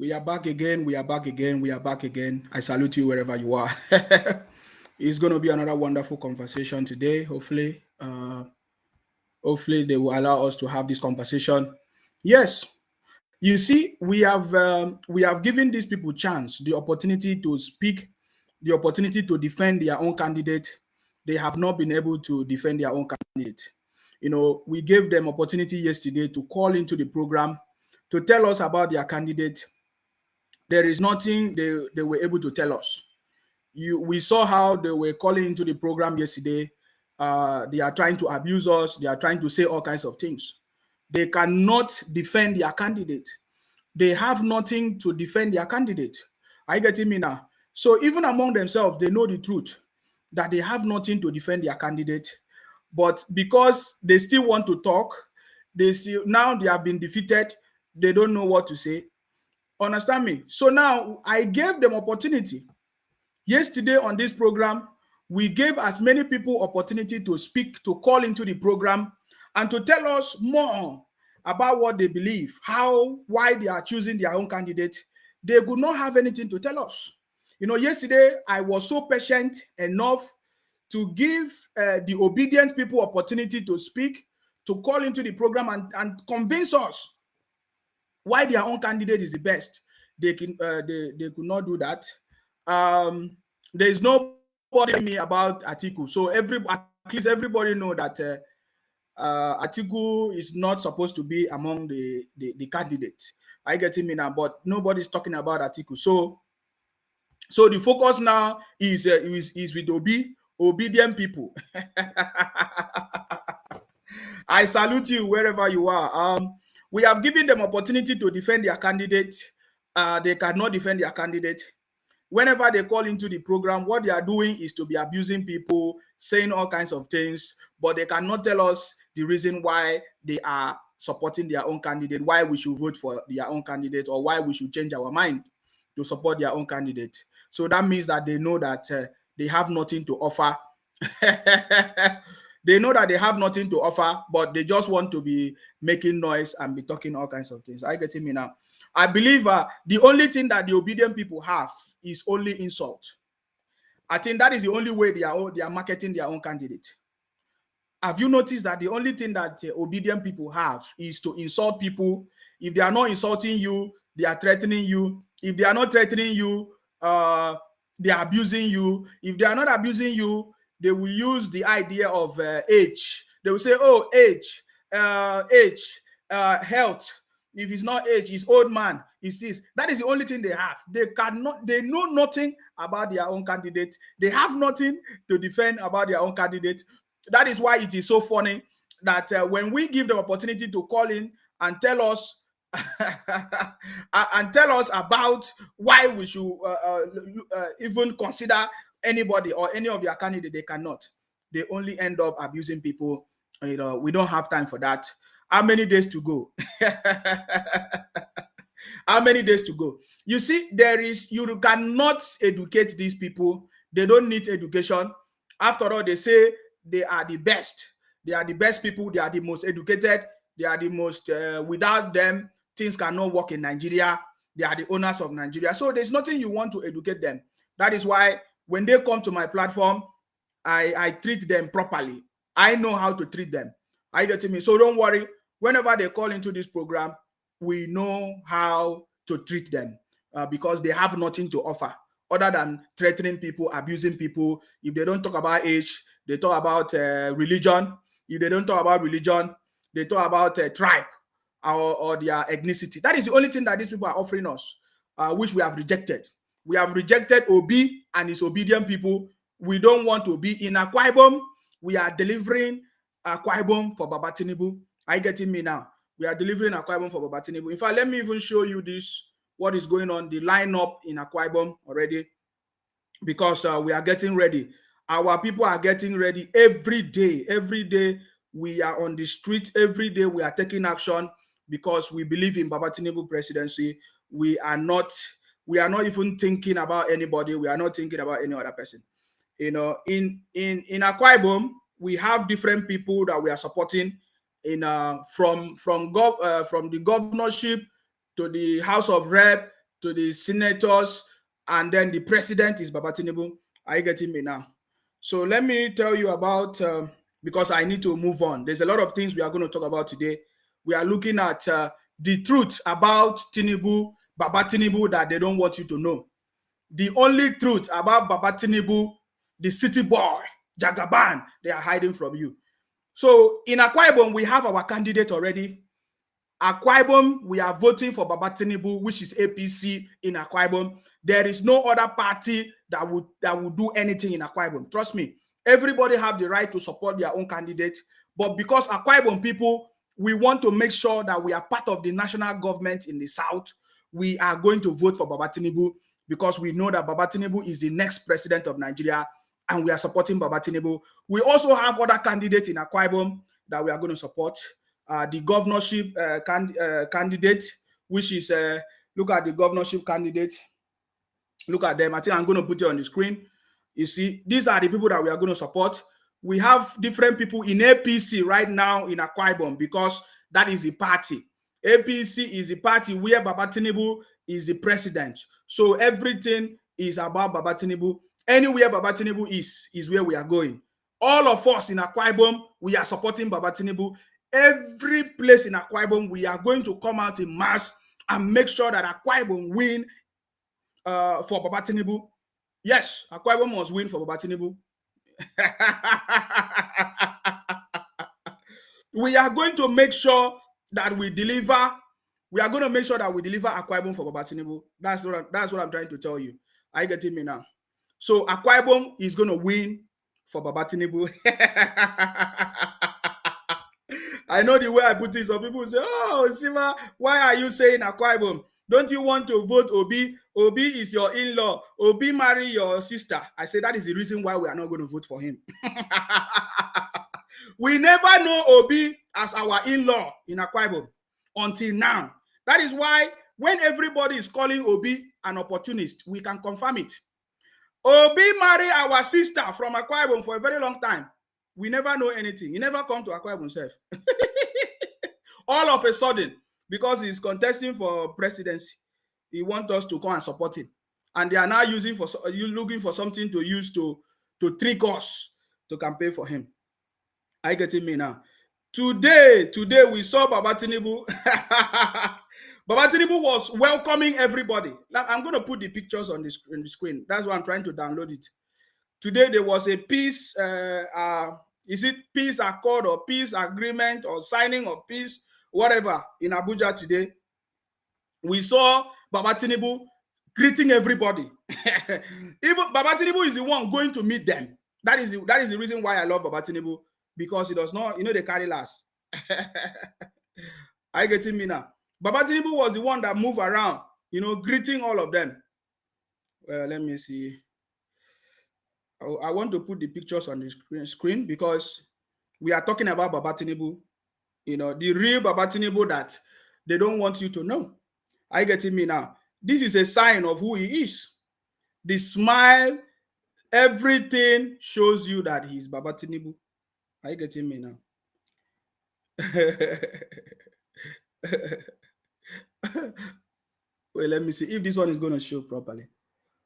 We are back again. We are back again. We are back again. I salute you wherever you are. It's going to be another wonderful conversation today. Hopefully they will allow us to have this conversation. Yes, you see, we have given these people chance, the opportunity to speak, the opportunity to defend their own candidate. They have not been able to defend their own candidate. We gave them opportunity yesterday to call into the program to tell us about their candidate. There is nothing they were able to tell us. We saw how they were calling into the program yesterday. They are trying to abuse us. They are trying to say all kinds of things. They cannot defend their candidate. They have nothing to defend their candidate. Are you getting me now? So even among themselves, they know the truth that they have nothing to defend their candidate. But because they still want to talk, now they have been defeated. They don't know what to say. Understand me? So now I gave them opportunity. Yesterday on this program, we gave as many people opportunity to speak, to call into the program, and to tell us more about what they believe, why they are choosing their own candidate. They could not have anything to tell us. Yesterday I was so patient enough to give the obedient people opportunity to speak, to call into the program and convince us why their own candidate is the best. They could not do that. There is nobody me about Atiku, so at least everybody know that Atiku is not supposed to be among the candidates. I get him now, but nobody's talking about Atiku. So the focus now is with obedient people. I salute you wherever you are. We have given them opportunity to defend their candidate. They cannot defend their candidate. Whenever they call into the program, what they are doing is to be abusing people, saying all kinds of things, but they cannot tell us the reason why they are supporting their own candidate, why we should vote for their own candidate, or why we should change our mind to support their own candidate. So that means that they know that they have nothing to offer. They know that they have nothing to offer, but they just want to be making noise and be talking all kinds of things. Are you getting me now? I believe the only thing that the obedient people have is only insult. I think that is the only way they are marketing their own candidate. Have you noticed that the only thing that obedient people have is to insult people? If they are not insulting you, they are threatening you. If they are not threatening you, they are abusing you. If they are not abusing you, they will use the idea of age. They will say, oh, age, health. If it's not age, it's old man, it's this. That is the only thing they have. They know nothing about their own candidate. They have nothing to defend about their own candidate. That is why it is so funny that when we give them opportunity to call in and tell us about why we should even consider anybody or any of their candidates, they cannot. They only end up abusing people. We don't have time for that. How many days to go? How many days to go? You see, you cannot educate these people. They don't need education. After all, they say they are the best. They are the best people. They are the most educated. They are the most, without them, things cannot work in Nigeria. They are the owners of Nigeria. So there's nothing you want to educate them. That is why when they come to my platform, I treat them properly. I know how to treat them. Are you getting me? So don't worry. Whenever they call into this program, we know how to treat them because they have nothing to offer other than threatening people, abusing people. If they don't talk about age, they talk about religion. If they don't talk about religion, they talk about tribe or their ethnicity. That is the only thing that these people are offering us, which we have rejected. We have rejected Obi and his obedient people. We don't want to be in Akwa Ibom. We are delivering Akwa Ibom for Baba Tinubu. Are you getting me now? We are delivering Akwa Ibom for Baba Tinubu. In fact, let me even show you this, what is going on, the lineup in Akwa Ibom already, because we are getting ready. Our people are getting ready every day. Every day we are on the street. Every day we are taking action because we believe in Baba Tinubu presidency. We are not even thinking about anybody. We are not thinking about any other person. In Akwa Ibom, we have different people that we are supporting from the governorship to the House of Rep to the senators, and then the president is Baba Tinubu. Are you getting me now? So let me tell you about, because I need to move on. There's a lot of things we are going to talk about today. We are looking at the truth about Tinubu, Baba Tinubu, that they don't want you to know. The only truth about Baba Tinubu, the city boy, Jagaban, they are hiding from you. So in Akwa Ibom, we have our candidate already. Akwa Ibom, we are voting for Baba Tinubu, which is APC in Akwa Ibom. There is no other party that would do anything in Akwa Ibom. Trust me, everybody have the right to support their own candidate. But because Akwa Ibom people, we want to make sure that we are part of the national government in the south, we are going to vote for Baba Tinubu because we know that Baba Tinubu is the next president of Nigeria, and we are supporting Baba Tinubu. We also have other candidates in Akwa Ibom that we are going to support. The governorship candidate, which is, look at the governorship candidate. Look at them. I think I'm going to put it on the screen. You see, these are the people that we are going to support. We have different people in APC right now in Akwa Ibom because that is the party. APC is the party where Baba Tinubu is the president. So everything is about Baba Tinubu. Anywhere Baba Tinubu is where we are going. All of us in Akwa Ibom, we are supporting Baba Tinubu. Every place in Akwa Ibom, we are going to come out in mass and make sure that Akwa Ibom win for Baba Tinubu. Yes, Akwa Ibom must win for Baba Tinubu. We are going to make sure that we deliver. We are going to make sure that we deliver Akwa Ibom for Baba Tinubu. That's what I'm trying to tell you. Are you getting me now? So Akwa Ibom is going to win for Baba Tinubu. I know the way I put it. Some people say, "Oh, Siva, why are you saying Akwa Ibom? Don't you want to vote Obi? Obi is your in-law. Obi marry your sister." I say that is the reason why we are not going to vote for him. We never know Obi as our in-law in Akwa Ibom until now. That is why when everybody is calling Obi an opportunist, we can confirm it. Obi marry our sister from Akwa Ibom for a very long time. We never know anything. He never come to Akwa Ibom himself. All of a sudden, because he's contesting for presidency, he wants us to come and support him. And they are now looking for something to use to trick us to campaign for him. Are you getting me now? Today we saw Baba Tinubu. Baba Tinubu was welcoming everybody. I'm going to put the pictures on the screen. That's why I'm trying to download it. Today there was a peace, is it peace accord or peace agreement or signing of peace, whatever, in Abuja today. We saw Baba Tinubu greeting everybody. Even Baba Tinubu is the one going to meet them. That is the reason why I love Baba Tinubu, because he does not, they carry last. Are you getting me now? Baba Tinubu was the one that moved around, greeting all of them. Let me see. I want to put the pictures on the screen because we are talking about Baba Tinubu, the real Baba Tinubu that they don't want you to know. Are you getting me now? This is a sign of who he is. The smile, everything shows you that he's Baba Tinubu. Are you getting me now? Wait, let me see if this one is going to show properly.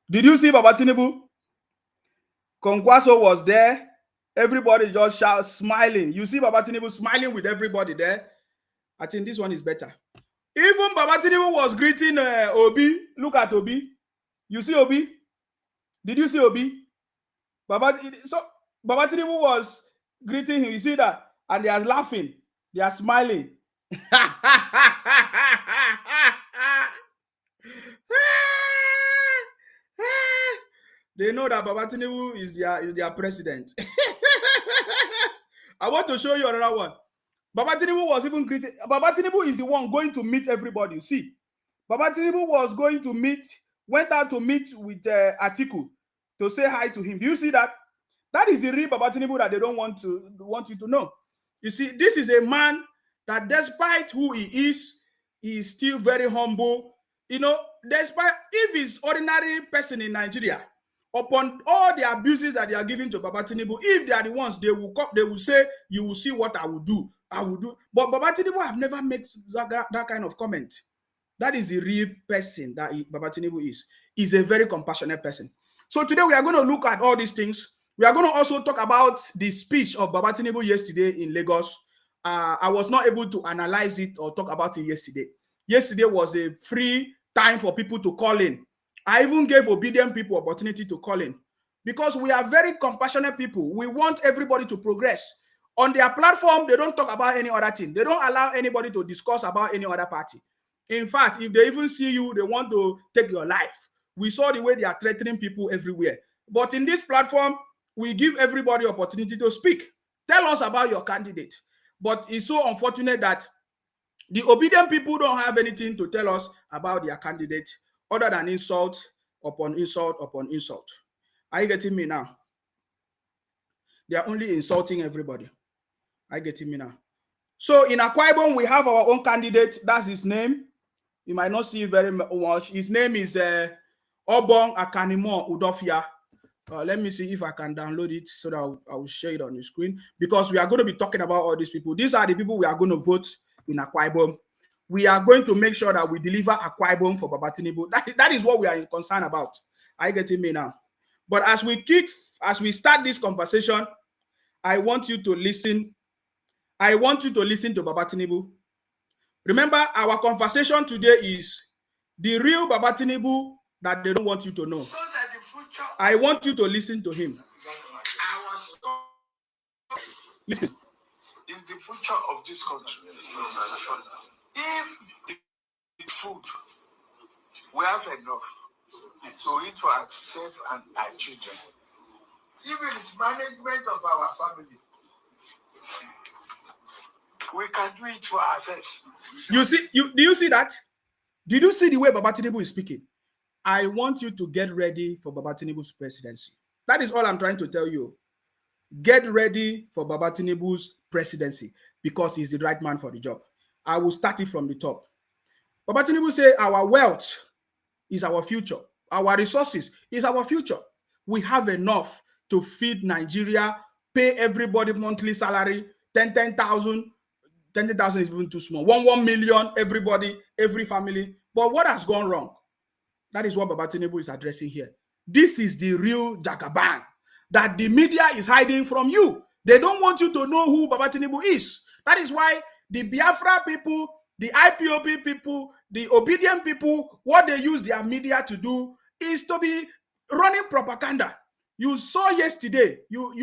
Did you see Baba Tinubu? Kwankwaso was there. Everybody just shout, smiling. You see Baba Tinubu smiling with everybody there. I think this one is better. Even Baba Tinubu was greeting Obi. Look at Obi. You see Obi? Did you see Obi? Baba Tinubu was greeting him. You see that? And they are laughing. They are smiling. They know that Baba Tinubu is their president. I want to show you another one. Baba Tinubu was even greeting. Baba Tinubu is the one going to meet everybody. You see, Baba Tinubu went out to meet with Atiku to say hi to him. Do you see that? That is the real Baba Tinubu that they don't want you to know. You see, this is a man that despite who he is still very humble. Despite if he's ordinary person in Nigeria, upon all the abuses that they are giving to Baba Tinubu, if they are the ones, they will say, you will see what I will do. But Baba Tinubu have never made that kind of comment. That is the real person that Baba Tinubu is. He's a very compassionate person. So today we are going to look at all these things. We are going to also talk about the speech of Baba Tinubu yesterday in Lagos. I was not able to analyze it or talk about it yesterday. Yesterday was a free time for people to call in. I even gave obedient people opportunity to call in because we are very compassionate people. We want everybody to progress. On their platform, they don't talk about any other thing. They don't allow anybody to discuss about any other party. In fact, if they even see you, they want to take your life. We saw the way they are threatening people everywhere. But in this platform, we give everybody opportunity to speak. Tell us about your candidate. But it's so unfortunate that the obedient people don't have anything to tell us about their candidate other than insult upon insult upon insult. Are you getting me now? They are only insulting everybody. Are you getting me now? So in Akwa Ibom, we have our own candidate. That's his name. You might not see very much. His name is Obong Akanimo Udofia. Let me see if I can download it so that I will share it on the screen, because we are going to be talking about all these people. These are the people we are going to vote in Akwa Ibom. We are going to make sure that we deliver Akwa Ibom for Baba Tinubu. That is what we are concerned about. Are you getting me now? But as we start this conversation, I want you to listen. I want you to listen to Baba Tinubu. Remember, our conversation today is the real Baba Tinubu that they don't want you to know. So that the future, I want you to listen to him. Listen. Is the future of this country. If the food we have enough to eat for ourselves and our children, if it is management of our family, we can do it for ourselves. Do you see that? Did you see the way Baba Tinubu is speaking? I want you to get ready for Baba Tinubu's presidency. That is all I'm trying to tell you. Get ready for Baba Tinubu's presidency because he's the right man for the job. I will start it from the top. Baba Tinubu say our wealth is our future. Our resources is our future. We have enough to feed Nigeria, pay everybody monthly salary, 10,000. 10,000 is even too small. 1 million, everybody, every family. But what has gone wrong? That is what Baba Tinubu is addressing here. This is the real Jagaban that the media is hiding from you. They don't want you to know who Baba Tinubu is. That is why the Biafra people, the IPOB people, the obedient people, what they use their media to do is to be running propaganda. You saw yesterday, you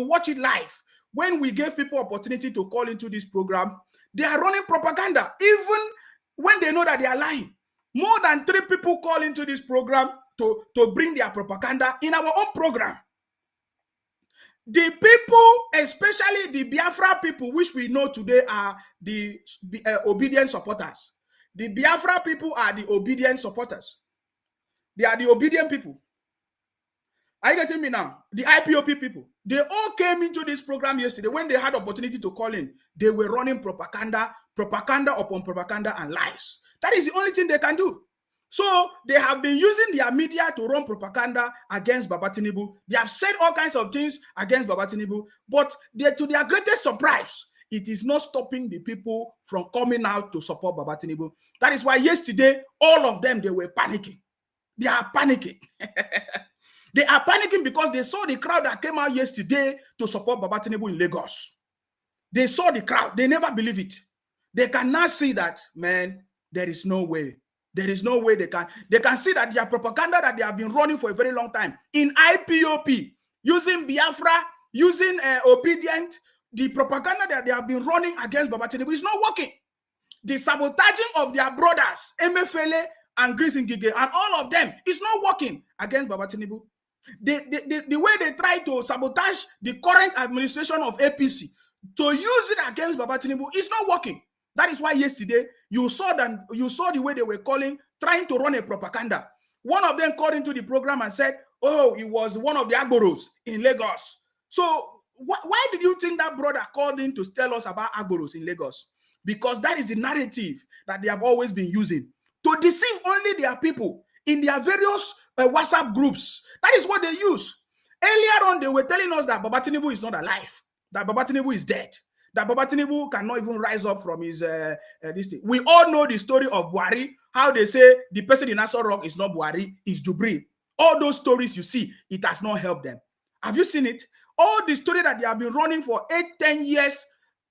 watch it live. When we gave people opportunity to call into this program, they are running propaganda, even when they know that they are lying. More than 3 people call into this program to bring their propaganda in our own program. The people, especially the Biafra people, which we know today are the obedient supporters. The Biafra people are the obedient supporters. They are the obedient people. Are you getting me now? The IPOP people, they all came into this program yesterday. When they had opportunity to call in, they were running propaganda upon propaganda and lies. That is the only thing they can do. So they have been using their media to run propaganda against Baba Tinubu. They have said all kinds of things against Baba Tinubu, but to their greatest surprise, it is not stopping the people from coming out to support Baba Tinubu. That is why yesterday, all of them, they were panicking. They are panicking. They are panicking because they saw the crowd that came out yesterday to support Baba Tinubu in Lagos. They saw the crowd. They never believe it. They cannot see that, man, there is no way. There is no way they can. They can see that their propaganda that they have been running for a very long time in IPOP, using Biafra, using obedient, the propaganda that they have been running against Baba Tinubu is not working. The sabotaging of their brothers, Emefiele and Grace Ngige, and all of them, is not working against Baba Tinubu. The way they try to sabotage the current administration of APC to use it against Baba Tinubu is not working. That is why yesterday you saw the way they were trying to run a propaganda. One of them called into the program and said, "Oh, it was one of the Agoros in Lagos." So why did you think that brother called in to tell us about Agoros in Lagos? Because that is the narrative that they have always been using to deceive only their people in their various WhatsApp groups. That is what they use. Earlier on, they were telling us that Baba Tinubu is not alive, that Baba Tinubu is dead. that Baba Tinubu cannot even rise up from his this thing. We all know the story of Buhari, how they say the person in Aso Rock is not Buhari, is Jubri. All those stories you see, it has not helped them. Have you seen it? All the story that they have been running for 8-10 years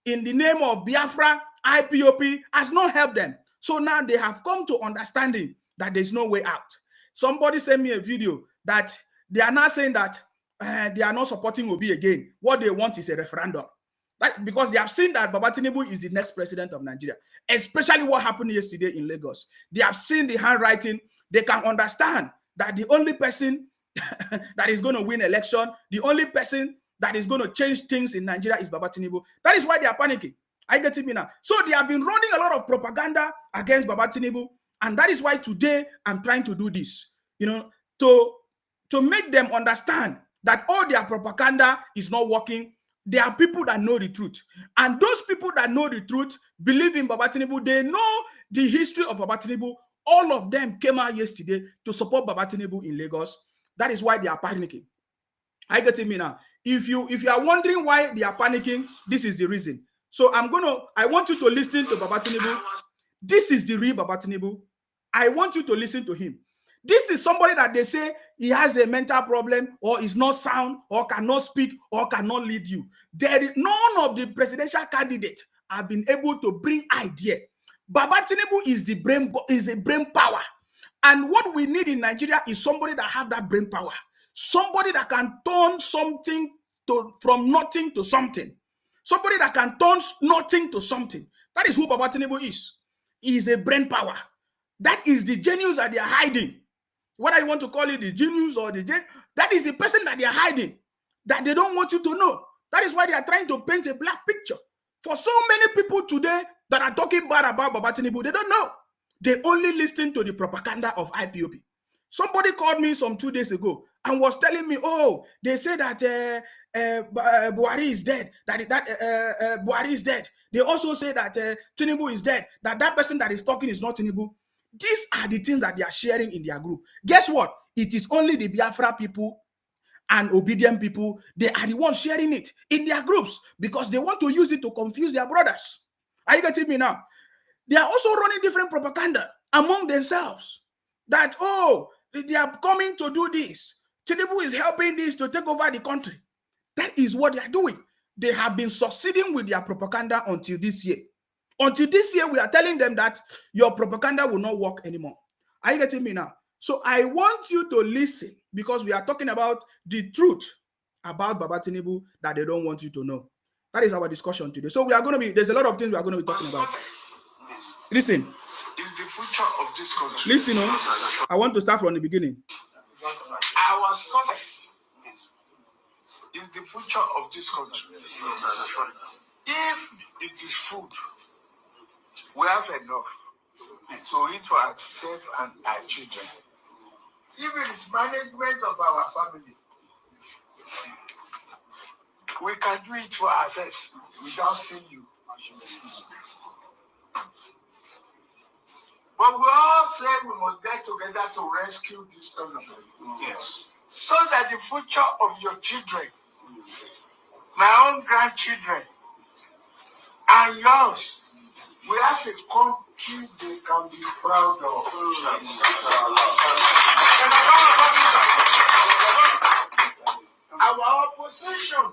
in the name of Biafra, IPOP, has not helped them. So now they have come to understanding that there's no way out. Somebody sent me a video that they are now saying that they are not supporting Obi again. What they want is a referendum. Because they have seen that Baba Tinubu is the next president of Nigeria, especially what happened yesterday in Lagos. They have seen the handwriting. They can understand that the only person that is going to win election, the only person that is going to change things in Nigeria is Baba Tinubu. That is why they are panicking. I get it now. So they have been running a lot of propaganda against Baba Tinubu, and that is why today I'm trying to do this, to make them understand that all their propaganda is not working. There are people that know the truth, and those people that know the truth believe in Baba Tinubu. They know the history of Baba Tinubu. All of them came out yesterday to support Baba Tinubu in Lagos. That is why they are panicking. I get it now. If you are wondering why they are panicking, this is the reason. So I want you to listen to Baba Tinubu. This is the real Baba Tinubu. I want you to listen to him. This is somebody that they say he has a mental problem, or is not sound, or cannot speak, or cannot lead you. None of the presidential candidates have been able to bring idea. Baba Tinubu is a brain power. And what we need in Nigeria is somebody that have that brain power. Somebody that can turn something from nothing to something. Somebody that can turn nothing to something. That is who Baba Tinubu is. He is a brain power. That is the genius that they are hiding. Whether you want to call it the genius or that is the person that they are hiding, that they don't want you to know. That is why they are trying to paint a black picture. For so many people today that are talking bad about Baba Tinubu, they don't know. They only listen to the propaganda of IPOP. Somebody called me some 2 days ago and was telling me, oh, they say that Buhari is dead, that Buhari is dead. They also say that Tinubu is dead, that person that is talking is not Tinubu. These are the things that they are sharing in their group. Guess what? It is only the Biafra people and obedient people. They are the ones sharing it in their groups because they want to use it to confuse their brothers. Are you getting me now? They are also running different propaganda among themselves that, oh, they are coming to do this. Tinubu is helping this to take over the country. That is what they are doing. They have been succeeding with their propaganda until this year. Until this year, we are telling them that your propaganda will not work anymore. Are you getting me now? So I want you to listen because we are talking about the truth about Baba Tinubu that they don't want you to know. That is our discussion today. So there's a lot of things we are going to be talking about. Listen. Is the future of this country. Listen, I want to start from the beginning. Our success is the future of this country. If it is food, we have enough to eat for ourselves and our children. If it is management of our family, we can do it for ourselves without seeing you. But we all say we must get together to rescue this country. Yes. So that the future of your children, my own grandchildren, and yours, we have a country they can be proud of. Our opposition,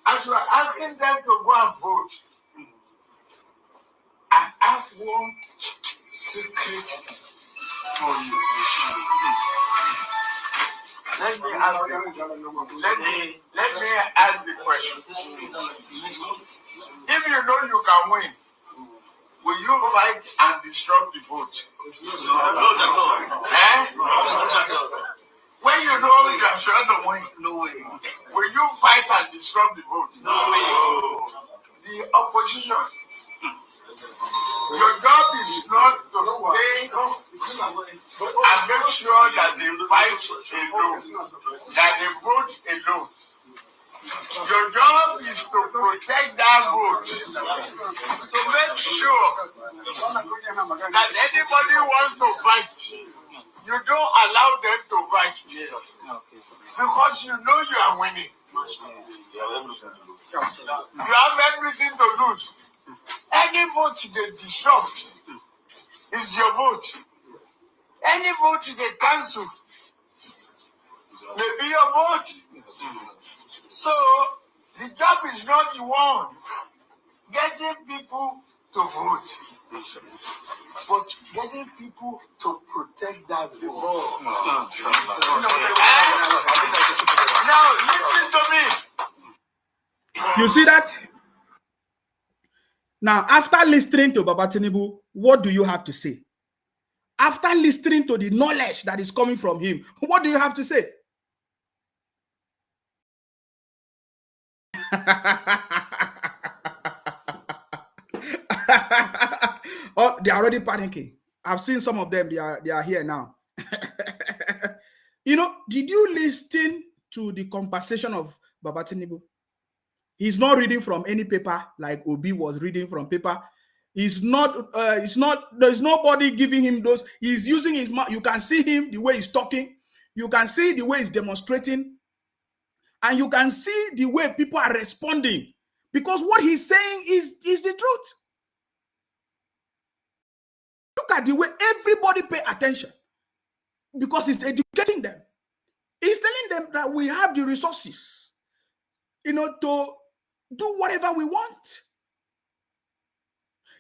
as we are asking them to go and vote, I have one secret for you. Let me ask the question. If you know you can win, will you fight and disrupt the vote? When you know you are sure to win, no way. Will you fight and disrupt the vote? No way. The opposition. Your job is not to stay and make sure that they fight alone, that they vote alone. Your job is to protect that vote, to make sure that anybody who wants to fight, you don't allow them to fight because you know you are winning. You have everything is your vote. Any vote they cancel may be your vote. So the job is not the one getting people to vote, but getting people to protect that vote. Now listen to me. You see that? Now, after listening to Baba Tinubu, what do you have to say? After listening to the knowledge that is coming from him, what do you have to say? Oh, they are already panicking. I've seen some of them. They are here now. You know, did you listen to the conversation of Baba Tinubu? He's not reading from any paper like Obi was reading from paper. He's not, there's nobody giving him those. He's using his mouth. You can see him, the way he's talking. You can see the way he's demonstrating. And you can see the way people are responding. Because what he's saying is the truth. Look at the way everybody pay attention. Because he's educating them. He's telling them that we have the resources, you know, to do whatever we want.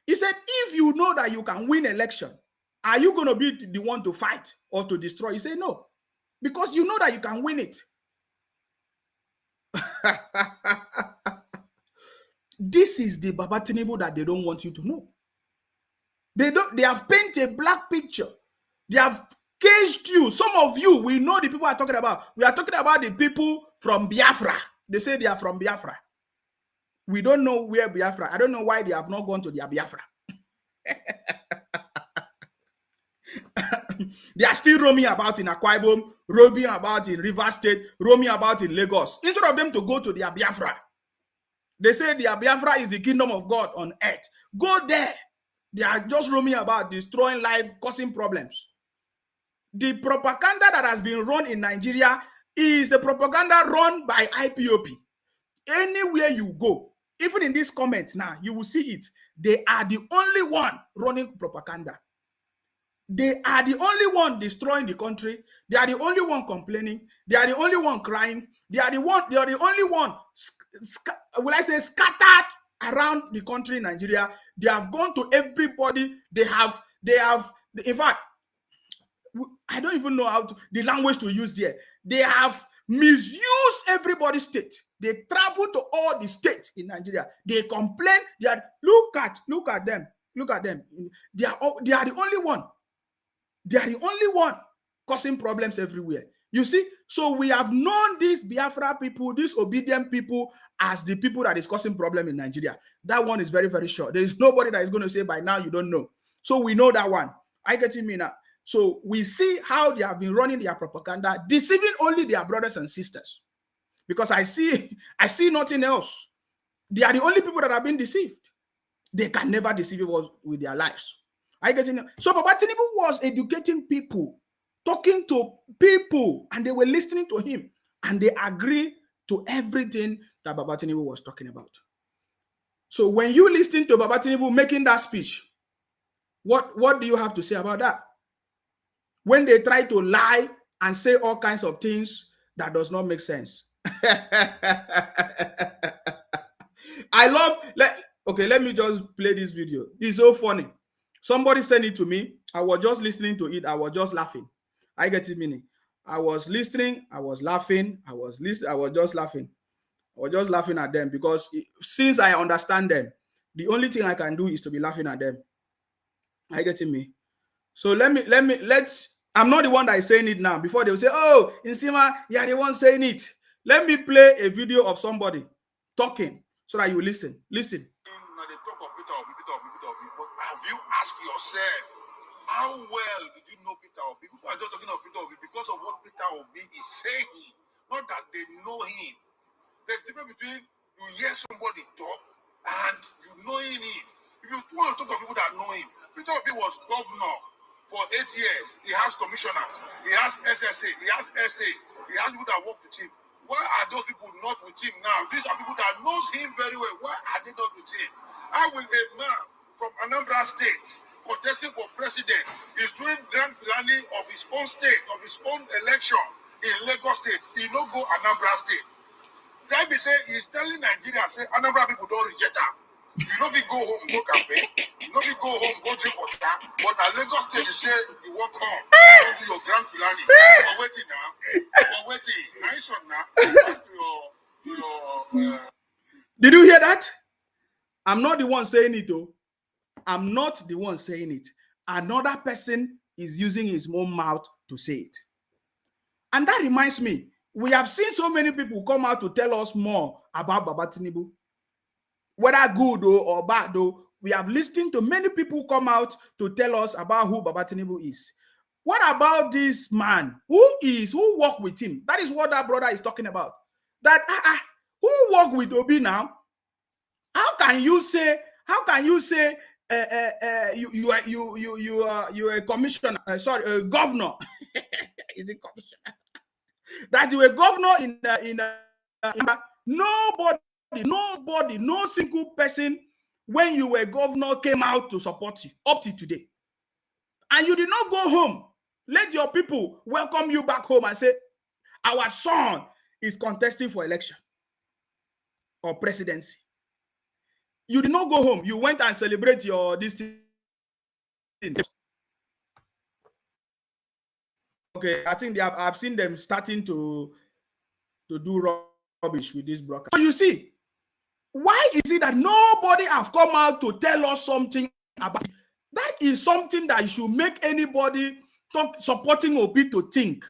He said, if you know that you can win election, are you going to be the one to fight or to destroy? He said, no, because you know that you can win it. This is the Baba Tinubu that they don't want you to know. They have painted a black picture. They have caged you. Some of you, we know the people are talking about. We are talking about the people from Biafra. They say they are from Biafra. We don't know where Biafra. I don't know why they have not gone to their Biafra. They are still roaming about in Akwa Ibom, roaming about in Rivers State, roaming about in Lagos. Instead of them to go to their Biafra. They say their Biafra is the kingdom of God on earth. Go there. They are just roaming about, destroying life, causing problems. The propaganda that has been run in Nigeria is the propaganda run by IPOP. Anywhere you go, even in this comment now, you will see it. They are the only one running propaganda. They are the only one destroying the country. They are the only one complaining. They are the only one crying. They are the only one, will I say, scattered around the country in Nigeria. They have gone to everybody. They have, in fact, I don't even know how to, the language to use there. They have misused everybody's state. They travel to all the states in Nigeria. They complain. They are, look at them. Look at them. They are the only one. They are the only one causing problems everywhere. You see, so we have known these Biafra people, these obedient people, as the people that is causing problem in Nigeria. That one is very, very sure. There is nobody that is going to say by now you don't know. So we know that one. I get it, Mina. So we see how they have been running their propaganda, deceiving only their brothers and sisters. Because I see nothing else. They are the only people that have been deceived. They can never deceive us with their lives. I get it. So Baba Tinubu was educating people, talking to people, and they were listening to him, and they agree to everything that Baba Tinubu was talking about. So when you listen to Baba Tinubu making that speech, what do you have to say about that? When they try to lie and say all kinds of things that does not make sense. I love, okay, let me just play this video. It's so funny. Somebody sent it to me. I was just listening to it. I was just laughing. I get it, meaning. I was listening. I was laughing. I was just laughing. I was just laughing at them because since I understand them, the only thing I can do is to be laughing at them. I get it, me. So I'm not the one that is saying it now. Before they will say, oh, Nsima, you're the one saying it. Let me play a video of somebody talking so that you listen. Listen. They talk of Peter Obi, but have you asked yourself, how well did you know Peter Obi? People are just talking of Peter Obi because of what Peter Obi is saying, not that they know him. There's a difference between you hear somebody talk and you knowing him. If you want to talk to people that know him, Peter Obi was governor for 8 years. He has commissioners, he has SSA, he has SA, he has people that work with him. Why are those people not with him now? These are people that knows him very well. Why are they not with him? How will a man from Anambra State contesting for president is doing grand finale of his own state, of his own election in Lagos State, he no go Anambra State. Then be say he's telling Nigerians, say Anambra people don't reject him. You know if you go home, go campaign. You know if you go home, go drink water. But at Lagos State, you say you won't come. You do your grand finale. For waiting now. For waiting. Nice one now. Back to your Did you hear that? I'm not the one saying it, though. I'm not the one saying it. Another person is using his own mouth to say it. And that reminds me, we have seen so many people come out to tell us more about Baba Tinubu. Whether good or bad, though, we have listened to many people come out to tell us about who Baba Tinubu is. What about this man? Who work with him? That is what that brother is talking about. That who work with Obi now? How can you say you are a commissioner? A governor. Is it commissioner? That you a governor in nobody, no single person when you were governor came out to support you up to today. And you did not go home. Let your people welcome you back home and say, our son is contesting for election or presidency. You did not go home. You went and celebrate your this thing. Okay, I think I've seen them starting to do rubbish with this broadcast. So you see, why is it that nobody has come out to tell us something about it? That is something that should make anybody supporting Obi to think.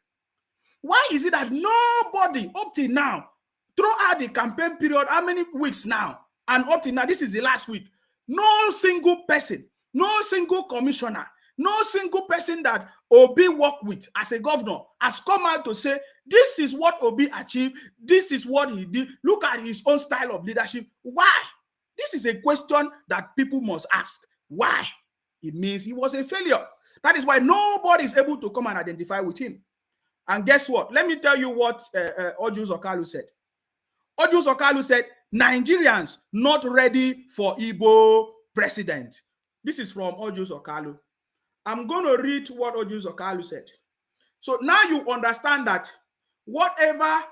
Why is it that nobody up till now, throughout the campaign period, how many weeks now, and up till now, this is the last week, no single person, no single commissioner, no single person that Obi worked with as a governor has come out to say, this is what Obi achieved, this is what he did, look at his own style of leadership. Why? This is a question that people must ask. Why? It means he was a failure. That is why nobody is able to come and identify with him. And guess what? Let me tell you what Ojus Okalu said. Ojus Okalu said, Nigerians not ready for Igbo president. This is from Ojus Okalu. I'm going to read what Ojus Okalu said. So now you understand that whatever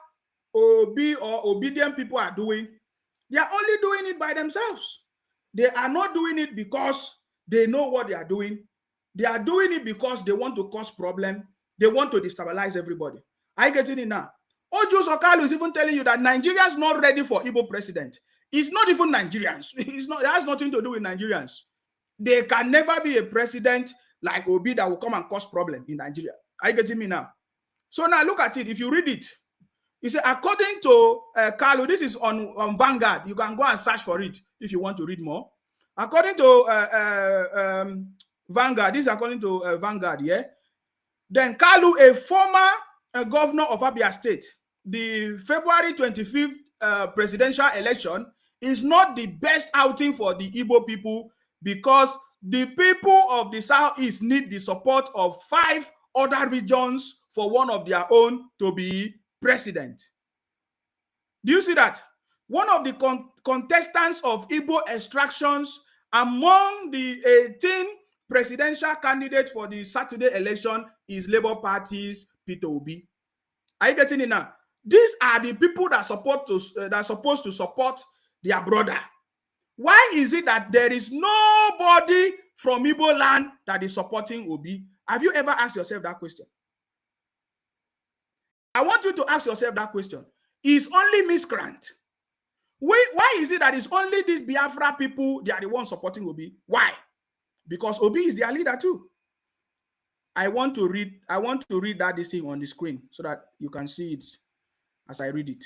Obi or obedient people are doing, they are only doing it by themselves. They are not doing it because they know what they are doing. They are doing it because they want to cause problem. They want to destabilize everybody. Are you getting it now? Ojus Okalu is even telling you that Nigerians not ready for Igbo president. It's not even Nigerians. It has nothing to do with Nigerians. There can never be a president like Obi that will come and cause problem in Nigeria. Are you getting me now? So now look at it. If you read it, you say, according to Kalu, this is on Vanguard. You can go and search for it if you want to read more. According to Vanguard, this is according to Vanguard, yeah? Then Kalu, a former governor of Abia State, the February 25th presidential election is not the best outing for the Igbo people because the people of the Southeast need the support of 5 other regions for one of their own to be president. Do you see that? One of the contestants of Igbo extractions among the 18 presidential candidates for the Saturday election is Labour Party's Peter Obi. Are you getting it now? These are the people that are supposed to support their brother. Why is it that there is nobody from Igbo land that is supporting Obi? Have you ever asked yourself that question? I want you to ask yourself that question. Is only miscreant? Why is it that it's only these Biafra people, they are the ones supporting Obi? Why? Because Obi is their leader too. I want to read that this thing on the screen so that you can see it as I read it.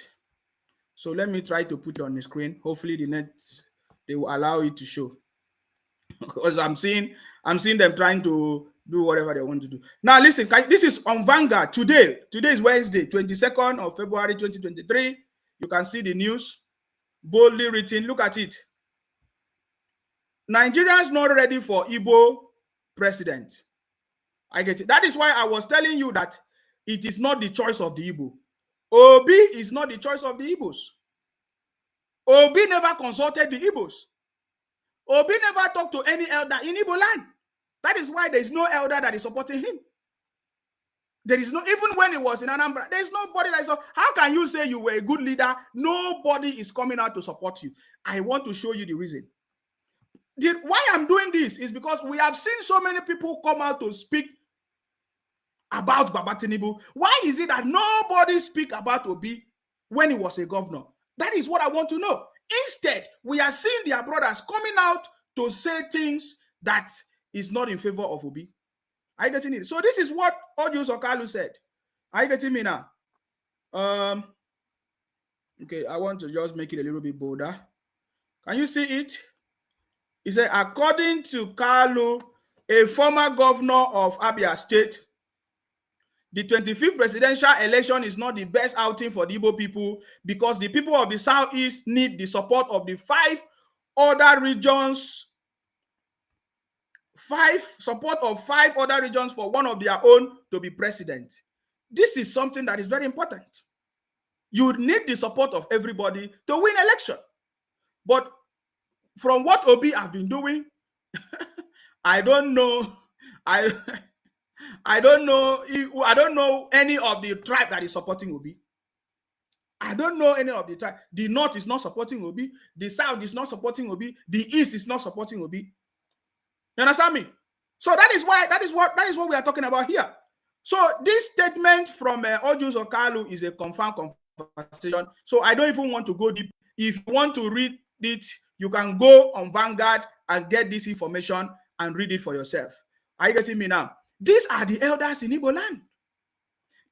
So let me try to put it on the screen. Hopefully they will allow it to show. Because I'm seeing them trying to do whatever they want to do. Now listen, this is on Vanguard today. Today is Wednesday, 22nd of February 2023. You can see the news boldly written. Look at it. Nigerians not ready for Igbo president. I get it. That is why I was telling you that it is not the choice of the Igbo. Obi is not the choice of the Igbos. Obi never consulted the Igbos. Obi never talked to any elder in Igbo land. That is why there is no elder that is supporting him. There is no, even when he was in Anambra, there is nobody that is. How can you say you were a good leader? Nobody is coming out to support you. I want to show you the reason. Why I'm doing this is because we have seen so many people come out to speak about Baba Tinubu. Why is it that nobody speak about Obi when he was a governor? That is what I want to know. Instead, we are seeing their brothers coming out to say things that is not in favor of Obi. Are you getting it? So this is what Ojus Okalu said. Are you getting me now? Okay, I want to just make it a little bit bolder. Can you see it? He said, according to Kalu, a former governor of Abia State, the 25th presidential election is not the best outing for the Igbo people because the people of the Southeast need the support of the 5 other regions, 5 other regions for one of their own to be president. This is something that is very important. You need the support of everybody to win election. But from what Obi have been doing, I don't know. I don't know any of the tribe that is supporting Obi. I don't know any of the tribe. The North is not supporting Obi. The South is not supporting Obi. The East is not supporting Obi. You understand me? So that is what we are talking about here. So this statement from Ojus Okalu is a confirmed conversation. So I don't even want to go deep. If you want to read it, you can go on Vanguard and get this information and read it for yourself. Are you getting me now? These are the elders in Igbo land.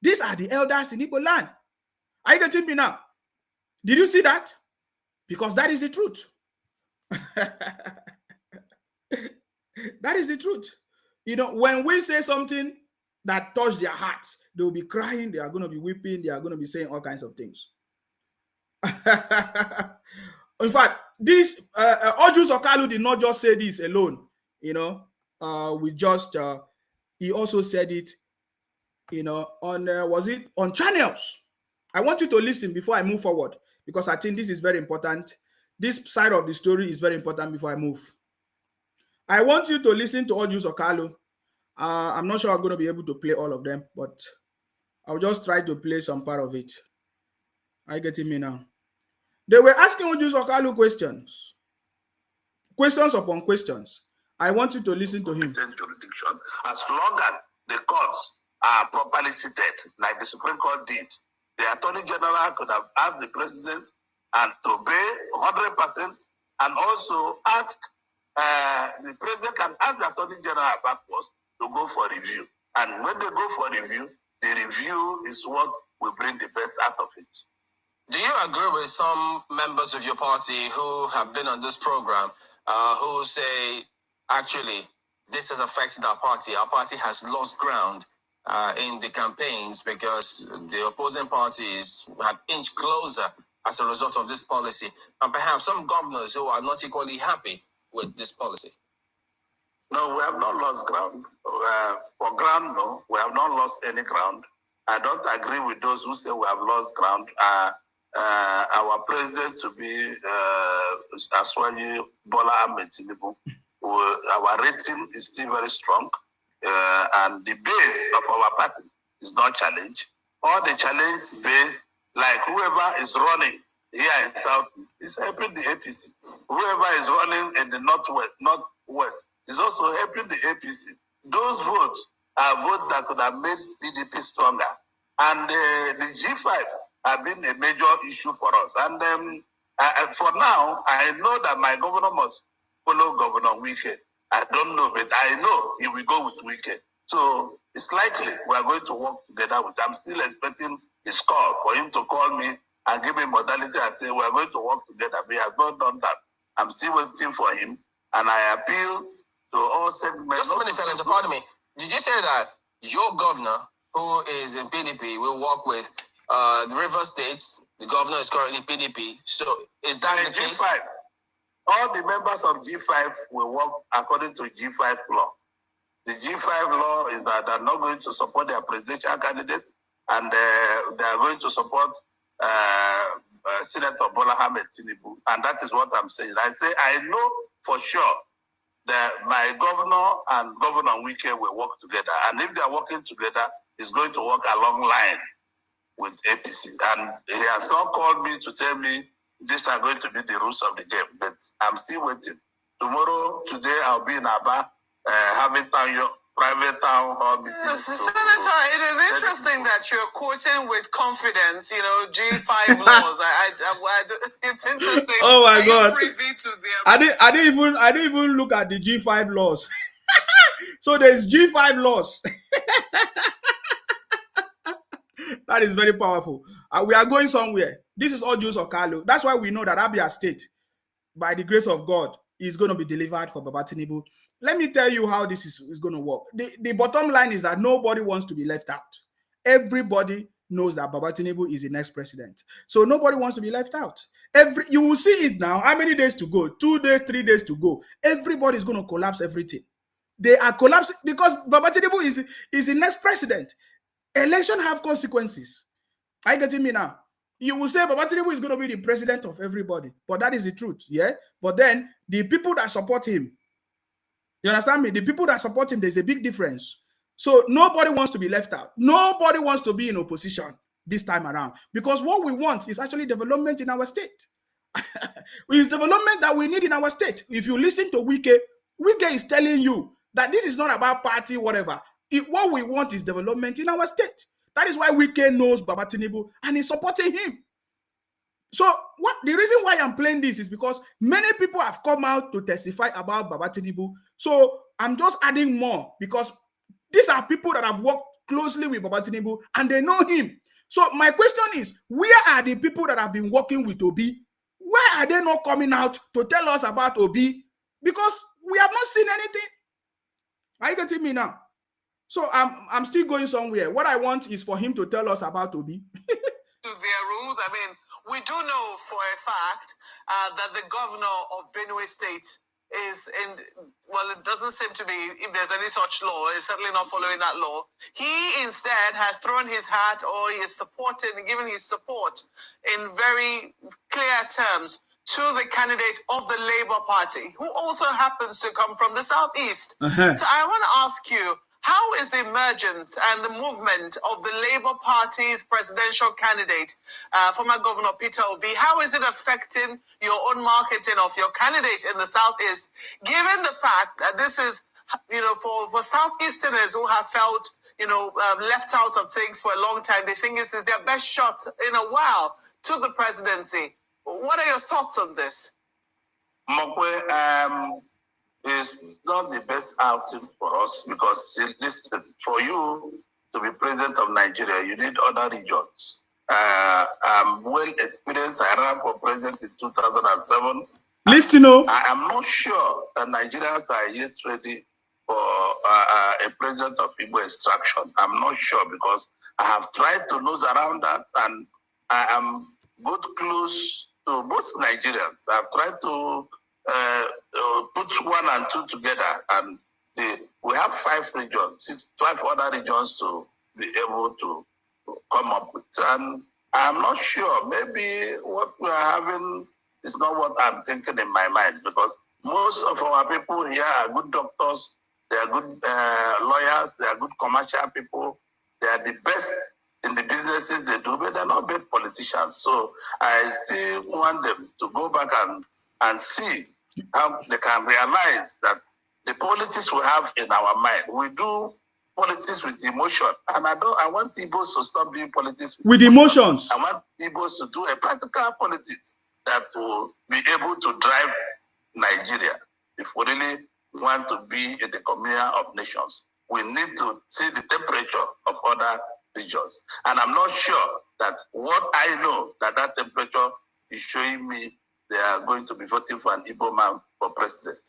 These are the elders in Igbo land. Are you getting me now? Did you see that? Because that is the truth. That is the truth. You know, when we say something that touch their hearts, they will be crying, they are going to be weeping, they are going to be saying all kinds of things. In fact, this Ojus Okalu did not just say this alone. You know, he also said it, you know, on was it on channels. I want you to listen before I move forward because I think this is very important. This side of the story is very important before I move. I want you to listen to Ojus Okalu. I'm not sure I'm going to be able to play all of them, but I'll just try to play some part of it. Are you getting me now? They were asking Ojus Okalu questions upon questions. I want you to listen to him. Jurisdiction, as long as the courts are properly seated, like the Supreme Court did, the Attorney General could have asked the President and to obey 100%, and also ask the President can ask the Attorney General backwards to go for review. And when they go for review, the review is what will bring the best out of it. Do you agree with some members of your party who have been on this program who say, actually, this has affected our party? Our party has lost ground in the campaigns because the opposing parties have inched closer as a result of this policy, and perhaps some governors who are not equally happy with this policy? No, we have not lost ground. For ground, no, we have not lost any ground. I don't agree with those who say we have lost ground. Our president to be Aswaji Bola Ahmed Tinubu, our rating is still very strong, and the base of our party is not challenged. All the challenge base, like whoever is running here in Southeast, is helping the APC. Whoever is running in the Northwest is also helping the APC. Those votes are votes that could have made PDP stronger. And the G5 have been a major issue for us. And for now, I know that my governor must follow Governor Wike. I don't know, but I know he will go with Wike. So it's likely we are going to work together with him. I'm still expecting his call for him to call me and give me modality and say we are going to work together. But he has not done that. I'm still waiting for him. And I appeal to all segments. Just a minute, Senator, pardon me. Did you say that your governor, who is in PDP, will work with the River State? The governor is currently PDP. So is that the case? G5. All the members of G5 will work according to G5 law. The G5 law is that they're not going to support their presidential candidates, and they are going to support Senator Bola Ahmed Tinubu. And that is what I'm saying. I say I know for sure my governor and Governor Wike will work together. And if they are working together, it's going to work along line with APC. And he has not called me to tell me these are going to be the rules of the game, but I'm still waiting. Today, I'll be in Aba having private town hall meetings. Senator, it is interesting that you're quoting with confidence, G5 laws. It's interesting. Oh my God! Privy to their... I didn't even look at the G5 laws. So there's G5 laws. That is very powerful. We are going somewhere. This is all Juice Okalo. That's why we know that Abia State, by the grace of God, is going to be delivered for Baba Tinubu. Let me tell you how this is going to work. The bottom line is that nobody wants to be left out. Everybody knows that Baba Tinubu is the next president. So nobody wants to be left out. You will see it now. How many days to go? 2 days, 3 days to go. Everybody is going to collapse everything. They are collapsing because Baba Tinubu is the next president. Election have consequences. Are you getting me now? You will say Baba Tinubu is going to be the president of everybody, but that is the truth, yeah? But then the people that support him, you understand me? The people that support him, there's a big difference. So nobody wants to be left out. Nobody wants to be in opposition this time around because what we want is actually development in our state. It's development that we need in our state. If you listen to Wike is telling you that this is not about party, whatever. What we want is development in our state. That is why Wike knows Baba Tinubu and is supporting him. So the reason why I'm playing this is because many people have come out to testify about Baba Tinubu. So I'm just adding more because these are people that have worked closely with Baba Tinubu and they know him. So my question is, where are the people that have been working with Obi? Why are they not coming out to tell us about Obi? Because we have not seen anything. Are you getting me now? So I'm still going somewhere. What I want is for him to tell us about Obi. To their rules, I mean, we do know for a fact that the governor of Benue State is it doesn't seem to be, if there's any such law, is certainly not following that law. He instead has thrown his hat or he is given his support in very clear terms to the candidate of the Labour Party, who also happens to come from the Southeast. So I want to ask you, how is the emergence and the movement of the Labour Party's presidential candidate, former Governor Peter Obi, how is it affecting your own marketing of your candidate in the Southeast, given the fact that this is, for Southeasterners who have felt, left out of things for a long time, they think this is their best shot in a while to the presidency. What are your thoughts on this? Mokwe, is not the best outing for us because, listen, for you to be president of Nigeria, you need other regions. I'm well experienced. I ran for president in 2007. Listen, I am not sure that Nigerians are yet ready for a president of Igbo extraction. I'm not sure because I have tried to nose around that and I am good close to most Nigerians. I've tried to put 1 and 2 together, and we have 5 regions, 12 other regions to be able to come up with. And I'm not sure, maybe what we are having is not what I'm thinking in my mind, because most of our people here are good doctors, they are good lawyers, they are good commercial people, they are the best in the businesses they do, but they're not bad politicians. So I still want them to go back and see how they can realize that the politics we have in our mind, we do politics with emotion. And I want Igbos to stop doing politics with emotions. I want Igbos to do a practical politics that will be able to drive Nigeria. If we really want to be in the communion of nations, we need to see the temperature of other regions. And I'm not sure that what I know that temperature is showing me they are going to be voting for an Igbo man for president.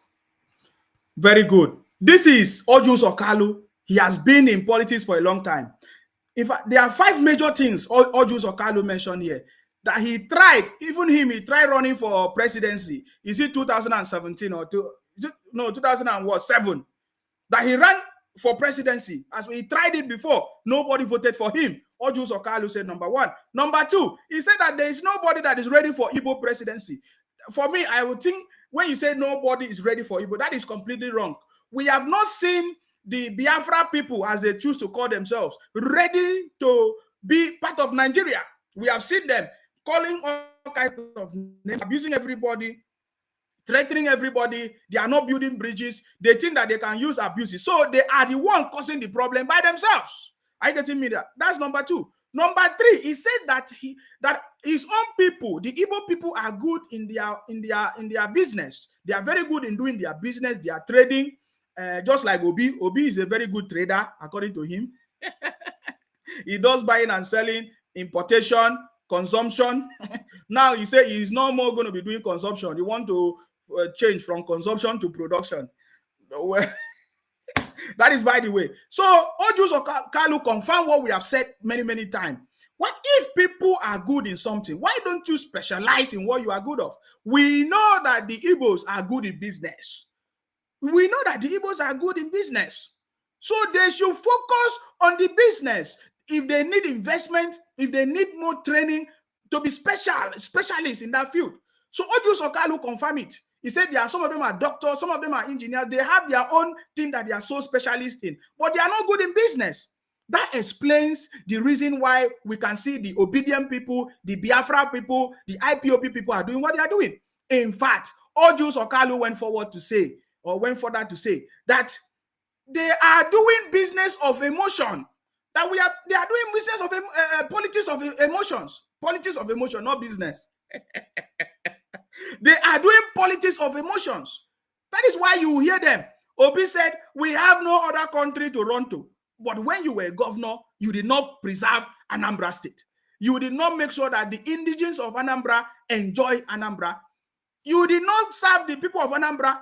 Very good. This is Ojus Okalu. He has been in politics for a long time. There are 5 major things Ojus Okalu mentioned here that he tried. Even he tried running for presidency. Is it 2017 or 2007? That he ran for presidency. As he tried it before, nobody voted for him. Ojus Okalu said number 1. Number 2, he said that there is nobody that is ready for Igbo presidency. For me, I would think when you say nobody is ready for Igbo, that is completely wrong. We have not seen the Biafra people, as they choose to call themselves, ready to be part of Nigeria. We have seen them calling all kinds of names, abusing everybody, threatening everybody. They are not building bridges. They think that they can use abuses. So they are the one causing the problem by themselves. Are you getting me? That's number two. Number three, he said that his own people, the Igbo people, are good in their business. They are very good in doing their business. They are trading, just like Obi. Obi is a very good trader, according to him. He does buying and selling, importation, consumption. Now you say he's no more going to be doing consumption. You want to change from consumption to production. Well, that is by the way. So Ojus Okalu confirm what we have said many times. What if people are good in something? Why don't you specialize in what you are good of? We know that the Igbos are good in business. We know that the Igbos are good in business. So they should focus on the business. If they need investment, if they need more training to be specialists in that field. So Ojus Okalu confirm it. He said some of them are doctors, some of them are engineers. They have their own thing that they are so specialist in, but they are not good in business. That explains the reason why we can see the obedient people, the Biafra people, the IPOP people are doing what they are doing. In fact, Ojus Okalu went further to say that they are doing business of emotion. They are doing business of politics of emotions. Politics of emotion, not business. They are doing politics of emotions. That is why you hear them. Obi said, we have no other country to run to. But when you were governor, you did not preserve Anambra State. You did not make sure that the indigents of Anambra enjoy Anambra. You did not serve the people of Anambra.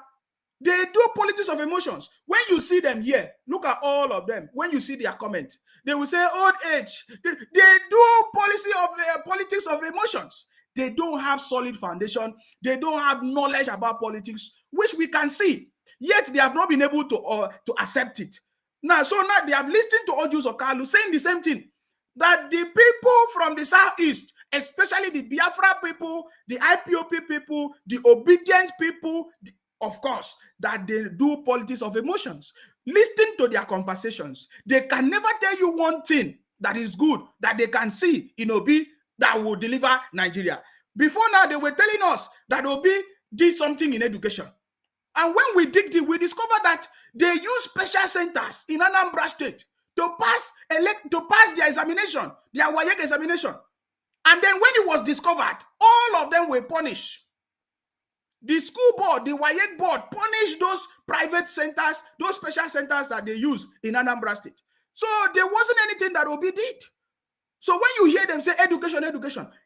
They do politics of emotions. When you see them here, look at all of them. When you see their comment, they will say old age. They do politics of emotions. They don't have solid foundation. They don't have knowledge about politics, which we can see. Yet they have not been able to accept it. Now they have listened to Ojus Okalu saying the same thing, that the people from the southeast, especially the Biafra people, the IPOP people, the obedient people, of course, that they do politics of emotions. Listen to their conversations. They can never tell you one thing that is good, that they can see in Obi that will deliver Nigeria. Before now, they were telling us that Obi did something in education. And when we dig deep, we discover that they use special centers in Anambra State to pass their examination, their WAEC examination. And then when it was discovered, all of them were punished. The school board, the WAEC board, punished those private centers, those special centers that they use in Anambra State. So there wasn't anything that Obi did. So when you hear them say education,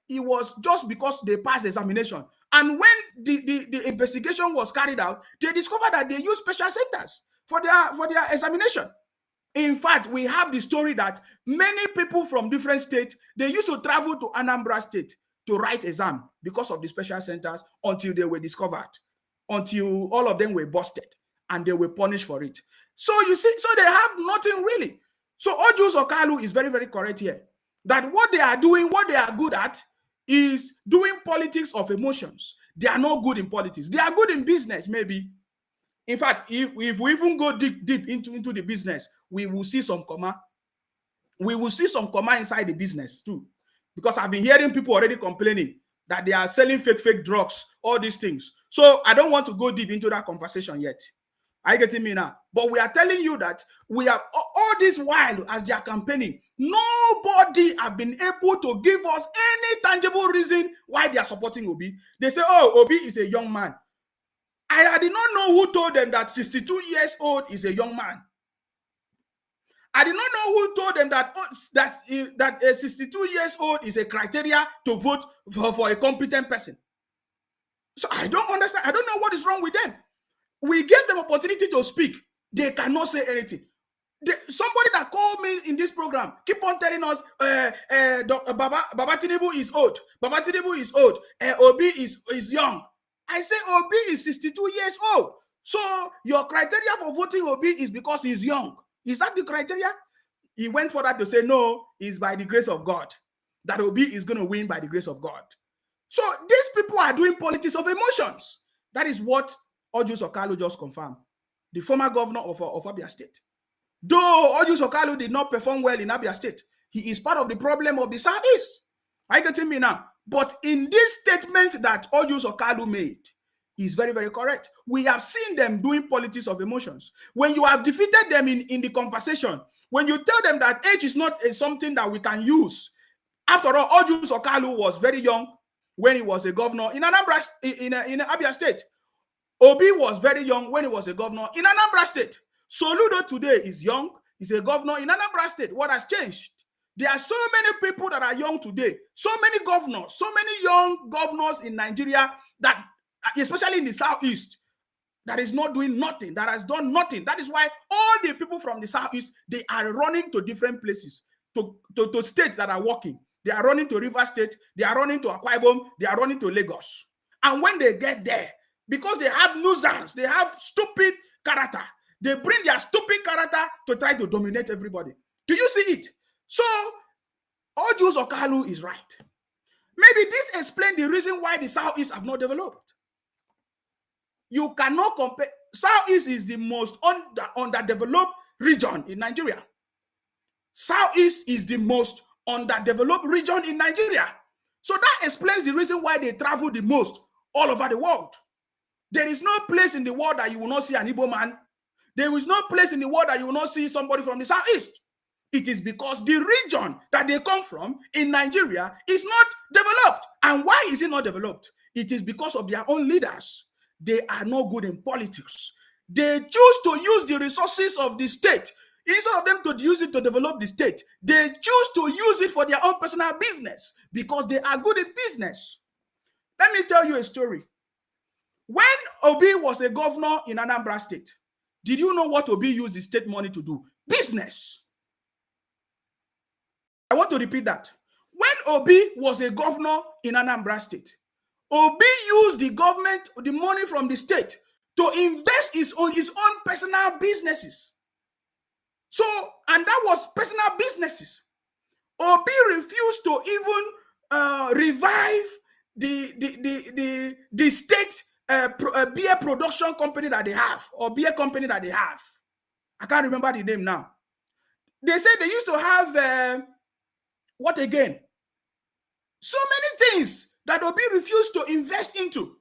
it was just because they passed examination. And when the investigation was carried out, they discovered that they use special centers for their examination. In fact, we have the story that many people from different states, they used to travel to Anambra State to write exam because of the special centers until they were discovered, until all of them were busted and they were punished for it. So you see, so they have nothing really. So Ojus Okalu is very, very correct here. That what they are doing, what they are good at, is doing politics of emotions. They are not good in politics. They are good in business, maybe. In fact, if we even go deep into the business, we will see some comma. We will see some comma inside the business too. Because I've been hearing people already complaining that they are selling fake drugs, all these things. So I don't want to go deep into that conversation yet. Are you getting me now? But we are telling you that we have all this while as they are campaigning, nobody have been able to give us any tangible reason why they are supporting Obi. They say, oh, Obi is a young man. I did not know who told them that 62 years old is a young man. I did not know who told them that a 62 years old is a criteria to vote for a competent person. So I don't understand. I don't know what is wrong with them. We gave them opportunity to speak. They cannot say anything. Somebody that called me in this program keep on telling us Baba Tinubu is old. Baba Tinubu is old. Obi is young. I say Obi is 62 years old. So your criteria for voting Obi is because he's young. Is that the criteria? He went further to say, no, it's by the grace of God. That Obi is going to win by the grace of God. So these people are doing politics of emotions. That is what Ojus Okalu just confirmed, the former governor of Abia State. Though Ojus Okalu did not perform well in Abia State, he is part of the problem of the Southeast. Are you getting me now? But in this statement that Ojus Okalu made, is very, very correct. We have seen them doing politics of emotions. When you have defeated them in the conversation, when you tell them that age is not something that we can use. After all, Ojus Okalu was very young when he was a governor in Anambra, in Abia State. Obi was very young when he was a governor in Anambra State. Soludo today is young. He's a governor in Anambra State. What has changed? There are so many people that are young today. So many governors, so many young governors in Nigeria that, especially in the Southeast, that is not doing nothing, that has done nothing. That is why all the people from the Southeast, they are running to different places, to states that are working. They are running to River State, they are running to Akwa Ibom, they are running to Lagos. And when they get there, because they have nuisance, they have stupid character, they bring their stupid character to try to dominate everybody. Do you see it? So, Ojus Okalu is right. Maybe this explains the reason why the Southeast have not developed. You cannot compare. Southeast is the most underdeveloped region in Nigeria. Southeast is the most underdeveloped region in Nigeria. So that explains the reason why they travel the most all over the world. There is no place in the world that you will not see an Igbo man. There is no place in the world that you will not see somebody from the Southeast. It is because the region that they come from in Nigeria is not developed. And why is it not developed? It is because of their own leaders. They are not good in politics. They choose to use the resources of the state. Instead of them to use it to develop the state, they choose to use it for their own personal business because they are good in business. Let me tell you a story. When Obi was a governor in Anambra State, did you know what Obi used the state money to do? Business. I want to repeat that. When Obi was a governor in Anambra State, Obi used the government, the money from the state, to invest his own personal businesses. So, and that was personal businesses. Obi refused to even revive the state beer production company that they have, or beer company that they have. I can't remember the name now. They said they used to have what again? So many things that Obi refused to invest into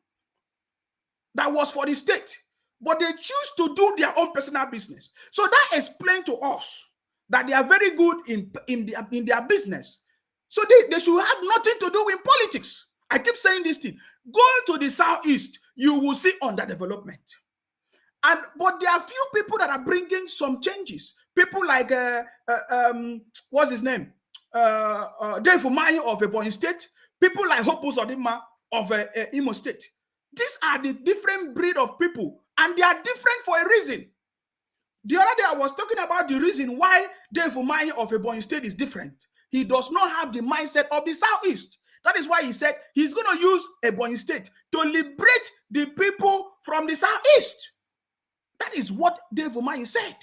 that was for the state, but they choose to do their own personal business. So that explains to us that they are very good in their business. So they should have nothing to do with politics. I keep saying this thing. Go to the Southeast, you will see underdevelopment. But there are few people that are bringing some changes. People like, what's his name? Dave Umahi of Ebonyi State. People like Hope Uzodinma of Imo State. These are the different breed of people, and they are different for a reason. The other day, I was talking about the reason why Dave Umahi of Ebonyi State is different. He does not have the mindset of the Southeast. That is why he said he's going to use Ebonyi State to liberate the people from the Southeast. That is what Dave Umahi said.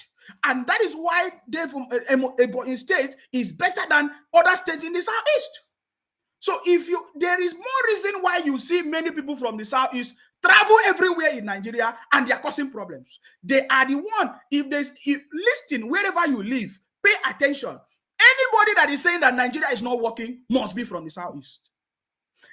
And that is why Ebonyi State is better than other states in the Southeast. So there is more reason why you see many people from the Southeast travel everywhere in Nigeria and they are causing problems. They are the one, if listen, wherever you live, pay attention. Anybody that is saying that Nigeria is not working must be from the Southeast.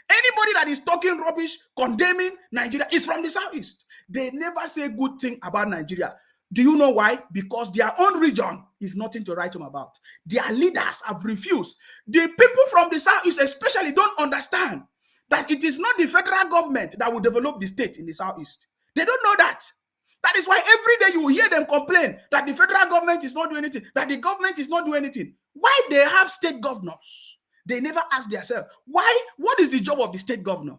Anybody that is talking rubbish, condemning Nigeria is from the Southeast. They never say good thing about Nigeria. Do you know why? Because their own region is nothing to write home about. Their leaders have refused. The people from the Southeast especially don't understand that it is not the federal government that will develop the state in the Southeast. They don't know that. That is why every day you will hear them complain that the federal government is not doing anything, that the government is not doing anything. Why they have state governors? They never ask themselves, why? What is the job of the state governor?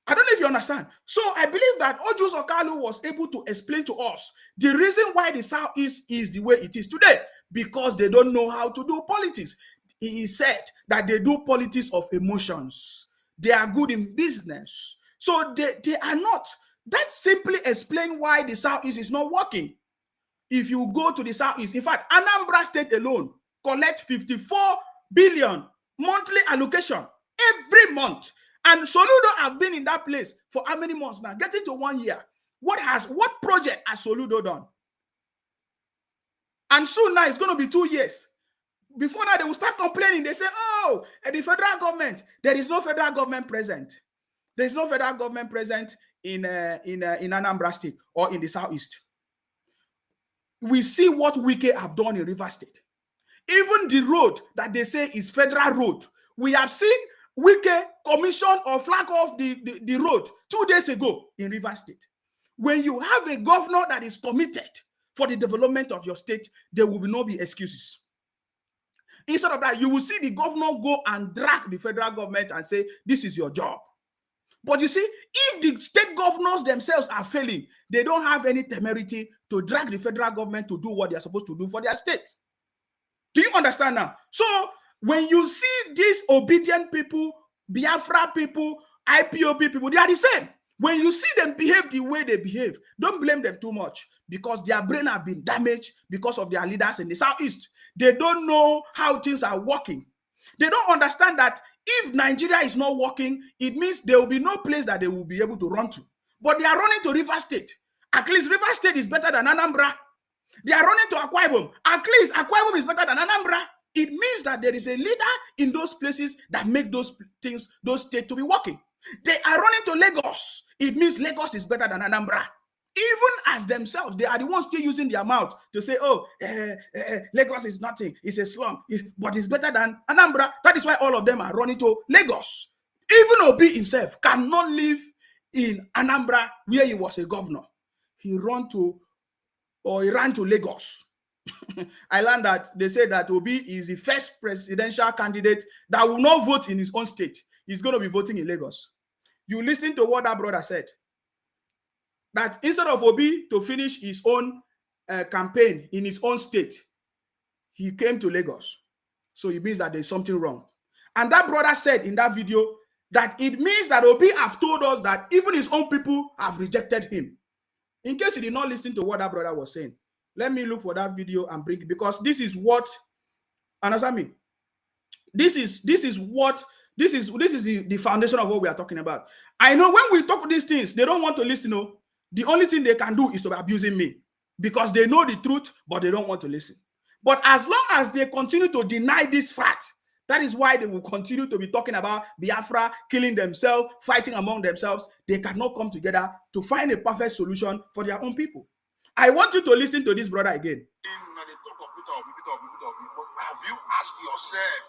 I don't know if you understand. So I believe that Ojus Okalu was able to explain to us the reason why the Southeast is the way it is today, because they don't know how to do politics. He said that they do politics of emotions. They are good in business. So they are not. That simply explains why the Southeast is not working. If you go to the Southeast, in fact, Anambra State alone collect 54 billion monthly allocation every month. And Soludo have been in that place for how many months now? Getting to 1 year. What project has Soludo done? And soon now it's going to be 2 years. Before that, they will start complaining. They say, oh, the federal government, there is no federal government present. There is no federal government present in Anambra State or in the Southeast. We see what Wike have done in River State. Even the road that they say is federal road, we have seen Wike commission or flag off the road 2 days ago in River State. When you have a governor that is committed for the development of your state, there will not be excuses. Instead of that, you will see the governor go and drag the federal government and say, this is your job. But you see, if the state governors themselves are failing, they don't have any temerity to drag the federal government to do what they're supposed to do for their state. Do you understand now? So when you see these obedient people, Biafra people, IPOB people, they are the same. When you see them behave the way they behave, don't blame them too much because their brain have been damaged because of their leaders in the Southeast. They don't know how things are working. They don't understand that if Nigeria is not working, it means there will be no place that they will be able to run to. But they are running to River State. At least River State is better than Anambra. They are running to Akwa Ibom. At least Akwa Ibom is better than Anambra. It means that there is a leader in those places that make those things, those states to be working. They are running to Lagos. It means Lagos is better than Anambra. Even as themselves, they are the ones still using their mouth to say, oh, Lagos is nothing. It's a slum. But it's better than Anambra. That is why all of them are running to Lagos. Even Obi himself cannot live in Anambra where he was a governor. He ran to Lagos. I learned that they say that Obi is the first presidential candidate that will not vote in his own state. He's going to be voting in Lagos. You listen to what that brother said. That instead of Obi to finish his own campaign in his own state, he came to Lagos. So it means that there's something wrong. And that brother said in that video that it means that Obi have told us that even his own people have rejected him. In case you did not listen to what that brother was saying, let me look for that video and bring it, because this is what, understand me? This is the foundation of what we are talking about. I know when we talk these things, they don't want to listen. No, the only thing they can do is to be abusing me because they know the truth, but they don't want to listen. But as long as they continue to deny this fact, that is why they will continue to be talking about Biafra, killing themselves, fighting among themselves. They cannot come together to find a perfect solution for their own people. I want you to listen to this brother again. Have you asked yourself,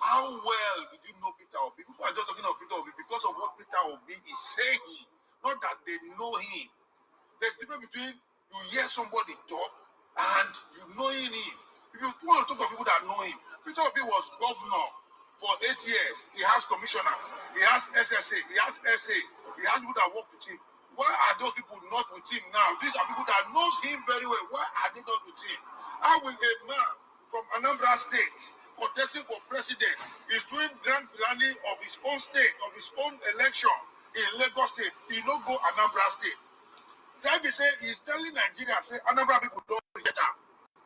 how well did you know Peter Obi? People are just talking of Peter Obi because of what Peter Obi is saying, not that they know him. There's a difference between you hear somebody talk and you knowing him. If you want to talk to people that know him, Peter Obi was governor for 8 years. He has commissioners, he has SSA, he has SA, he has people that work with him. Why are those people not with him now? These are people that knows him very well. Why are they not with him? How will a man from Anambra State contesting for president is doing grand finale of his own state, of his own election in Lagos State? He no go Anambra State. Then they say he's telling Nigeria, say Anambra people don't get him.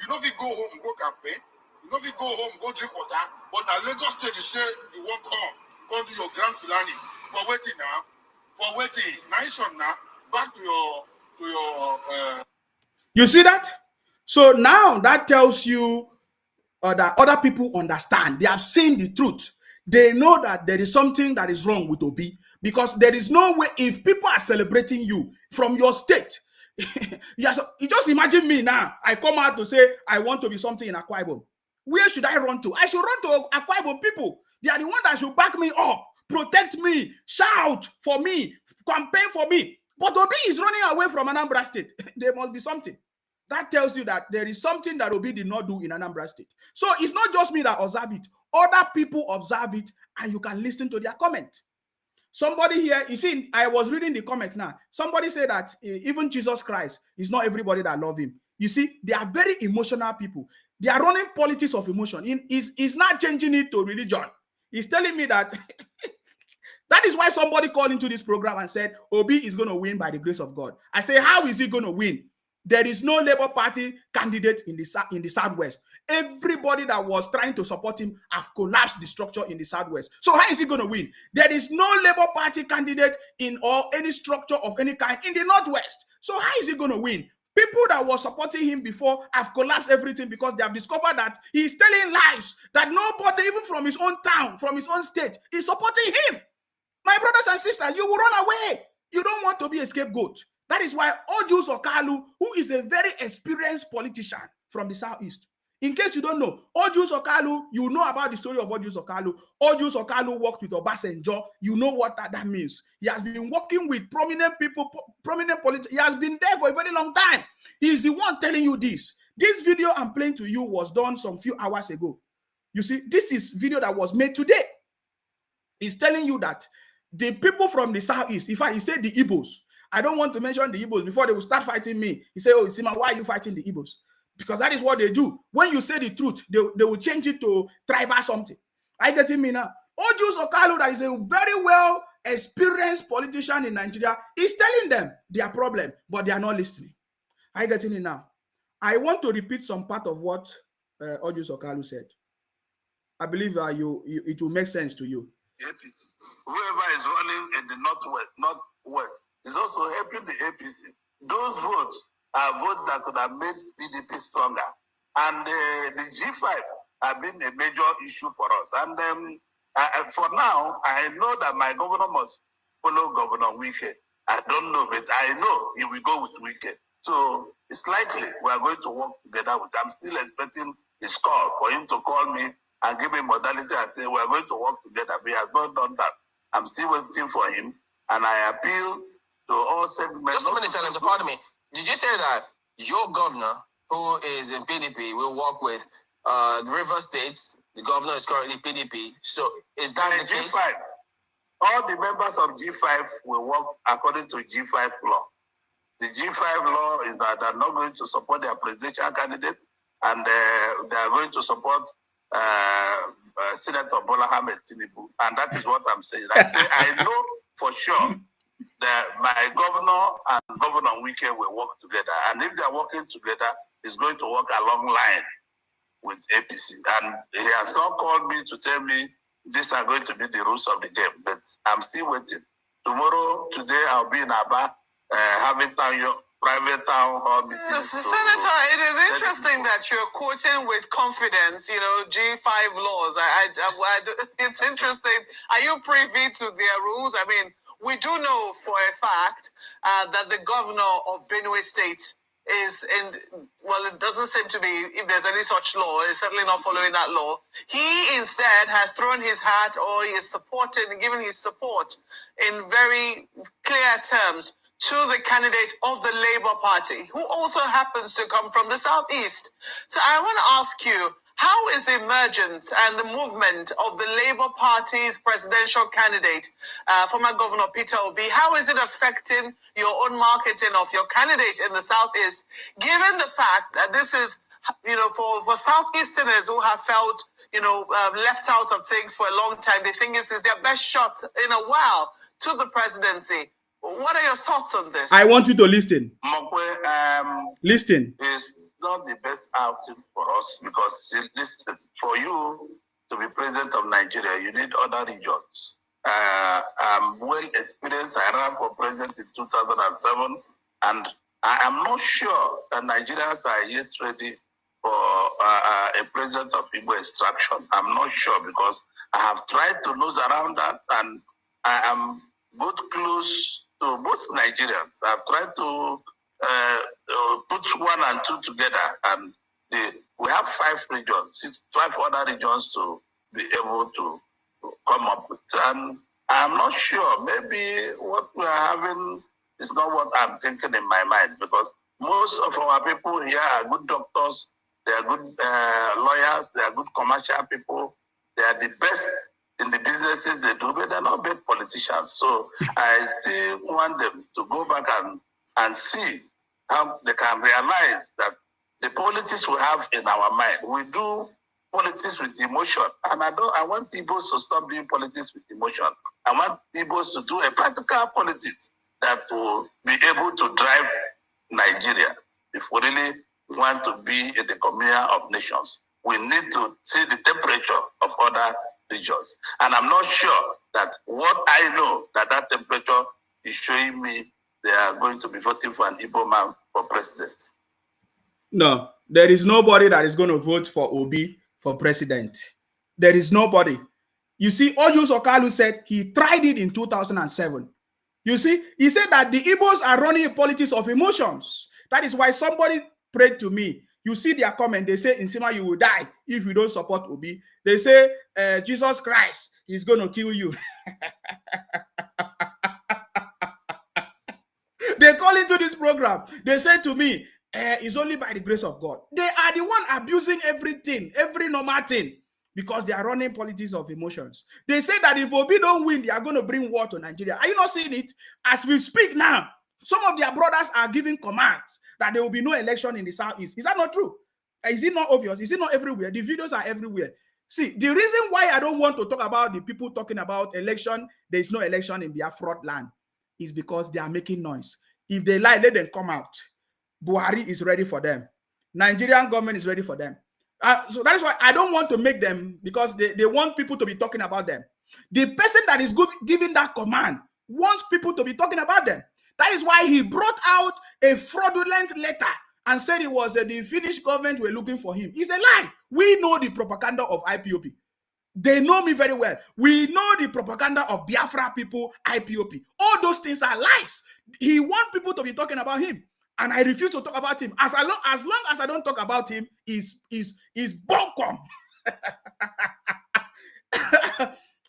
You know if you go home, go campaign. You know if you go home, go drink water. But now Lagos State, you say you won't come do your grand finale. For waiting now. For waiting. Nice one now. Back to your You see that? So now that tells you that other people understand. They have seen the truth. They know that there is something that is wrong with Obi, because there is no way, if people are celebrating you from your state, you just imagine me now. I come out to say I want to be something in Akwa Ibom. Where should I run to? I should run to Akwa Ibom people. They are the ones that should back me up, protect me, shout for me, campaign for me. But Obi is running away from Anambra State. There must be something. That tells you that there is something that Obi did not do in Anambra State. So it's not just me that observe it. Other people observe it, and you can listen to their comment. Somebody here, you see, I was reading the comment now. Somebody said that even Jesus Christ is not everybody that love him. You see, they are very emotional people. They are running politics of emotion. He's not changing it to religion. He's telling me that that is why somebody called into this program and said, Obi is going to win by the grace of God. I say, how is he going to win? There is no Labour Party candidate in the Southwest. Everybody that was trying to support him have collapsed the structure in the Southwest. So how is he going to win? There is no Labour Party candidate in or any structure of any kind in the Northwest. So how is he going to win? People that were supporting him before have collapsed everything because they have discovered that he's telling lies, that nobody, even from his own town, from his own state, is supporting him. My brothers and sisters, you will run away. You don't want to be a scapegoat. That is why Ojus Okalu, who is a very experienced politician from the Southeast, in case you don't know, Ojus Okalu, you know about the story of Ojus Okalu. Ojus Okalu worked with Obasanjo. You know what that means. He has been working with prominent people, prominent politicians. He has been there for a very long time. He is the one telling you this. This video I'm playing to you was done some few hours ago. You see, this is video that was made today. He's telling you that the people from the Southeast, in fact, he said the Igbos. I don't want to mention the Igbos before they will start fighting me. He said, oh, Sima, why are you fighting the Igbos? Because that is what they do. When you say the truth, they will change it to tribal something. Are you getting me now? Ojus Okalu, that is a very well experienced politician in Nigeria, is telling them their problem, but they are not listening. Are you getting it now? I want to repeat some part of what Ojus Okalu said. I believe it will make sense to you. APC. Whoever is running in the northwest is also helping the APC. Those votes are votes that could have made PDP stronger. And the G5 have been a major issue for us. And for now, I know that my governor must follow Governor Wike. I don't know, but I know he will go with Wike. So it's likely we are going to work together with. I'm still expecting his call for him to call me and give me modality and say we are going to work together. But he has not done that. I'm still waiting for him, and I appeal to all segments. Just a minute, Senator, pardon me. Did you say that your governor, who is in PDP, will work with River State? The governor is currently PDP. So is that the case? G5. All the members of G5 will work according to G5 law. The G5 law is that they're not going to support their presidential candidates, and they are going to support Senator Bola Ahmed Tinubu, and that is what I'm saying. I say I know for sure that my governor and Governor Wike will work together, and if they're working together, it's going to work along line with APC. And he has not called me to tell me these are going to be the rules of the game, but I'm still waiting. Today, I'll be in Aba having private town hall meetings. Senator, it is interesting that you're quoting with confidence, G5 laws. It's interesting. Are you privy to their rules? I mean, we do know for a fact that the governor of Benue State is it doesn't seem to be, if there's any such law, he's certainly not following that law. He instead has thrown his hat, or he is supported and given his support in very clear terms to the candidate of the Labour Party, who also happens to come from the Southeast. So I want to ask you, how is the emergence and the movement of the Labour Party's presidential candidate, former Governor Peter Obi, how is it affecting your own marketing of your candidate in the Southeast, given the fact that this is, for Southeasterners who have felt, left out of things for a long time, they think this is their best shot in a while to the presidency. What are your thoughts on this? I want you to listen. Listen. It's not the best outing for us because, listen, for you to be president of Nigeria, you need other regions. I'm well experienced. I ran for president in 2007, and I am not sure that Nigerians are yet ready for a president of Igbo extraction. I'm not sure because I have tried to nose around that, and I am good close to most Nigerians. I've tried to put 1 and 2 together, and we have 5 regions, 12 other regions to be able to come up with. And I'm not sure. Maybe what we are having is not what I'm thinking in my mind, because most of our people here are good doctors, they are good lawyers, they are good commercial people, they are the best in the businesses they do, but they're not bad politicians. So I still want them to go back and see how they can realize that the politics we have in our mind, we do politics with emotion. And I want Igbos to stop doing politics with emotion. I want Igbos to do a practical politics that will be able to drive Nigeria. if we really want to be in the communion of nations, we need to see the temperature of other regions. And I'm not sure that what I know that temperature is showing me they are going to be voting for an Igbo man for president. No, there is nobody that is going to vote for Obi for president. There is nobody. You see, Ojus Okalu said he tried it in 2007. You see, he said that the Igbos are running a politics of emotions. That is why somebody prayed to me. You see their comment. They say, Nsima, you will die if you don't support Obi. They say, Jesus Christ is going to kill you. They call into this program. They say to me, it's only by the grace of God. They are the one abusing everything, every normal thing, because they are running politics of emotions. They say that if Obi don't win, they are going to bring war to Nigeria. Are you not seeing it? As we speak now, some of their brothers are giving commands that there will be no election in the Southeast. Is that not true? Is it not obvious? Is it not everywhere? The videos are everywhere. See, the reason why I don't want to talk about the people talking about election, there is no election in their fraud land, is because they are making noise. If they lie, let them come out. Buhari is ready for them. Nigerian government is ready for them. So that is why I don't want to make them, because they want people to be talking about them. The person that is giving that command wants people to be talking about them. That is why he brought out a fraudulent letter and said it was the Finnish government were looking for him. It's a lie. We know the propaganda of IPOP. They know me very well. We know the propaganda of Biafra people, IPOP. All those things are lies. He wants people to be talking about him, and I refuse to talk about him. As long as I don't talk about him, is bunkum.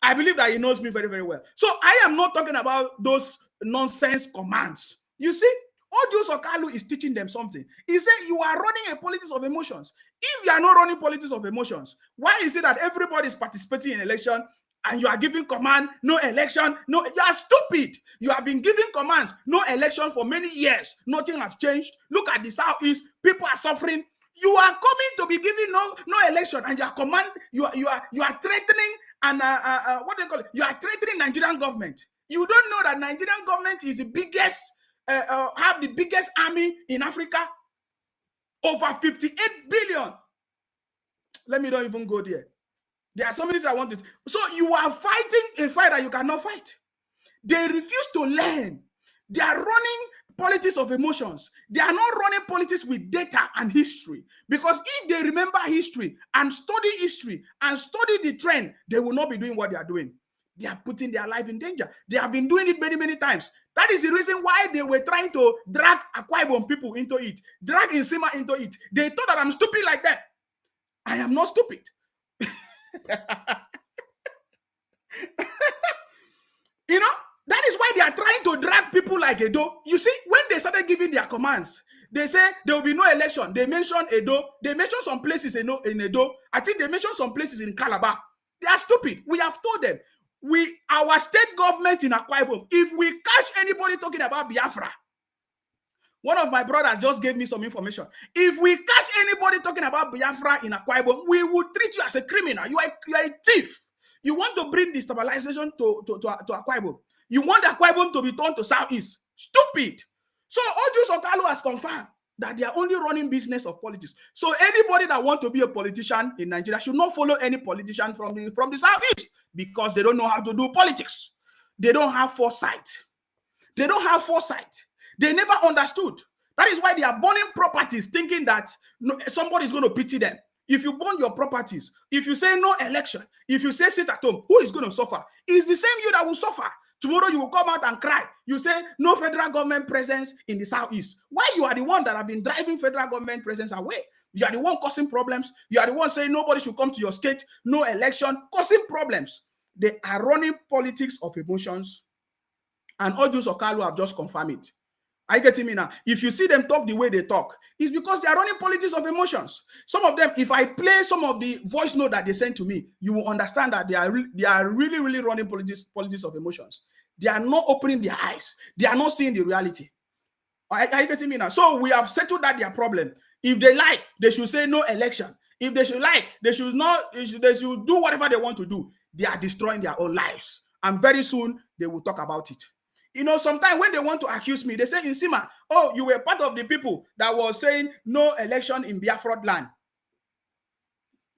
I believe that he knows me very, very well. So I am not talking about those nonsense commands. You see, Ojus Okalu is teaching them something. He said, you are running a politics of emotions. If you are not running politics of emotions, why is it that everybody is participating in election and you are giving command, no election? No, you are stupid. You have been giving commands, no election for many years. Nothing has changed. Look at the Southeast. People are suffering. You are coming to be giving no election, and your command, you are threatening, and what do you call it? You are threatening Nigerian government. You don't know that Nigerian government is the biggest, have the biggest army in Africa, over 58 billion. Let me not even go there. There are so many things I want to. So you are fighting a fight that you cannot fight. They refuse to learn. They are running politics of emotions. They are not running politics with data and history. Because if they remember history and study the trend, they will not be doing what they are doing. They are putting their life in danger. They have been doing it many, many times. That is the reason why they were trying to drag Akwa Ibom people into it, drag Nsima into it. They thought that I'm stupid like that. I am not stupid. You know, that is why they are trying to drag people like Edo. You see, when they started giving their commands, they say there will be no election. They mentioned Edo. They mentioned some places in Edo. I think they mentioned some places in Calabar. They are stupid. We have told them. Our state government in Akwa Ibom, if we catch anybody talking about Biafra, one of my brothers just gave me some information. If we catch anybody talking about Biafra in Akwa Ibom, we will treat you as a criminal. You are a thief. You want to bring destabilization to Akwa Ibom. You want Akwa Ibom to be turned to Southeast. Stupid. So Ojus Okalu has confirmed that they are only running business of politics. So anybody that wants to be a politician in Nigeria should not follow any politician from the Southeast, because they don't know how to do politics. They don't have foresight. They don't have foresight. They never understood. That is why they are burning properties, thinking that somebody is going to pity them. If you burn your properties, if you say no election, if you say sit at home, who is going to suffer? It's the same you that will suffer. Tomorrow you will come out and cry. You say no federal government presence in the Southeast. Why? You are the one that have been driving federal government presence away. You are the one causing problems. You are the one saying nobody should come to your state, no election, causing problems. They are running politics of emotions, and Ojus Okalu have just confirmed it. Are you getting me now? If you see them talk the way they talk, it's because they are running politics of emotions. Some of them, if I play some of the voice note that they sent to me, you will understand that they are really, really running politics of emotions. They are not opening their eyes. They are not seeing the reality. Are you getting me now? So we have settled that their problem. If they like, they should say no election. If they should like, they should do whatever they want to do. They are destroying their own lives. And very soon, they will talk about it. You know, sometimes when they want to accuse me, they say, Insima, oh, you were part of the people that was saying no election in Biafra land.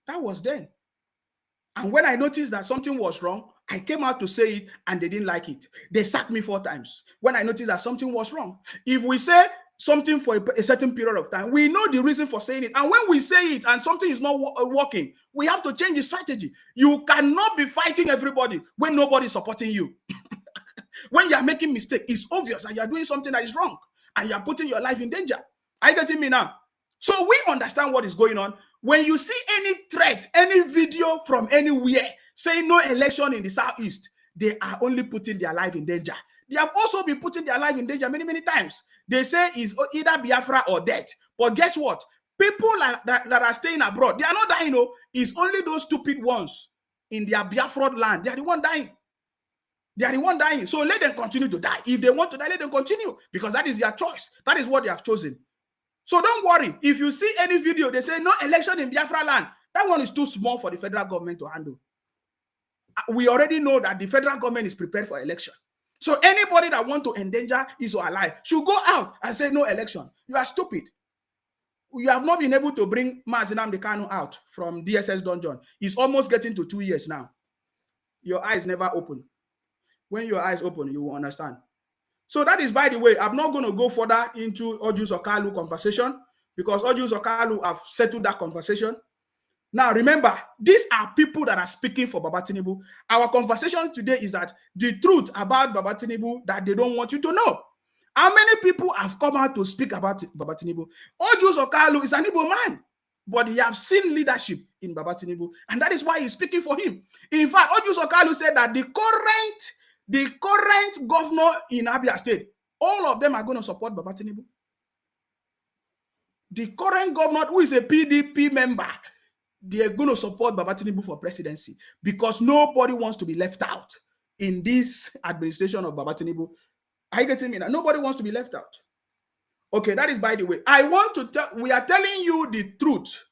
That was then. And when I noticed that something was wrong, I came out to say it and they didn't like it. They sacked me 4 times when I noticed that something was wrong. If we say something for a certain period of time, we know the reason for saying it. And when we say it and something is not working, we have to change the strategy. You cannot be fighting everybody when nobody is supporting you. When you are making mistake, it's obvious and you are doing something that is wrong and you are putting your life in danger. Are you getting me now? So we understand what is going on. When you see any threat, any video from anywhere saying no election in the Southeast, they are only putting their life in danger. They have also been putting their life in danger many, many times. They say it's either Biafra or death. But guess what? People that are staying abroad, they are not dying. No, it's only those stupid ones in their Biafra land. They are the one dying. They are the one dying. So let them continue to die. If they want to die, let them continue, because that is their choice. That is what they have chosen. So don't worry. If you see any video, they say no election in Biafra land, that one is too small for the federal government to handle. We already know that the federal government is prepared for election. So anybody that want to endanger his or her life should go out and say no election. You are stupid. You have not been able to bring Mazi Nnamdi Kanu out from DSS dungeon. He's almost getting to 2 years now. Your eyes never open. When your eyes open, you will understand. So that is, by the way, I'm not going to go further into Ojus Okalu conversation, because Ojus Okalu have settled that conversation. Now, remember, these are people that are speaking for Baba Tinubu. Our conversation today is that the truth about Baba Tinubu that they don't want you to know. How many people have come out to speak about Baba Tinubu? Ojus Okalu is an Igbo man, but he has seen leadership in Baba Tinubu, and that is why he's speaking for him. In fact, Ojus Okalu said that the current governor in Abia State, all of them are going to support Baba Tinubu. The current governor, who is a PDP member, they are going to support Baba Tinubu for presidency, because nobody wants to be left out in this administration of Baba Tinubu. Are you getting me now? Nobody wants to be left out. Okay, that is by the way. I want to tell, we are telling you the truth,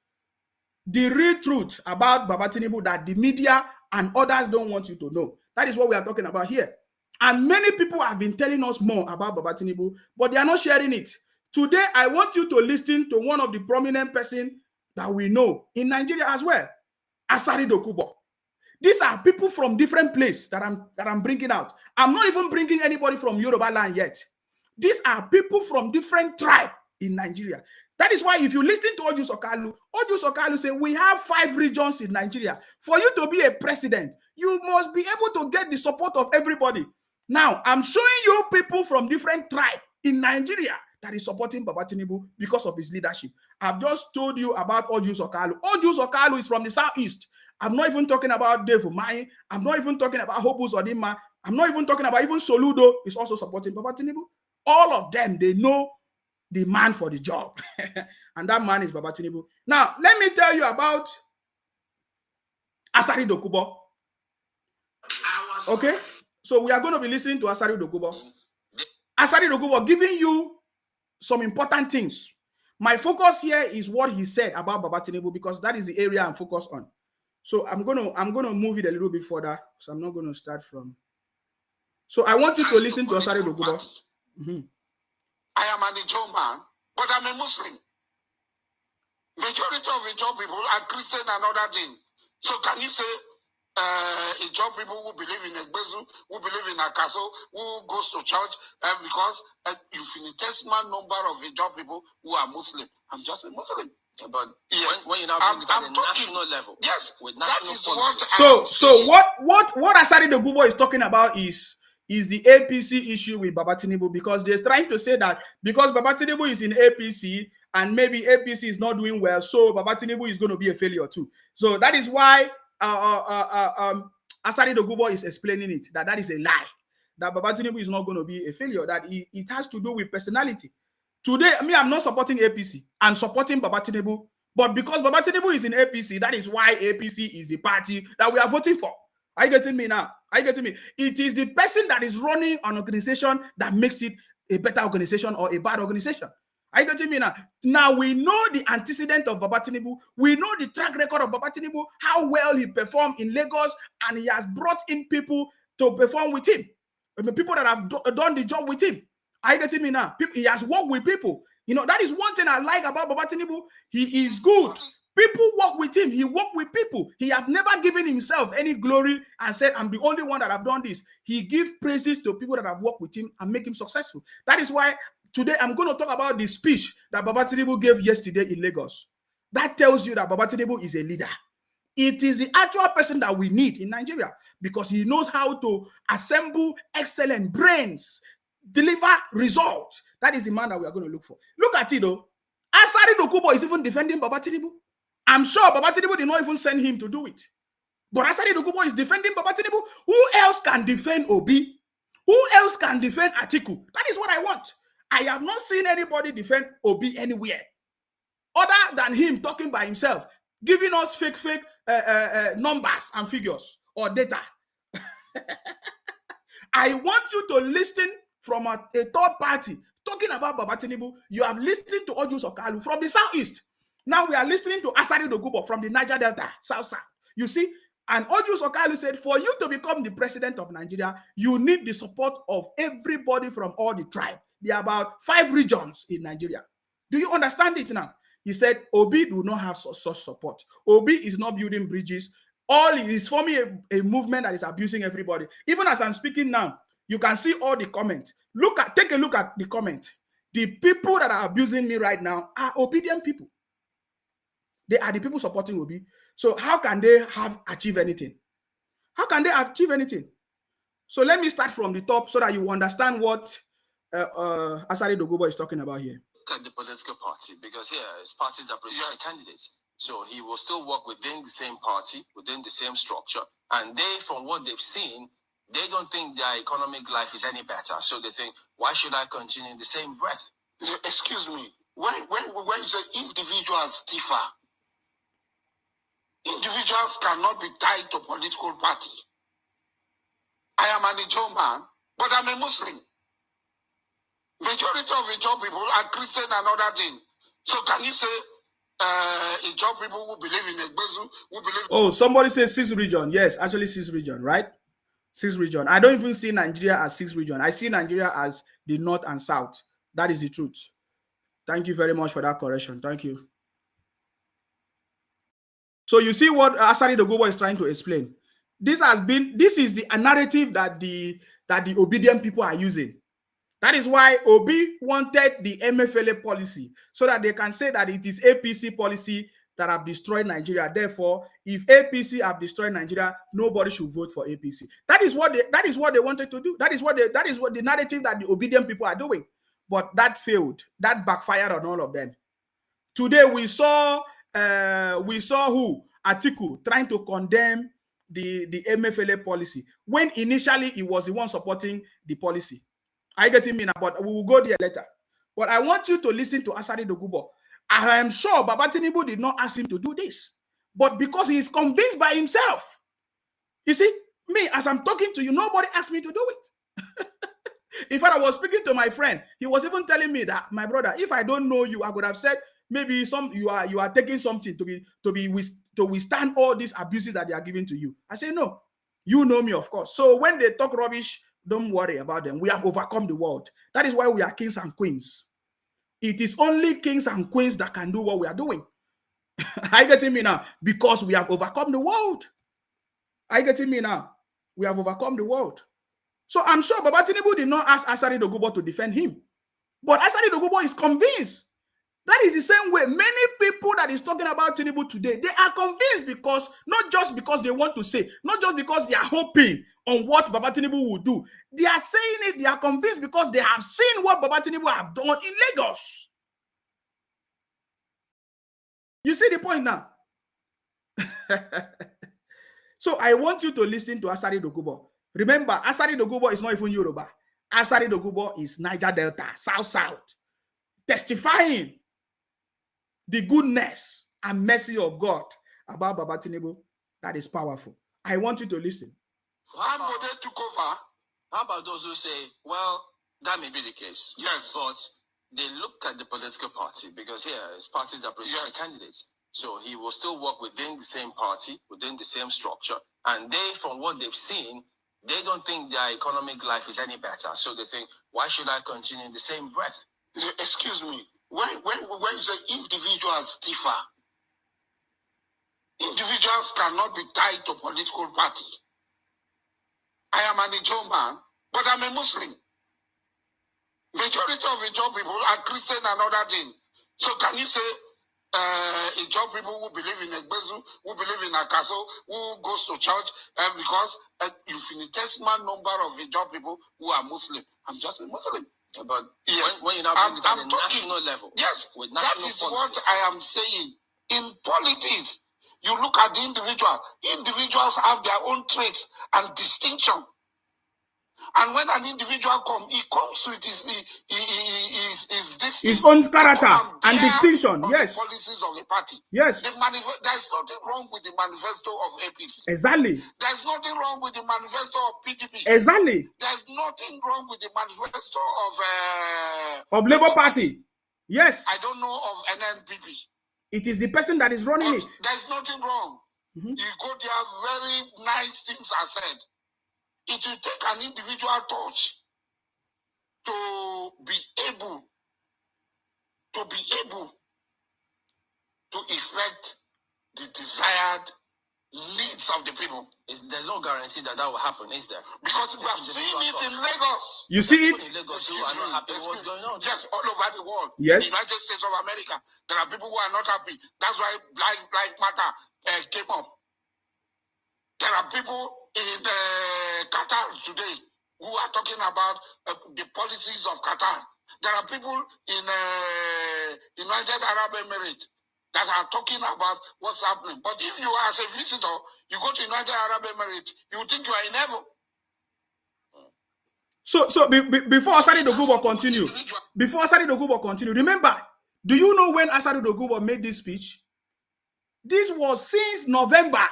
the real truth about Baba Tinubu that the media and others don't want you to know. That is what we are talking about here. And many people have been telling us more about Baba Tinubu, but they are not sharing it. Today, I want you to listen to one of the prominent persons that we know in Nigeria as well, Asari Dokubo. These are people from different places that I'm bringing out. I'm not even bringing anybody from Yoruba land yet. These are people from different tribes in Nigeria. That is why if you listen to Ojus Okalu say, we have 5 regions in Nigeria. For you to be a president, you must be able to get the support of everybody. Now, I'm showing you people from different tribes in Nigeria that is supporting Baba Tinubu because of his leadership. I've just told you about Ojus Okalu. Ojus Okalu is from the Southeast. I'm not even talking about Dave Umahi. I'm not even talking about Hobus Odima. I'm not even talking about even Soludo is also supporting Baba Tinubu. All of them, they know the man for the job. And that man is Baba Tinubu. Now, let me tell you about Asari Dokubo. Okay? So we are going to be listening to Asari Dokubo. Asari Dokubo giving you some important things. My focus here is what he said about Baba Tinubu, because that is the area I'm focused on. So I'm gonna move it a little bit further. So I'm not going to start from. So I want you to listen to Asari Dokubo. I am an Ijaw man, but I'm a Muslim. Majority of Ijaw people are Christian and other things. So can you say Ijaw people who believe in Egbezu, who believe in Akaso, who goes to church, because infinitesimal number of Ijaw people who are Muslim. I'm just a Muslim. But yes, when you now bring it at the national level, yes, with national policy. So what Asari Dokubo is talking about is the APC issue with Baba Tinubu, because they're trying to say that because Baba Tinubu is in APC and maybe APC is not doing well, so Baba Tinubu is going to be a failure too. So that is why Asari Dokubo is explaining it, that is a lie, that Baba Tinubu is not going to be a failure, that it has to do with personality. Today, I'm not supporting APC. I'm supporting Baba Tinubu. But because Baba Tinubu is in APC, that is why APC is the party that we are voting for. Are you getting me now? Are you getting me? It is the person that is running an organization that makes it a better organization or a bad organization. Are you getting me now? Now we know the antecedent of Baba Tinubu. We know the track record of Baba Tinubu, how well he performed in Lagos, and he has brought in people to perform with him. I mean, people that have done the job with him. Are you getting me now? He has worked with people. You know, that is one thing I like about Baba Tinubu. He is good. People work with him. He worked with people. He have never given himself any glory and said, I'm the only one that have done this. He gives praises to people that have worked with him and make him successful. That is why today I'm going to talk about the speech that Baba Tinubu gave yesterday in Lagos. That tells you that Baba Tinubu is a leader. It is the actual person that we need in Nigeria because he knows how to assemble excellent brains, deliver results. That is the man that we are going to look for. Look at it though. Asari Dokubo is even defending Baba Tinubu. I'm sure Baba Tinubu did not even send him to do it. But Asari Dokubo is defending Baba Tinubu. Who else can defend Obi? Who else can defend Atiku? That is what I want. I have not seen anybody defend Obi anywhere other than him talking by himself, giving us fake numbers and figures or data. I want you to listen from a third party talking about Baba Tinubu. You have listened to Ojus Okalu from the southeast. Now we are listening to Asari Dokubo from the Niger Delta, south. You see, and Ojus Okalu said, for you to become the president of Nigeria, you need the support of everybody from all the tribe. There are about 5 regions in Nigeria. Do you understand it now? He said, Obi do not have such support. Obi is not building bridges. All is forming a movement that is abusing everybody. Even as I'm speaking now, you can see all the comments. Take a look at the comment. The people that are abusing me right now are obedient people. They are the people supporting Obi. So how can they achieve anything? How can they achieve anything? So let me start from the top so that you understand what Asari Dokubo is talking about here. At the political party, because here is parties that present the candidates. So he will still work within the same party, within the same structure. And they, from what they've seen, they don't think their economic life is any better. So they think, why should I continue in the same breath? Excuse me. When you say individuals differ, individuals cannot be tied to political party. I am an Ijaw man, but I'm a Muslim. Majority of Ijaw people are Christian and other things. So can you say Ijaw people who believe in Egbezu, who believe... Oh, somebody says 6 region. Yes, actually 6 region, right? 6 region. I don't even see Nigeria as 6 region. I see Nigeria as the north and south. That is the truth. Thank you very much for that correction. Thank you. So you see what Asari Dokubo is trying to explain. This is the narrative that the obedient people are using. That is why Obi wanted the MFLA policy so that they can say that it is APC policy that have destroyed Nigeria. Therefore, if APC have destroyed Nigeria, nobody should vote for APC. That is what they wanted to do. That is what the narrative that the obedient people are doing. But that failed. That backfired on all of them. Today we saw who? Atiku trying to condemn the MFLA policy when initially he was the one supporting the policy. I get him in, but we will go there later. But I want you to listen to Asari Dokubo. I am sure Baba Tinubu did not ask him to do this, but because he is convinced by himself. You see, me, as I'm talking to you, nobody asked me to do it. In fact, I was speaking to my friend. He was even telling me that, my brother, if I don't know you, I could have said maybe you are taking something to withstand all these abuses that they are giving to you. I say no, you know me, of course. So when they talk rubbish, don't worry about them. We have overcome the world. That is why we are kings and queens. It is only kings and queens that can do what we are doing. Are you getting me now? Because we have overcome the world. Are you getting me now? We have overcome the world. So I'm sure Baba Tinubu did not ask Asari Dokubo to defend him. But Asari Dokubo is convinced. That is the same way many people that is talking about Tinubu today, they are convinced because, not just because they want to say, not just because they are hoping on what Baba Tinubu will do. They are saying it, they are convinced because they have seen what Baba Tinubu have done in Lagos. You see the point now? So I want you to listen to Asari Dokubo. Remember, Asari Dokubo is not even Yoruba. Asari Dokubo is Niger Delta, South, testifying the goodness and mercy of God about Baba Tinubu. That is powerful. I want you to listen. How about they took over? How about those who say, well, that may be the case. Yes. But they look at the political party, because here is parties that present the candidates. So he will still work within the same party, within the same structure. And they, from what they've seen, They don't think their economic life is any better. So they think, why should I continue in the same breath? Excuse me. When you say individuals differ, individuals cannot be tied to political party. I am an Ijaw man, but I'm a Muslim. Majority of Ijaw people are Christian and other things. So can you say Ijaw people who believe in Egbezu, who believe in Akaso, who goes to church, because a infinitesimal number of Ijaw people who are Muslim. I'm just a Muslim. But yes, when you now bring it at the national level, yes, with national that is politics. what I am saying. In politics, you look at the individual. Individuals have their own traits and distinction. And when an individual comes, he comes with his own character and distinction. Yes. The policies of the party. Yes. There's nothing wrong with the manifesto of APC. Exactly. There's nothing wrong with the manifesto of PDP. Exactly. There's nothing wrong with the manifesto of Labour Party. Yes. I don't know of NNPP. It is the person that is running it. There's nothing wrong. Mm-hmm. You go there, very nice things are said. It will take an individual touch to be able to effect the desired needs of the people. There's no guarantee that will happen, is there? Because we have seen it in Lagos. You see it? In Lagos who are not happy with what's going on. Yes, all over the world. Yes. The United States of America, there are people who are not happy. That's why Life Matter came up. There are people in Qatar today who are talking about the policies of Qatar. There are people in United Arab Emirates that are talking about what's happening. But if you are as a visitor, you go to United Arab Emirates, you think you are in heaven. So before Asari Dogubo continue, remember, do you know when Asari Dogubo made this speech? This was since November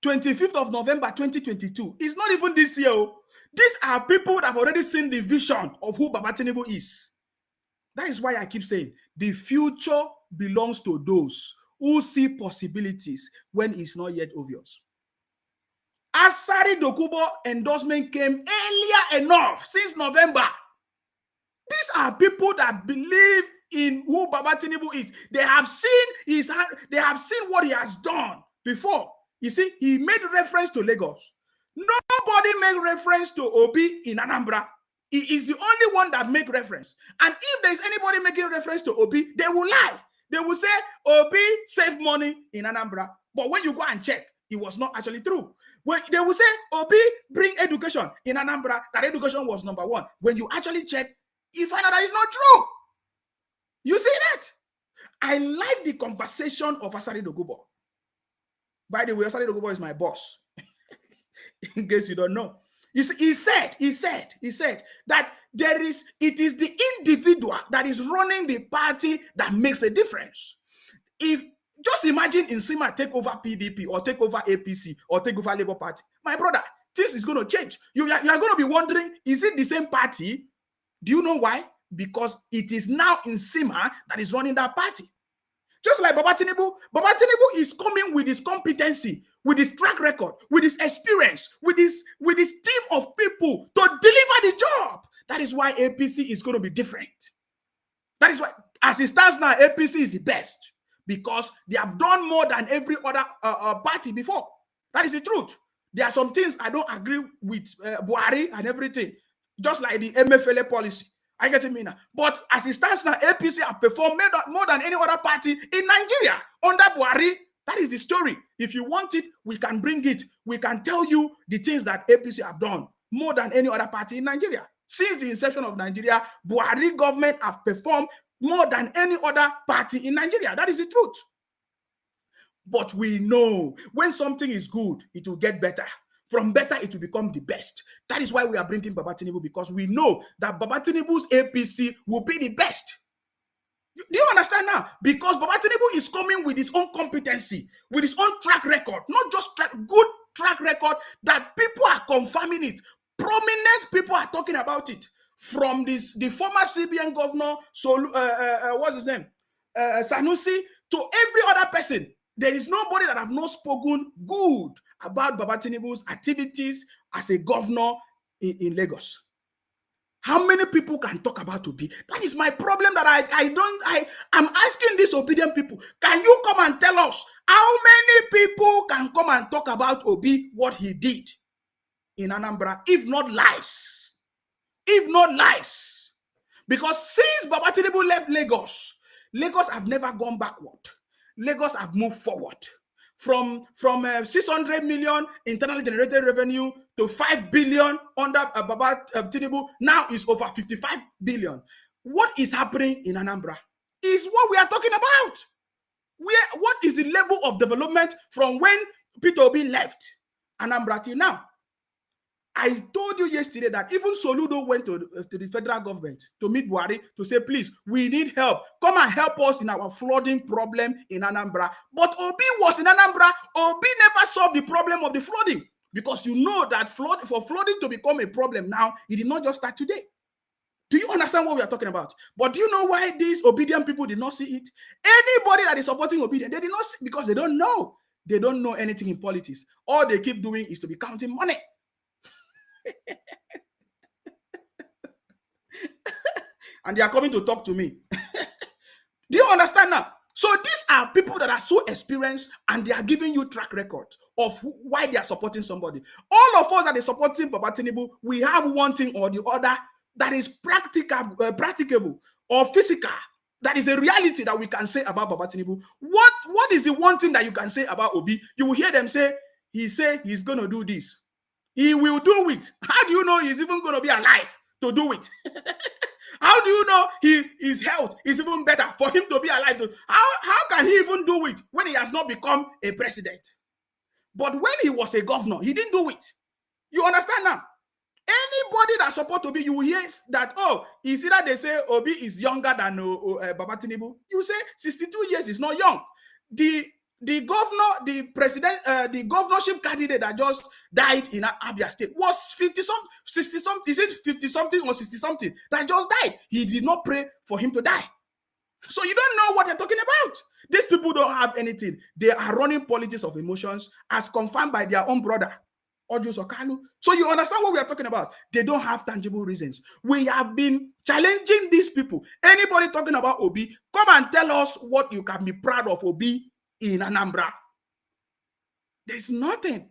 25th of November 2022. It's not even this year. These are people that have already seen the vision of who Baba Tinubu is. That is why I keep saying the future belongs to those who see possibilities when it's not yet obvious. Asari Dokubo endorsement came earlier enough, since November. These are people that believe in who Baba Tinubu is. They have seen what he has done before. You see, he made reference to Lagos. Nobody made reference to Obi in Anambra. He is the only one that make reference. And if there's anybody making reference to Obi, they will lie. They will say Obi saved money in Anambra. But when you go and check, it was not actually true. When they will say Obi bring education in Anambra, that education was number one. When you actually check, you find out that it's not true. You see that? I like the conversation of Asari Dogubo. By the way, Asari Dogubo is my boss. In case you don't know. He said that it is the individual that is running the party that makes a difference. If just imagine Nsima take over PDP or take over APC or take over Labour Party, my brother, this is going to change. You are going to be wondering, is it the same party? Do you know why? Because it is now Nsima that is running that party. Just like Baba Tinubu is coming with his competency, with his track record, with his experience, with his team of people to deliver the job. That is why APC is going to be different. That is why, as it stands now, APC is the best because they have done more than every other party before. That is the truth. There are some things I don't agree with Buhari and everything, just like the MFLA policy. I get it, Mina. But as it stands now, APC have performed more than any other party in Nigeria under Buhari. That is the story. If you want it, we can bring it. We can tell you the things that APC have done more than any other party in Nigeria. Since the inception of Nigeria, Buhari government have performed more than any other party in Nigeria. That is the truth. But we know when something is good, it will get better. From better, it will become the best. That is why we are bringing Baba Tinubu, because we know that Baba Tinubu's APC will be the best. Do you understand now? Because Baba Tinubu is coming with his own competency, with his own track record, not just good track record that people are confirming it. Prominent people are talking about it. From the former CBN governor, what's his name? Sanusi, to every other person. There is nobody that have not spoken good about Baba Tinubu's activities as a governor in Lagos. How many people can talk about Obi? That is my problem, that I'm asking these obedient people. Can you come and tell us how many people can come and talk about Obi, what he did in Anambra, if not lies? If not lies. Because since Baba Tinubu left Lagos, Lagos have never gone backward. Lagos have moved forward. From 600 million internally generated revenue to 5 billion under Baba Tinubu, now is over 55 billion. What is happening in Anambra is what we are talking about. What is the level of development from when Peter Obi left Anambra till now? I told you yesterday that even Soludo went to the federal government to meet Buhari to say, please, we need help. Come and help us in our flooding problem in Anambra. But Obi was in Anambra. Obi never solved the problem of the flooding, because you know that for flooding to become a problem now, it did not just start today. Do you understand what we are talking about? But do you know why these obedient people did not see it? Anybody that is supporting obedience, they did not see, because they don't know. They don't know anything in politics. All they keep doing is to be counting money. And they are coming to talk to me. Do you understand now? So these are people that are so experienced, and they are giving you track record of why they are supporting somebody. All of us that is supporting Baba Tinubu, we have one thing or the other that is practicable or physical. That is a reality that we can say about Baba Tinubu. What is the one thing that you can say about Obi? You will hear them say, he's going to do this. He will do it. How do you know he's even going to be alive to do it? How do you know his health is even better for him to be alive? How can he even do it when he has not become a president? But when he was a governor, he didn't do it. You understand now? Anybody that supports Obi, you will hear that, oh, it's either they say Obi is younger than Baba Tinubu. You say 62 years is not young. The governor, the president, the governorship candidate that just died in Abia State was 50-something, 60-something, is it 50-something or 60-something that just died? He did not pray for him to die. So you don't know what they're talking about. These people don't have anything. They are running politics of emotions as confirmed by their own brother, Ojus Okalu. So you understand what we are talking about. They don't have tangible reasons. We have been challenging these people. Anybody talking about Obi, come and tell us what you can be proud of Obi in Anambra. There's nothing.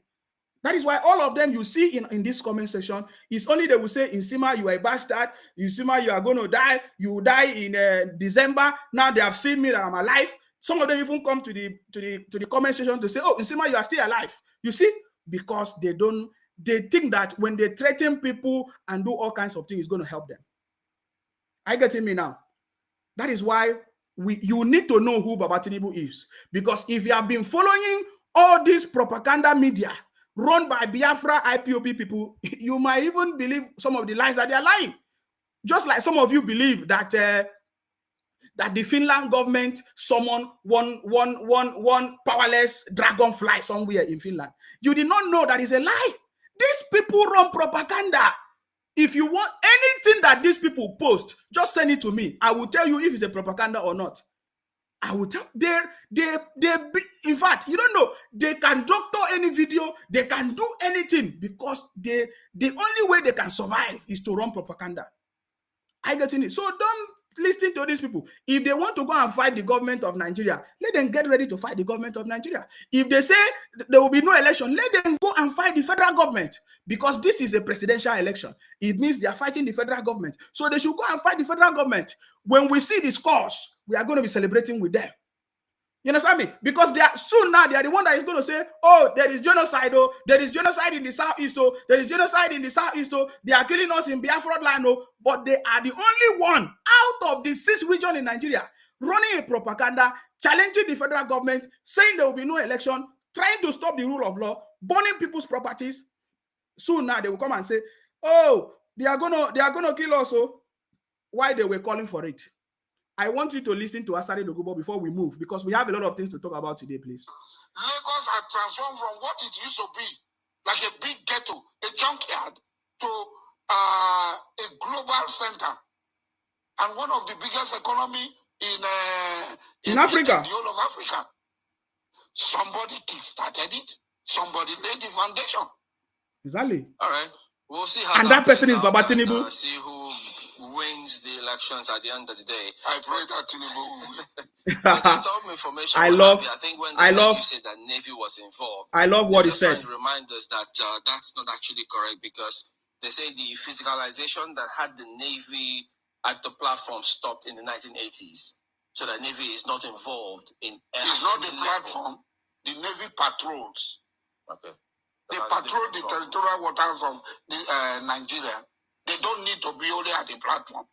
That is why all of them you see in this comment section is only they will say, Nsima, you are a bastard. Nsima, you are going to die. You will die in December. Now they have seen me that I'm alive. Some of them even come to the comment section to say, oh, Nsima, you are still alive. You see, because they think that when they threaten people and do all kinds of things, it's going to help them. Are you getting me now? That is why you need to know who Baba Tinubu is. Because if you have been following all this propaganda media run by Biafra IPOP people, you might even believe some of the lies that they are lying. Just like some of you believe that that the Finland government summoned one powerless dragonfly somewhere in Finland. You did not know that is a lie. These people run propaganda. If you want anything that these people post, just send it to me. I will tell you if it's a propaganda or not. I will tell. In fact, you don't know. They can doctor any video. They can do anything because the only way they can survive is to run propaganda. I get in it. So don't listen to these people. If they want to go and fight the government of Nigeria, let them get ready to fight the government of Nigeria. If they say there will be no election, let them go and fight the federal government, because this is a presidential election. It means they are fighting the federal government. So they should go and fight the federal government. When we see the scores, we are going to be celebrating with them. You understand me? Because they are soon now, they are the one that is going to say, oh, there is genocide, oh, there is genocide in the southeast, oh, there is genocide in the southeast, oh, they are killing us in Biafra land, oh, but they are the only one out of the 6 regions in Nigeria running a propaganda, challenging the federal government, saying there will be no election, trying to stop the rule of law, burning people's properties. Soon now they will come and say, oh, they are gonna kill us, oh, why they were calling for it. I want you to listen to Asari Dogubo before we move, because we have a lot of things to talk about today, please. Lagos had transformed from what it used to be, like a big ghetto, a junkyard, to a global center and one of the biggest economy in Africa, in the whole of Africa. Somebody kick-started it. Somebody laid the foundation. Exactly. All right. We'll see how and that person is Baba and, Tinubu. see who wins the elections at the end of the day. I pray that Tinubu. But there's some information. I love. I think when you said that Navy was involved. I love what he just said. Trying to remind us that that's not actually correct, because they say the physicalization that had the Navy at the platform stopped in the 1980s. So the Navy is not involved in. It's not the platform. The Navy patrols. Okay. They patrol the territorial waters of Nigeria. They don't need to be only at the platform.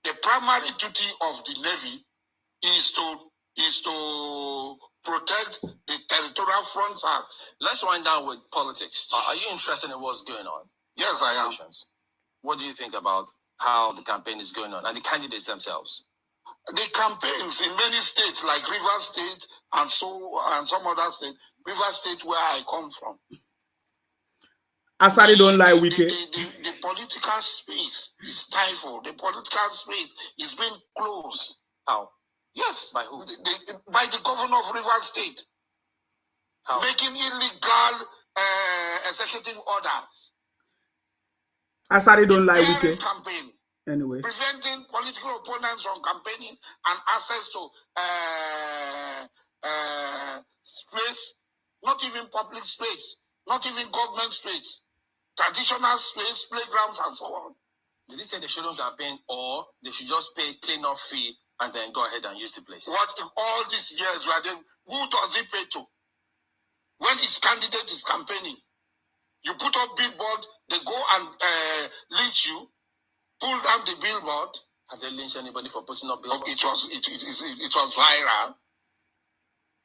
The primary duty of the Navy is to protect the territorial frontiers. Let's wind down with politics. Are you interested in what's going on? Yes, I am. What do you think about how the campaign is going on and the candidates themselves? The campaigns in many states, like Rivers State and some other states, Rivers State where I come from, Asari don't like Wike. The political space is stifled. The political space is being closed. How? Yes. By who? By the governor of Rivers State. How? Making illegal executive orders. Asari don't like Wike. Campaign. Anyway. Preventing political opponents from campaigning and access to space, not even public space, not even government space, traditional space, playgrounds, and so on. Did he say they shouldn't campaign, or they should just pay clean-up fee and then go ahead and use the place? What all these years who does he pay to? When his candidate is campaigning, you put up billboard, they go and lynch you, pull down the billboard. Have they lynched anybody for putting up billboard? It was viral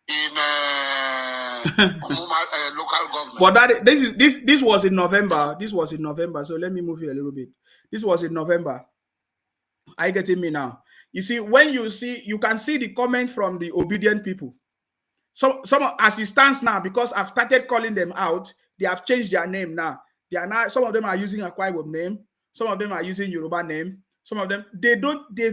in local government. But this was in November. This was in November. So let me move here a little bit. This was in November. Are you getting me now? You see, when you can see the comment from the obedient people. So as it stands now, because I've started calling them out, they have changed their name now. They are now, some of them are using a Akwa Ibom name, some of them are using Yoruba name, some of them they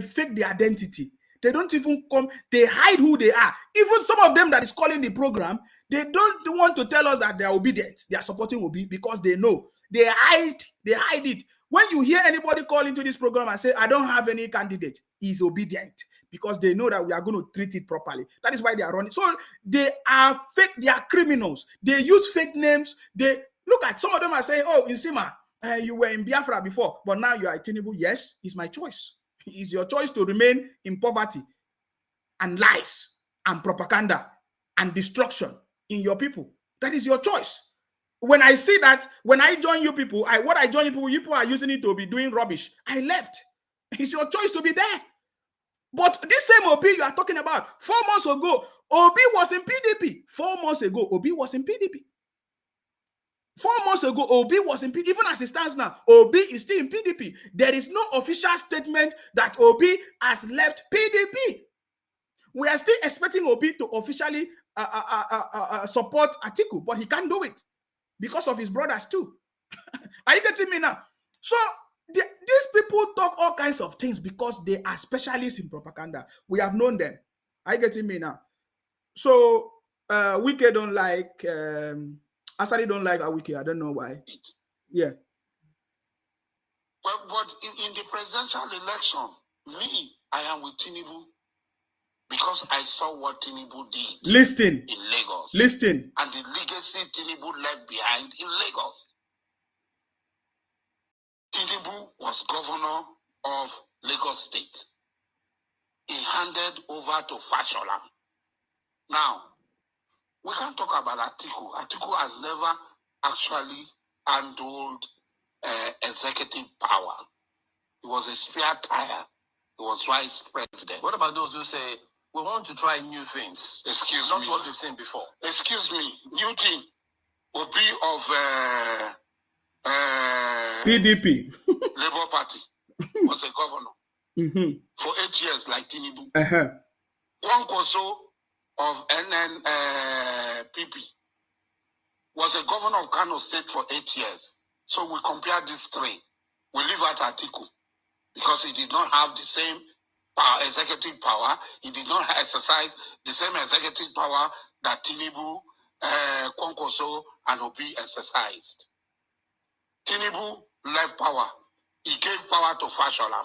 fake the identity. They don't even come, they hide who they are. Even some of them that is calling the program, they don't want to tell us that they are obedient. They are supporting Obi because they know. They hide it. When you hear anybody call into this program and say, I don't have any candidate, he's obedient because they know that we are going to treat it properly. That is why they are running. So they are fake, they are criminals. They use fake names. They look at some of them are saying, oh, Insima, you were in Biafra before, but now you are at Tinubu. Yes, it's my choice. It's your choice to remain in poverty and lies and propaganda and destruction in your people. That is your choice. When I see that, when I join you people, you people are using it to be doing rubbish. I left. It's your choice to be there. But this same Obi you are talking about, 4 months ago, Obi was in PDP. 4 months ago, Obi was in PDP. 4 months ago, Obi was in PDP. Even as it stands now, Obi is still in PDP. There is no official statement that Obi has left PDP. We are still expecting Obi to officially support Atiku, but he can't do it because of his brothers too. Are you getting me now? So these people talk all kinds of things because they are specialists in propaganda. We have known them. Are you getting me now? So Wike don't like Asari don't like Wike. I don't know why. Yeah. But in the presidential election, I am with Tinubu because I saw what Tinubu did. Listen. In Lagos. Listen. And the legacy Tinubu left behind in Lagos. Tinubu was governor of Lagos State. He handed over to Fashola. Now, we can't talk about Atiku. Atiku has never actually handled executive power. He was a spare tire. He was vice president. What about those who say, we want to try new things? Excuse me. Not what we've seen before. Excuse me. New thing will be of PDP. Labour Party was a governor for 8 years, like Tinubu. Kwankwaso of NNPP was a governor of Kano State for 8 years. So we compare these three. We leave out Atiku because he did not have the same executive power. He did not exercise the same executive power that Tinubu, Kwankwaso, and Obi exercised. Tinubu left power. He gave power to Fashola.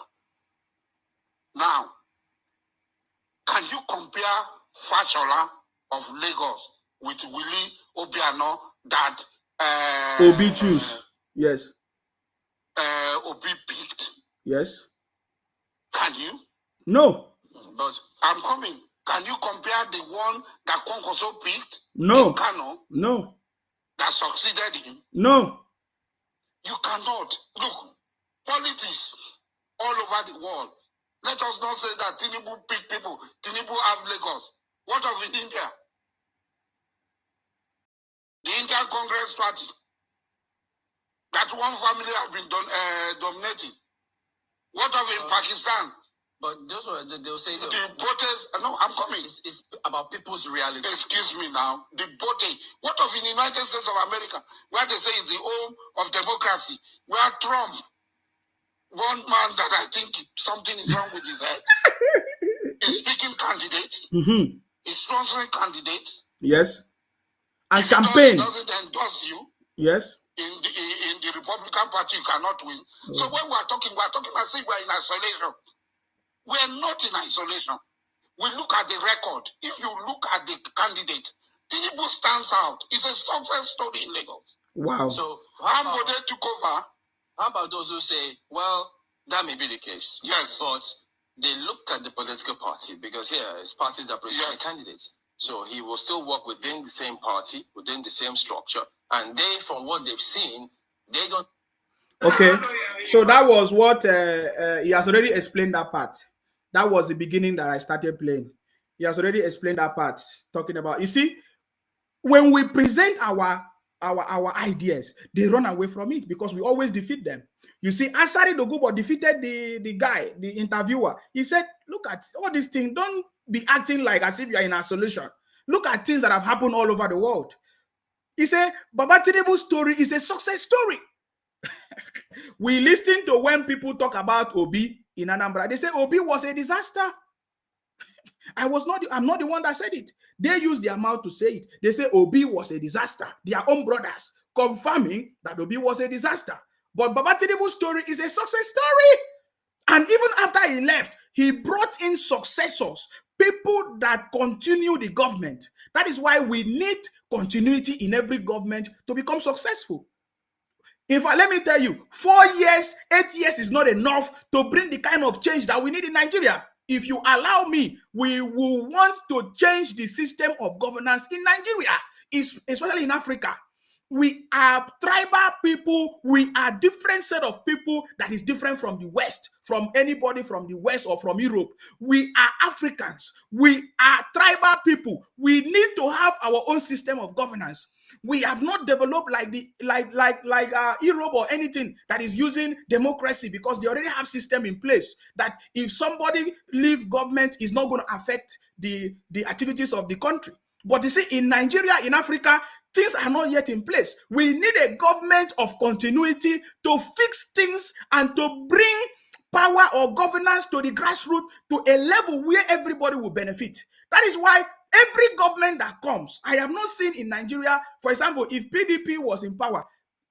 Now, can you compare Fashola of Lagos with Willie Obiano that Obi choose? Yes. Obi picked? Yes. Can you? No. But I'm coming. Can you compare the one that Kwankwaso picked? No. In Kano? No. That succeeded him? No. You cannot. Look, politics all over the world. Let us not say that Tinubu pick people. Tinubu have Lagos. What of in India? The Indian Congress Party. That one family has been dominating. What of in Pakistan? But those were, they'll say the voters. No, I'm coming. It's about people's reality. Excuse me now. The voting. What of in the United States of America, where they say is the home of democracy, where Trump, one man that I think something is wrong with his head, is speaking candidates, is sponsoring candidates. Yes. And if campaign. He doesn't endorse you. Yes. In the Republican Party, you cannot win. Oh. So when we're talking as if we're in isolation. We're not in isolation. We look at the record. If you look at the candidate, Tinubu stands out. It's a success story in Lagos. Wow. So Ambode took over. How about those who say, well, that may be the case. Yes. But they look at the political party because here it's parties that present the candidates. So he will still work within the same party, within the same structure. And they, from what they've seen, they don't. Okay. So that was what he has already explained that part. That was the beginning that I started playing. He has already explained that part, talking about, you see, when we present our ideas, they run away from it because we always defeat them. You see, Asari Dogubo defeated the guy, the interviewer. He said, look at all these things. Don't be acting like as if you're in isolation. Look at things that have happened all over the world. He said, Baba Tinubu's story is a success story. We listen to when people talk about Obi in Anambra. They say Obi was a disaster. I'm not the one that said it. They use their mouth to say it. They say Obi was a disaster. Their own brothers confirming that Obi was a disaster. But Baba Tinubu's story is a success story. And even after he left, he brought in successors, people that continue the government. That is why we need continuity in every government to become successful. In fact, let me tell you, 4 years, 8 years is not enough to bring the kind of change that we need in Nigeria. If you allow me, we will want to change the system of governance in Nigeria, especially in Africa. We are tribal people. We are different set of people that is different from the West, from anybody from the West or from Europe. We are Africans. We are tribal people. We need to have our own system of governance. We have not developed like Europe or anything that is using democracy because they already have system in place that if somebody leave government is not going to affect the activities of the country. But you see, in Nigeria, in Africa, things are not yet in place. We need a government of continuity to fix things and to bring power or governance to the grassroots to a level where everybody will benefit. That is why every government that comes, I have not seen in Nigeria, for example, if PDP was in power,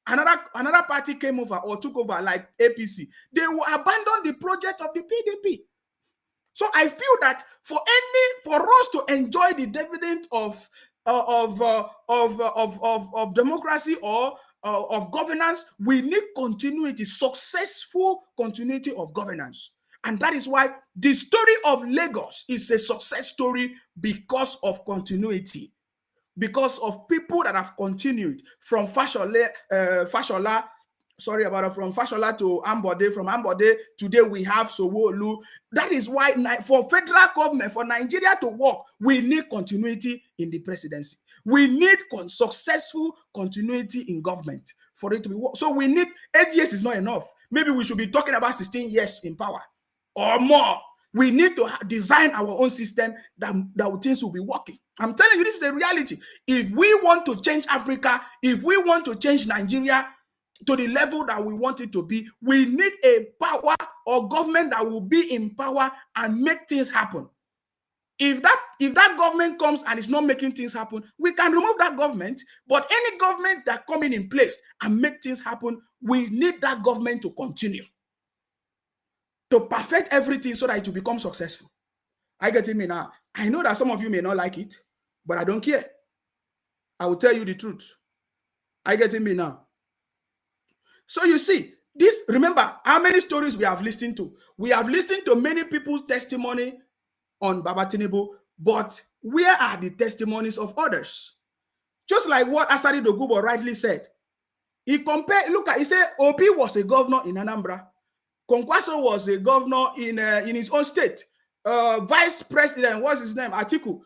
another party came over or took over like APC, they will abandon the project of the PDP. So I feel that for us to enjoy the dividend of democracy or of governance, we need continuity, successful continuity of governance. And that is why the story of Lagos is a success story because of continuity, because of people that have continued from Fashola, from Fashola to Ambode, from Ambode, today we have Sowolu. That is why for federal government, for Nigeria to work, we need continuity in the presidency. We need successful continuity in government for it to be work. So we need 8 years is not enough. Maybe we should be talking about 16 years in power or more. We need to design our own system that things will be working. I'm telling you, this is a reality. If we want to change Africa, if we want to change Nigeria, to the level that we want it to be, we need a power or government that will be in power and make things happen. If that government comes and is not making things happen, we can remove that government. But any government that come in place and make things happen, we need that government to continue to perfect everything so that it will become successful. I get me now. I know that some of you may not like it, but I don't care. I will tell you the truth. I get me now. So you see, this, remember how many stories we have listened to. We have listened to many people's testimony on Baba Tinubu, but where are the testimonies of others? Just like what Asari Dogubo rightly said. He compared, look at, he said Obi was a governor in Anambra. Kwankwaso was a governor in his own state. Vice President, what's his name? Atiku.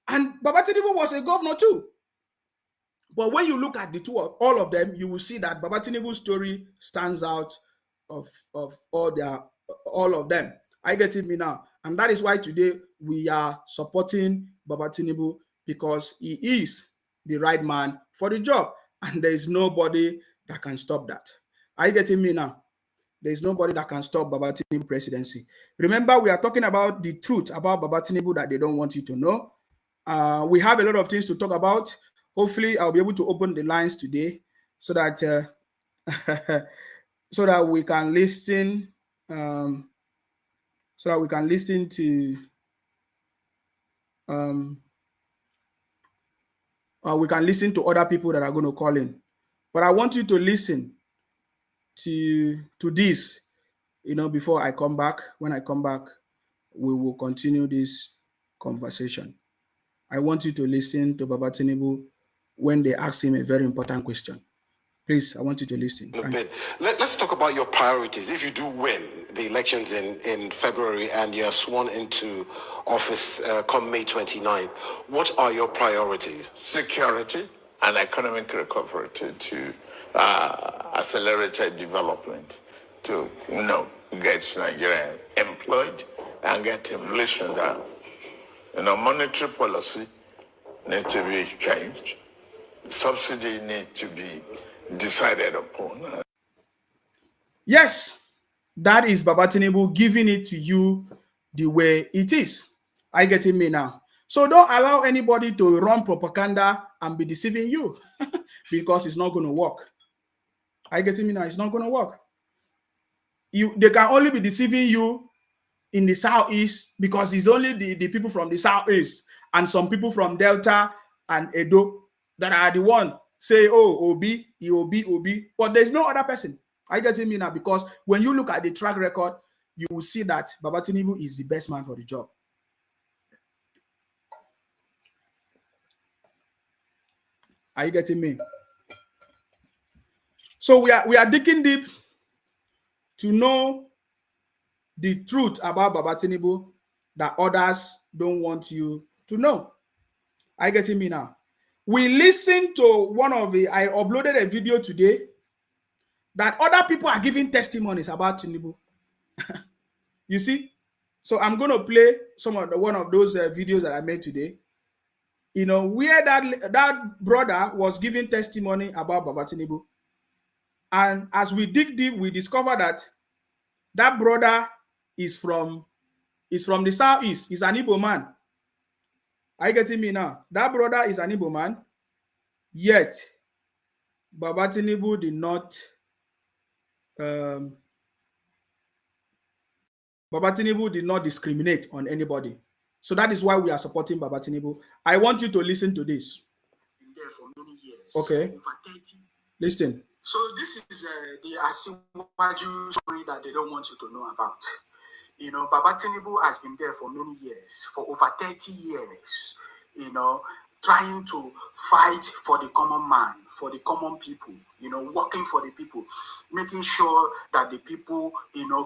And Baba Tinubu was a governor too. But when you look at the two, all of them, you will see that Baba Tinubu's story stands out of all of them. I get it me now. And that is why today we are supporting Baba Tinubu, because he is the right man for the job. And there is nobody that can stop that. Are you getting me now? There is nobody that can stop Baba Tinubu presidency. Remember, we are talking about the truth about Baba Tinubu that they don't want you to know. We have a lot of things to talk about. Hopefully, I'll be able to open the lines today so that so that we can listen. So that we can listen to. We can listen to other people that are going to call in. But I want you to listen to this, before I come back. When I come back, we will continue this conversation. I want you to listen to Baba Tinubu when they ask him a very important question. Please, I want you to listen. Let's talk about your priorities. If you do win the elections in February and you're sworn into office come May 29th, what are your priorities? Security and economic recovery to accelerated development, to get Nigeria employed and get inflation down. Monetary policy needs to be changed. Subsidy needs to be decided upon. Yes, that is Baba Tinubu giving it to you the way it is. I get me now. So don't allow anybody to run propaganda and be deceiving you because it's not going to work. I get me now. It's not going to work. They can only be deceiving you in the southeast because it's only the people from the southeast and some people from Delta and Edo that are the one say, oh, Obi, Obi, but there's no other person. I get me now, because when you look at the track record, you will see that Baba Tinubu is the best man for the job. Are you getting me? So we are digging deep to know the truth about Baba Tinubu that others don't want you to know. Are you getting me now? We listened to I uploaded a video today that other people are giving testimonies about Tinubu. You see? So I'm going to play one of those videos that I made today. Where that brother was giving testimony about Baba Tinubu. And as we dig deep, we discover that brother is from the southeast. He's an Igbo man. Are you getting me now? That brother is an Igbo man. Yet, Baba Tinubu did not discriminate on anybody. So that is why we are supporting Baba Tinubu. I want you to listen to this. Been there for many years. Okay. Over 30. Listen. So this is the Asiwaju story that they don't want you to know about. Baba Tinubu has been there for many years, for over 30 years, trying to fight for the common man, for the common people, working for the people, making sure that the people,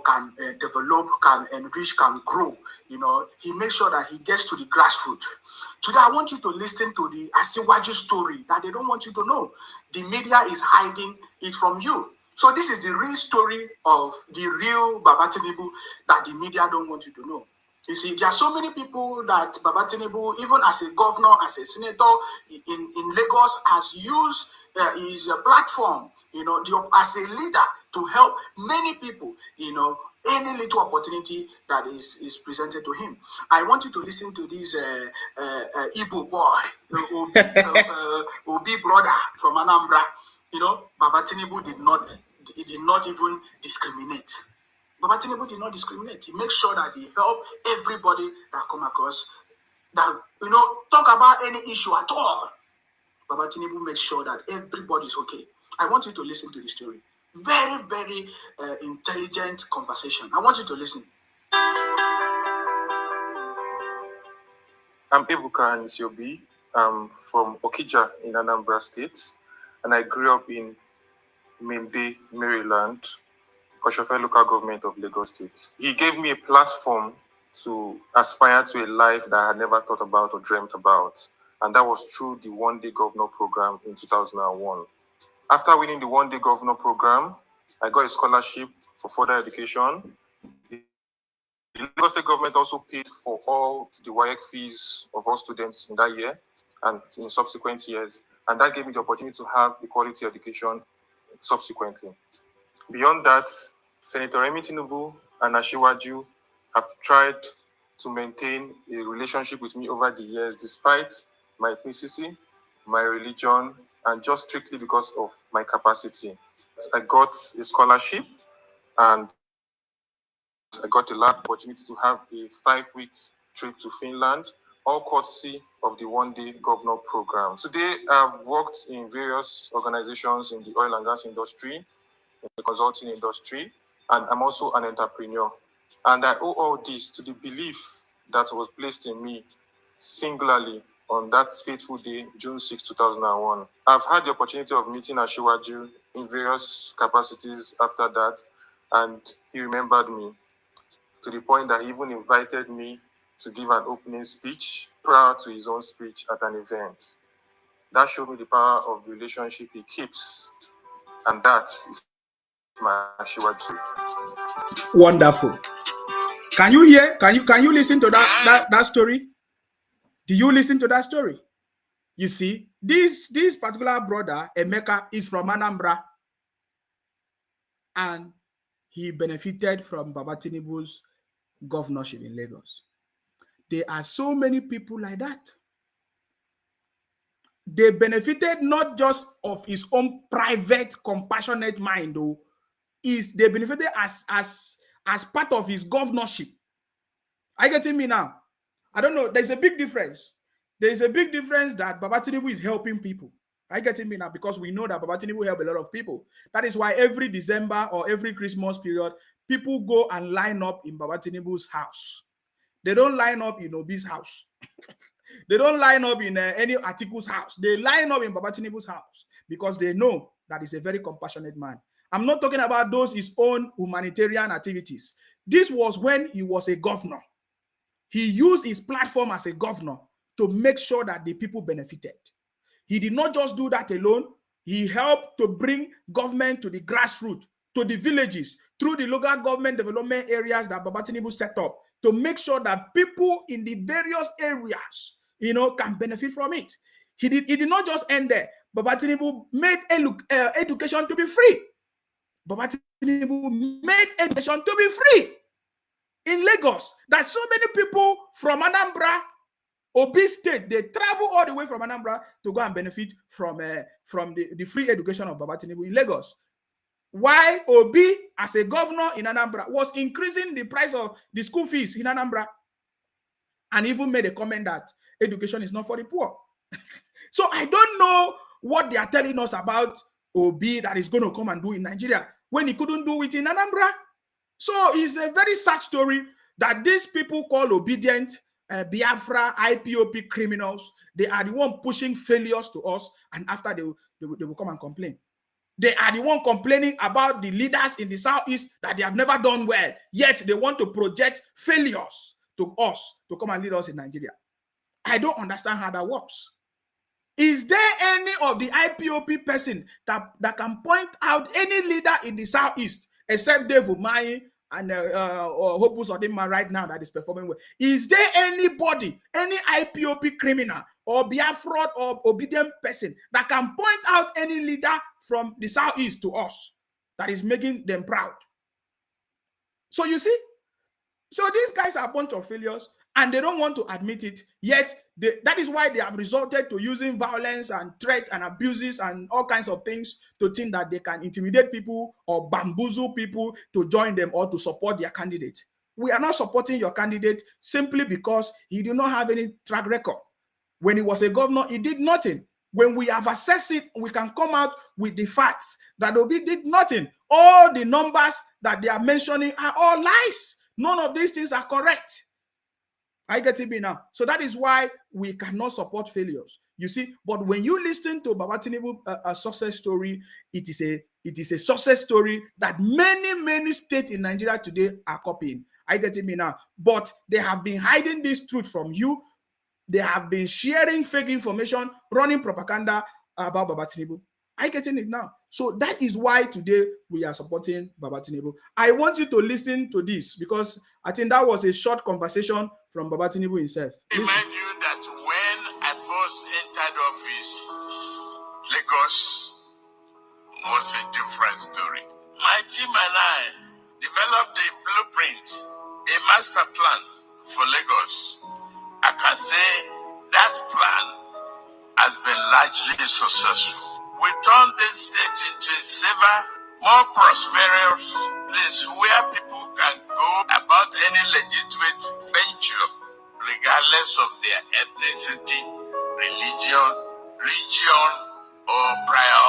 can develop, can enrich, can grow. He makes sure that he gets to the grassroots. Today, I want you to listen to the Asiwaju story that they don't want you to know. The media is hiding it from you. So this is the real story of the real Baba Tinubu that the media don't want you to know. You see, there are so many people that Baba Tinubu, even as a governor, as a senator in Lagos, has used his platform, as a leader to help many people, any little opportunity that is presented to him. I want you to listen to this Igbo boy, Obi brother from Anambra. Baba Tinubu did not even discriminate. Baba Tinubu did not discriminate. He makes sure that he helped everybody that come across that, talk about any issue at all. Baba Tinubu makes sure that everybody's okay. I want you to listen to the story. Very, very intelligent conversation. I want you to listen. I'm Ebuka Anisiobi. I'm from Okija in Anambra State, and I grew up in Mende, Maryland, Koshofe local government of Lagos State. He gave me a platform to aspire to a life that I had never thought about or dreamt about, and that was through the One Day Governor program in 2001. After winning the One Day Governor program, I got a scholarship for further education. The Lagos State government also paid for all the WAEC fees of all students in that year and in subsequent years, and that gave me the opportunity to have the quality education subsequently. Beyond that, Senator Remi Tinubu and Asiwaju have tried to maintain a relationship with me over the years, despite my ethnicity, my religion, and just strictly because of my capacity. I got a scholarship and I got the last opportunity to have a 5-week trip to Finland, all courtesy of the One Day Governor program. Today, I've worked in various organizations in the oil and gas industry, in the consulting industry, and I'm also an entrepreneur. And I owe all this to the belief that was placed in me singularly on that fateful day, June 6, 2001. I've had the opportunity of meeting Asiwaju in various capacities after that, and he remembered me to the point that he even invited me to give an opening speech prior to his own speech at an event. That showed me the power of the relationship he keeps, and that is my Asiwaju. Wonderful. Can you hear? Can you listen to that story? Do you listen to that story? You see, this particular brother, Emeka, is from Anambra, and he benefited from Baba Tinubu's governorship in Lagos. There are so many people like that. They benefited not just of his own private, compassionate mind, though, they benefited as part of his governorship. Are you getting me now? I don't know. There's a big difference. There is a big difference that Baba Tinubu is helping people. Are you getting me now? Because we know that Baba Tinubu help a lot of people. That is why every December or every Christmas period, people go and line up in Baba Tinubu's house. They don't line up in Obi's house. They don't line up in any article's house. They line up in Baba Tinubu's house because they know that he's a very compassionate man. I'm not talking about those his own humanitarian activities. This was when he was a governor. He used his platform as a governor to make sure that the people benefited. He did not just do that alone. He helped to bring government to the grassroots, to the villages, through the local government development areas that Baba Tinubu set up to make sure that people in the various areas, can benefit from it. He did not just end there. Baba Tinubu made education to be free. Baba Tinubu made education to be free in Lagos. That so many people from Anambra, Obi State, they travel all the way from Anambra to go and benefit from the free education of Baba Tinubu in Lagos. Why Obi, as a governor in Anambra, was increasing the price of the school fees in Anambra, and even made a comment that education is not for the poor. So I don't know what they are telling us about Obi that is going to come and do in Nigeria when he couldn't do it in Anambra. So it's a very sad story that these people call obedient Biafra, IPOP criminals, they are the one pushing failures to us, and after they will come and complain. They are the one complaining about the leaders in the Southeast that they have never done well, yet they want to project failures to us to come and lead us in Nigeria. I don't understand how that works. Is there any of the IPOP person that can point out any leader in the Southeast except Dave Umahi and Hopus Odinma right now that is performing well? Is there anybody, any IPOP criminal or Biafra or obedient person that can point out any leader from the southeast to us that is making them proud. So you see, so these guys are a bunch of failures and they don't want to admit it, yet that is why they have resorted to using violence and threats and abuses and all kinds of things to think that they can intimidate people or bamboozle people to join them or to support their candidate. We are not supporting your candidate simply because he did not have any track record. When he was a governor, he did nothing. When we have assessed it, we can come out with the facts that Obi did nothing. All the numbers that they are mentioning are all lies. None of these things are correct. I get it now. So that is why we cannot support failures. You see, but when you listen to Baba Tinubu a success story, it is a success story that many states in Nigeria today are copying. I get it now. But they have been hiding this truth from you. They have been sharing fake information, running propaganda about Baba Tinubu. I getting it now. So that is why today we are supporting Baba Tinubu. I want you to listen to this because I think that was a short conversation from Baba Tinubu himself. Remind you that when I first entered office, Lagos was a different story. My team and I developed a blueprint, a master plan for Lagos. I can say that plan has been largely successful. We turned this state into a safer, more prosperous place where people can go about any legitimate venture, regardless of their ethnicity, religion, region, or prior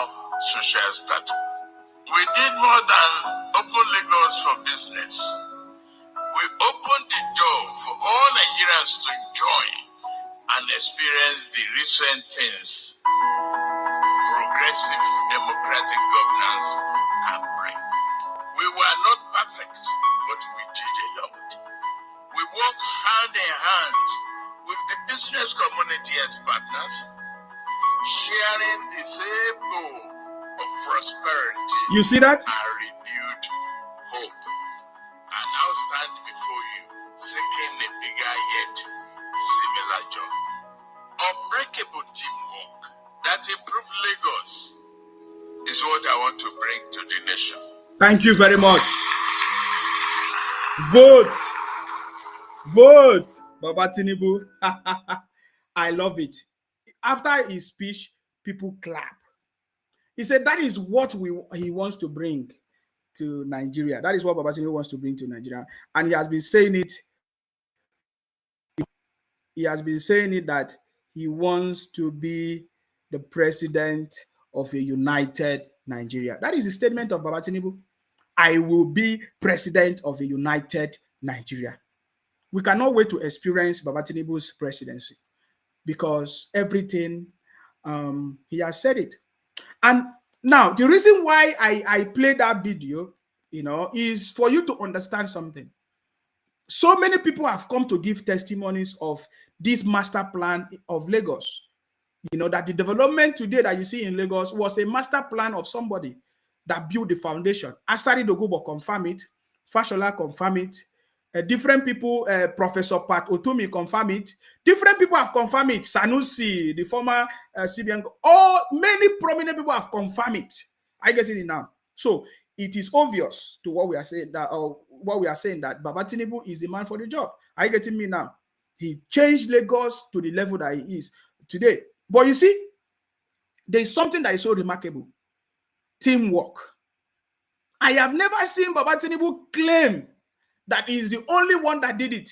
social status. We did more than open Lagos for business. We opened the door for all Nigerians to join and experience the recent things progressive democratic governance can bring. We were not perfect, but we did a lot. We work hand in hand with the business community as partners, sharing the same goal of prosperity. You see that? And renewed hope. I now stand before you, seeking a bigger yet similar job. Unbreakable teamwork that improves Lagos is what I want to bring to the nation. Thank you very much. Vote, Baba Tinubu. I love it. After his speech, people clap. He said that is what he wants to bring to Nigeria. That is what Baba Tinubu wants to bring to Nigeria. And he has been saying it. He has been saying it that he wants to be the president of a united Nigeria. That is the statement of Baba Tinubu. I will be president of a united Nigeria. We cannot wait to experience Baba Tinubu's presidency because everything, he has said it. And now, the reason why I played that video, is for you to understand something. So many people have come to give testimonies of this master plan of Lagos. That the development today that you see in Lagos was a master plan of somebody that built the foundation. Asari Dogubo confirm it. Fashola confirm it. Different people, Professor Pat Otumi confirm it. Different people have confirmed it. Sanusi, the former CBN, many prominent people have confirmed it. I get it now. So it is obvious to what we are saying that Baba Tinubu is the man for the job. Are you getting me now? He changed Lagos to the level that he is today. But you see, there is something that is so remarkable. Teamwork. I have never seen Baba Tinubu claim that he is the only one that did it.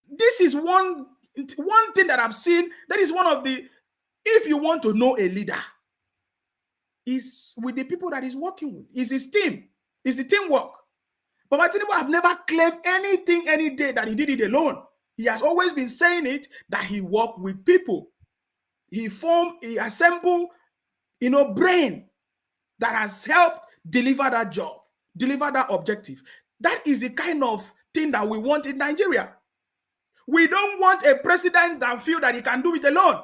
This is one thing that I've seen. That is one of the, if you want to know a leader, is with the people that he's working with. It's his team. It's the teamwork. Baba Tinubu have never claimed anything any day that he did it alone. He has always been saying it that he worked with people. He assembled, brain that has helped deliver that job, deliver that objective. That is the kind of thing that we want in Nigeria. We don't want a president that feels that he can do it alone.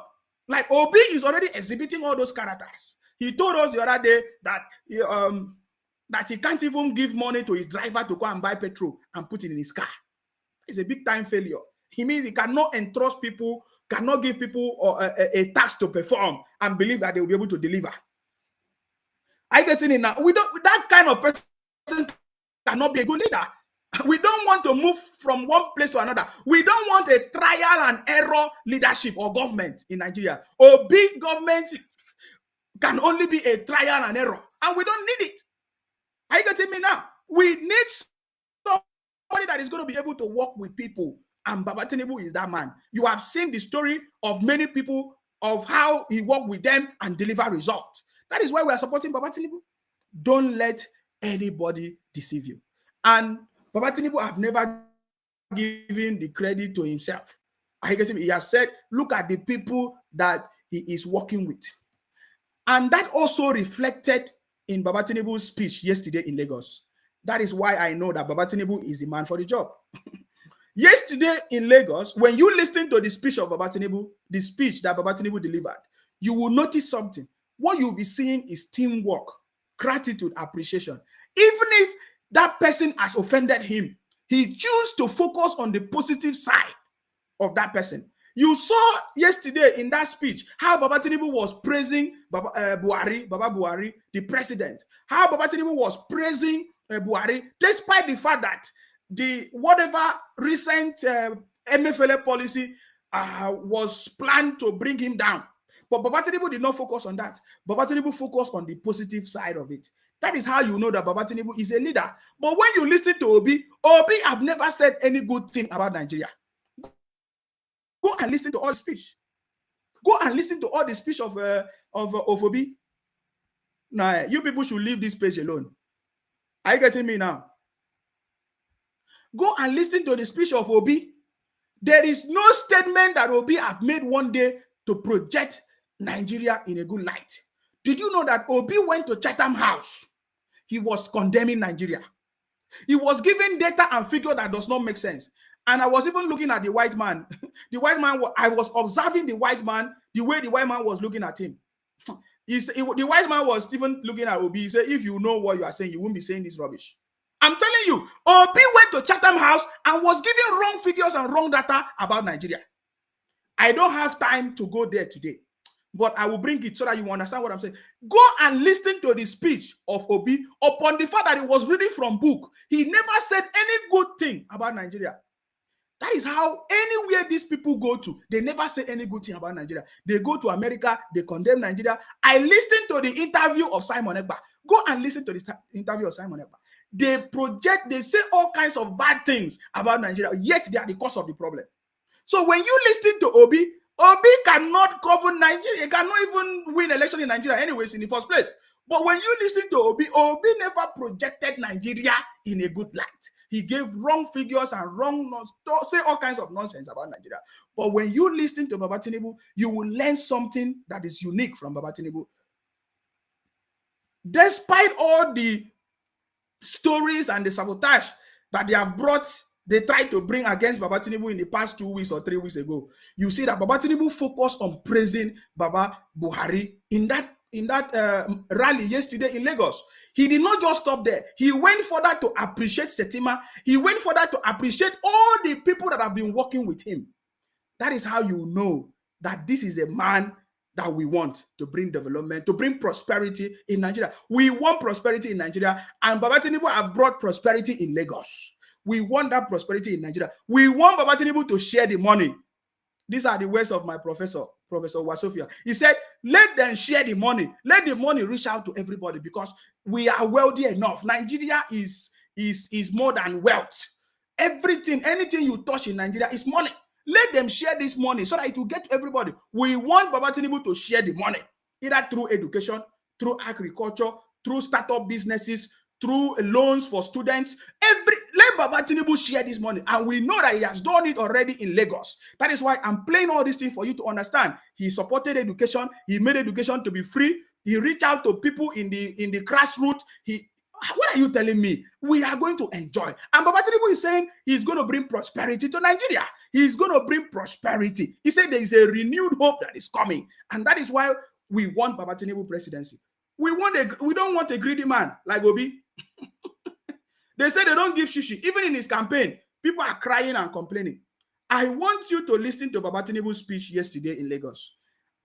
Like Obi is already exhibiting all those characters. He told us the other day that he can't even give money to his driver to go and buy petrol and put it in his car. It's a big time failure. He means he cannot entrust people, cannot give people a task to perform and believe that they will be able to deliver. I get in now. We don't. That kind of person cannot be a good leader. We don't want to move from one place to another. We don't want a trial and error leadership or government in Nigeria. Or big government can only be a trial and error, and we don't need it. Are you getting me now? We need somebody that is going to be able to work with people, and Baba Tinubu is that man. You have seen the story of many people of how he worked with them and deliver results. That is why we are supporting Baba Tinubu. Don't let anybody deceive you. And Baba Tinubu have never given the credit to himself. He has said, look at the people that he is working with. And that also reflected in Baba Tinubu's speech yesterday in Lagos. That is why I know that Baba Tinubu is the man for the job. Yesterday in Lagos, when you listen to the speech of Baba Tinubu, the speech that Baba Tinubu delivered, you will notice something. What you'll be seeing is teamwork, gratitude, appreciation. Even if that person has offended him, he chooses to focus on the positive side of that person. You saw yesterday in that speech how Baba Tinubu was praising Baba Buhari, the president. How Baba Tinubu was praising Buhari, despite the fact that the whatever recent MFLA policy was planned to bring him down. But Baba Tinubu did not focus on that. Baba Tinubu focused on the positive side of it. That is how you know that Baba Tinubu is a leader. But when you listen to Obi have never said any good thing about Nigeria. Go and listen to all the speech. Go and listen to all the speech of Obi. Now, you people should leave this page alone. Are you getting me now? Go and listen to the speech of Obi. There is no statement that Obi have made one day to project Nigeria in a good light. Did you know that Obi went to Chatham House? He was condemning Nigeria. He was giving data and figure that does not make sense. And I was even looking at the white man. The white man, I was observing the white man, the way the white man was looking at him. The white man was even looking at Obi. He said, if you know what you are saying, you won't be saying this rubbish. I'm telling you, Obi went to Chatham House and was giving wrong figures and wrong data about Nigeria. I don't have time to go there today, but I will bring it so that you understand what I'm saying. Go and listen to the speech of Obi upon the fact that he was reading from book. He never said any good thing about Nigeria. That is how anywhere these people go to, they never say any good thing about Nigeria. They go to America, they condemn Nigeria. I listened to the interview of Simon Ekpa. Go and listen to the interview of Simon Ekpa. They say all kinds of bad things about Nigeria, yet they are the cause of the problem. So when you listen to Obi cannot govern Nigeria. He cannot even win election in Nigeria anyways in the first place. But when you listen to Obi never projected Nigeria in a good light. He gave wrong figures and say all kinds of nonsense about Nigeria. But when you listen to Baba Tinubu, you will learn something that is unique from Baba Tinubu. Despite all the stories and the sabotage that they tried to bring against Baba Tinubu in the past 2 weeks or 3 weeks ago, you see that Baba Tinubu focused on praising Baba Buhari in that rally yesterday in Lagos. He did not just stop there. He went further to appreciate Setima. He went further to appreciate all the people that have been working with him. That is how you know that this is a man that we want to bring development, to bring prosperity in Nigeria. We want prosperity in Nigeria, and Baba Tinubu have brought prosperity in Lagos. We want that prosperity in Nigeria. We want Baba Tinubu to share the money. These are the words of my professor, Professor Wasofia. He said, let them share the money. Let the money reach out to everybody because we are wealthy enough. Nigeria is more than wealth. Everything, anything you touch in Nigeria is money. Let them share this money so that it will get to everybody. We want Baba Tinubu to share the money, either through education, through agriculture, through startup businesses, through loans for students. Let Baba Tinubu share this money. And we know that he has done it already in Lagos. That is why I'm playing all these things for you to understand. He supported education. He made education to be free. He reached out to people in the grassroots. What are you telling me? We are going to enjoy. And Baba Tinubu is saying he's going to bring prosperity to Nigeria. He's going to bring prosperity. He said there is a renewed hope that is coming. And that is why we want Baba Tinubu presidency. We don't want a greedy man like Obi. They say they don't give shishi. Even in his campaign, people are crying and complaining. I want you to listen to Baba Tinubu's speech yesterday in Lagos.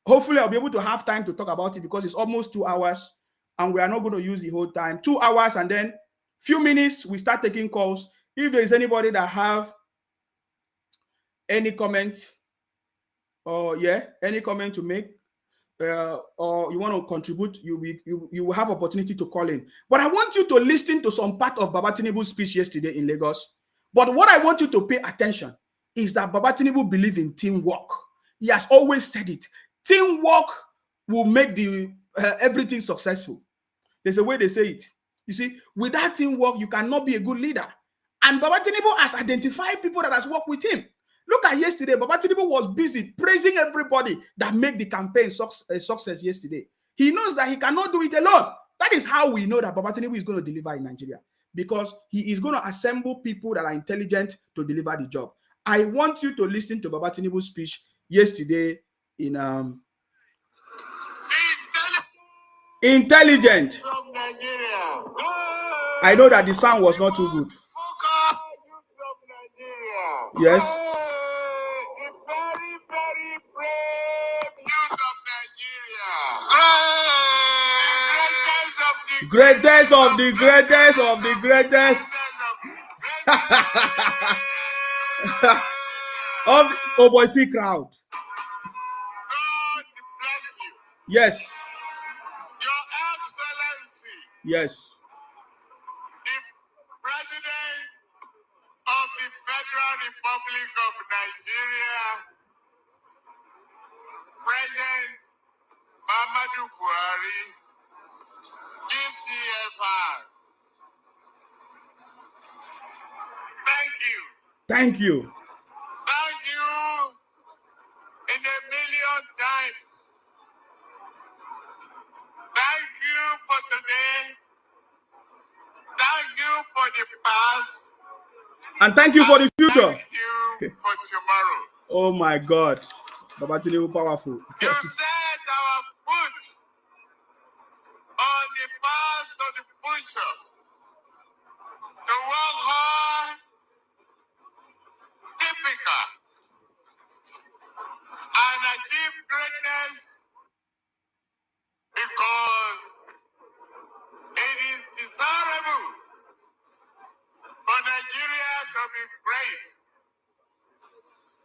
Hopefully, I'll be able to have time to talk about it because it's almost 2 hours and we are not going to use the whole time. 2 hours and then few minutes, we start taking calls. If there is anybody that have any comment or any comment to make, or you want to contribute, you will have opportunity to call in. But I want you to listen to some part of Baba Tinubu's speech yesterday in Lagos. But what I want you to pay attention is that Baba Tinubu believes in teamwork. He has always said it. Teamwork will make the everything successful. There's a way they say it. You see, without teamwork, you cannot be a good leader. And Baba Tinubu has identified people that has worked with him. Look at yesterday. Baba Tinubu was busy praising everybody that made the campaign a success yesterday. He knows that he cannot do it alone. That is how we know that Baba Tinubu is going to deliver in Nigeria, because he is going to assemble people that are intelligent to deliver the job. I want you to listen to Baba Tinubu's speech yesterday in Intelligent. I know that the sound was not too good. Yes. The very, very brave youth of Nigeria. Greatest of the greatest of the greatest. Of OBC crowd. God bless you. Yes. Your Excellency. Yes. The President of the Federal Republic of Nigeria, President Muhammadu Buhari, GCFR. Thank you. Thank you. Thank you in a million times. Thank you for today. Thank you for the past. And thank you for the future. Thank you for tomorrow. Oh my God. Baba Tinubu powerful. You set our foot on the path to the future. To work hard, typical, and achieve greatness because it is desirable for Nigeria to be great.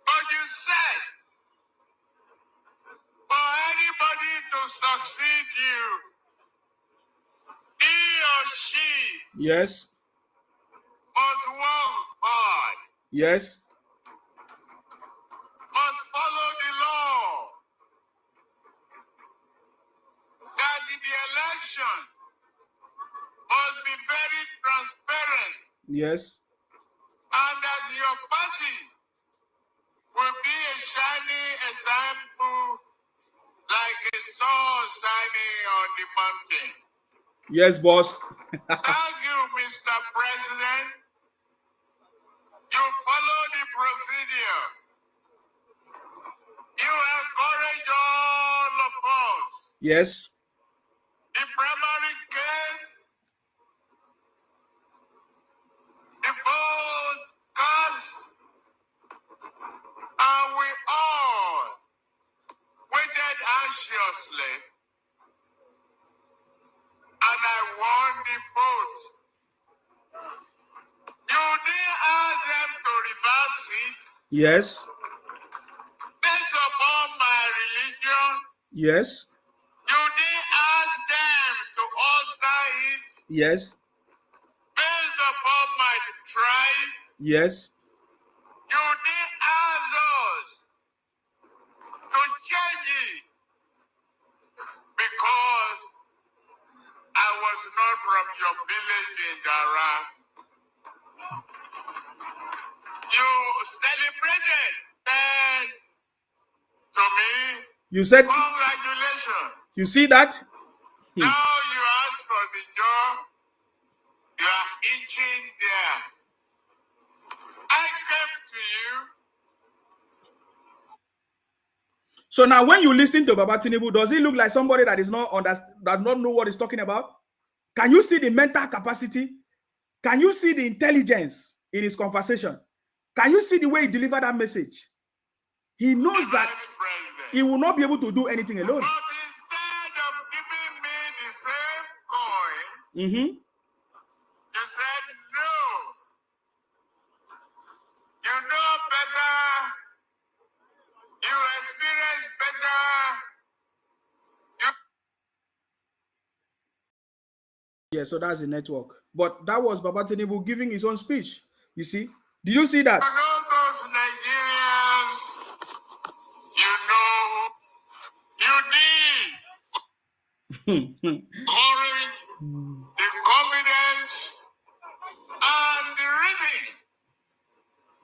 But you said, for anybody to succeed you, he or she Yes. must work hard, Yes. must follow the law, that the election must be very transparent, Yes. and that your party will be a shining example like a sun shining on the mountain. Yes, boss. Thank you, Mr. President. You follow the procedure. You encourage all of us. Yes. The primary case, the vote cast, and we all waited anxiously, and I won the vote. You didn't ask them to reverse it Yes. based upon my religion. Yes. You didn't ask them to alter it Yes. based upon my tribe. Yes. You didn't ask us to change it because I was not from your village in Dara. You celebrated and to me, You said, congratulations. you see that? Now you ask for the job, you are itching there. I came to you. So now when you listen to Baba Tinubu, does he look like somebody that is not that not know what he's talking about? Can you see the mental capacity? Can you see the intelligence in his conversation? Can you see the way he delivered that message? He knows that he will not be able to do anything alone. But instead of giving me the same coin, Mm-hmm. you said no. You know better. You experience better. Yeah, so that's the network. But that was Baba Tinubu giving his own speech. You see? Did you see that? You know those Nigerians. You know you need courage, the confidence, and the reason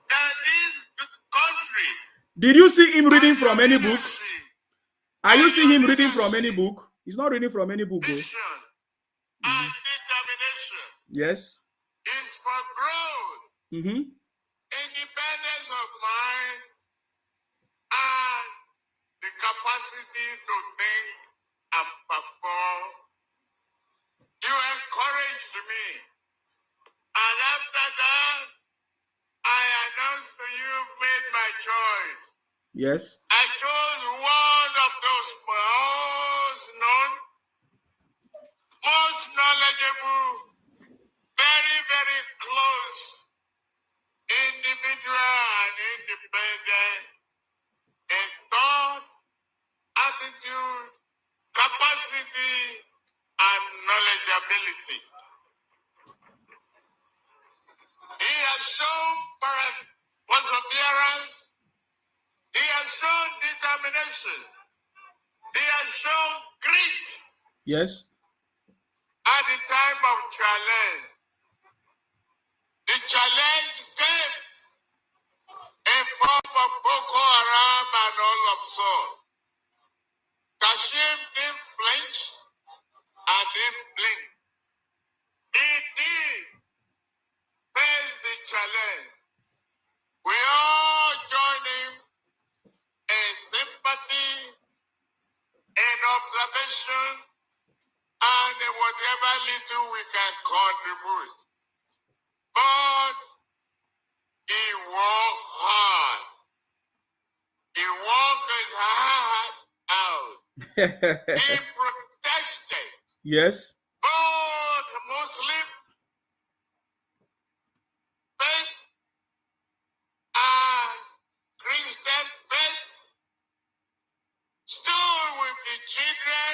that this country. Did you see him reading from any book? Are you seeing him reading from any book? He's not reading from any book. Vision and determination Yes. is for growth, Mm-hmm. independence of mind, and the capacity to think and perform. You encouraged me, and after that, I announced to you, made my choice. Yes. I chose one of those most known, most knowledgeable, very, very close individual and independent in thought, attitude, capacity, and knowledgeability. He has shown perseverance. He has shown determination. He has shown grit Yes. at the time of challenge. The challenge came in form of Boko Haram and all of Saul. Kashim didn't flinch and didn't blink. He did face the challenge. We all join him in sympathy, in observation, and in whatever little we can contribute. But he worked hard. He worked his heart out. He protected Yes. both Muslim faith and Christian faith, stood with the children,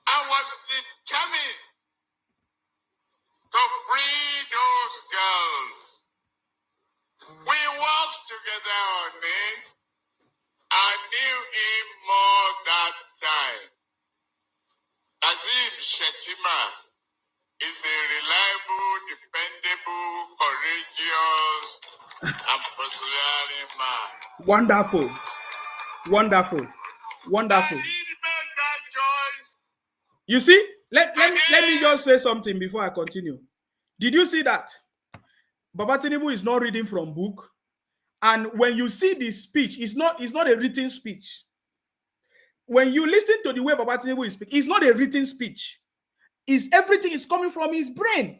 and was determined to free those girls. We worked together on it. I knew him more that time. Nazim Shetima is a reliable, dependable, courageous, and persevering man. Wonderful. Wonderful. I Wonderful. did make that choice. You see, let me just say something before I continue. Did you see that? Baba Tinubu is not reading from book. And when you see the speech, it's not a written speech. When you listen to the way Baba Tinubu is speaking, it's not a written speech. Everything is coming from his brain.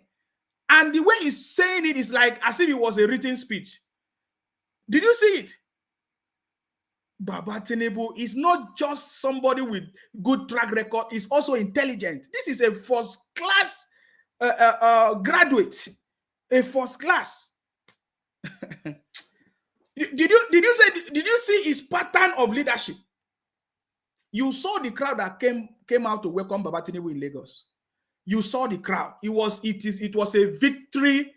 And the way he's saying it is like as if it was a written speech. Did you see it? Baba Tinubu is not just somebody with good track record, he's also intelligent. This is a first class graduate, a first class. Did you see his pattern of leadership? You saw the crowd that came out to welcome Baba Tinubu in Lagos. You saw the crowd. It was a victory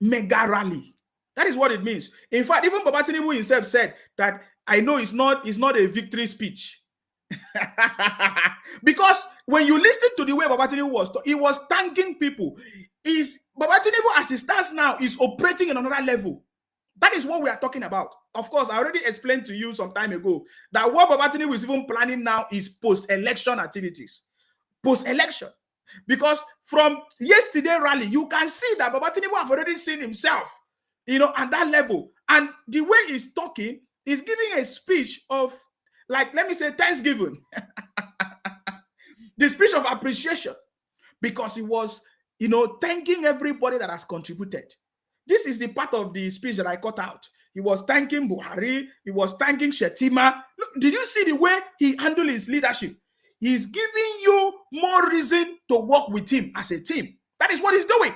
mega rally. That is what it means. In fact, even Baba Tinubu himself said that I know it's not a victory speech. Because when you listen to the way Baba Tinubu he was thanking people. Baba Tinubu, as he stands now, is operating in another level. That is what we are talking about. Of course, I already explained to you some time ago that what Baba Tinubu is even planning now is post-election activities. Post-election. Because from yesterday rally, you can see that Baba Tinubu have already seen himself, at that level. And the way he's talking, he's giving a speech of, like, let me say, Thanksgiving. The speech of appreciation. Because he was, thanking everybody that has contributed. This is the part of the speech that I cut out. He was thanking Buhari. He was thanking Shetima. Look, did you see the way he handled his leadership? He's giving you more reason to work with him as a team. That is what he's doing.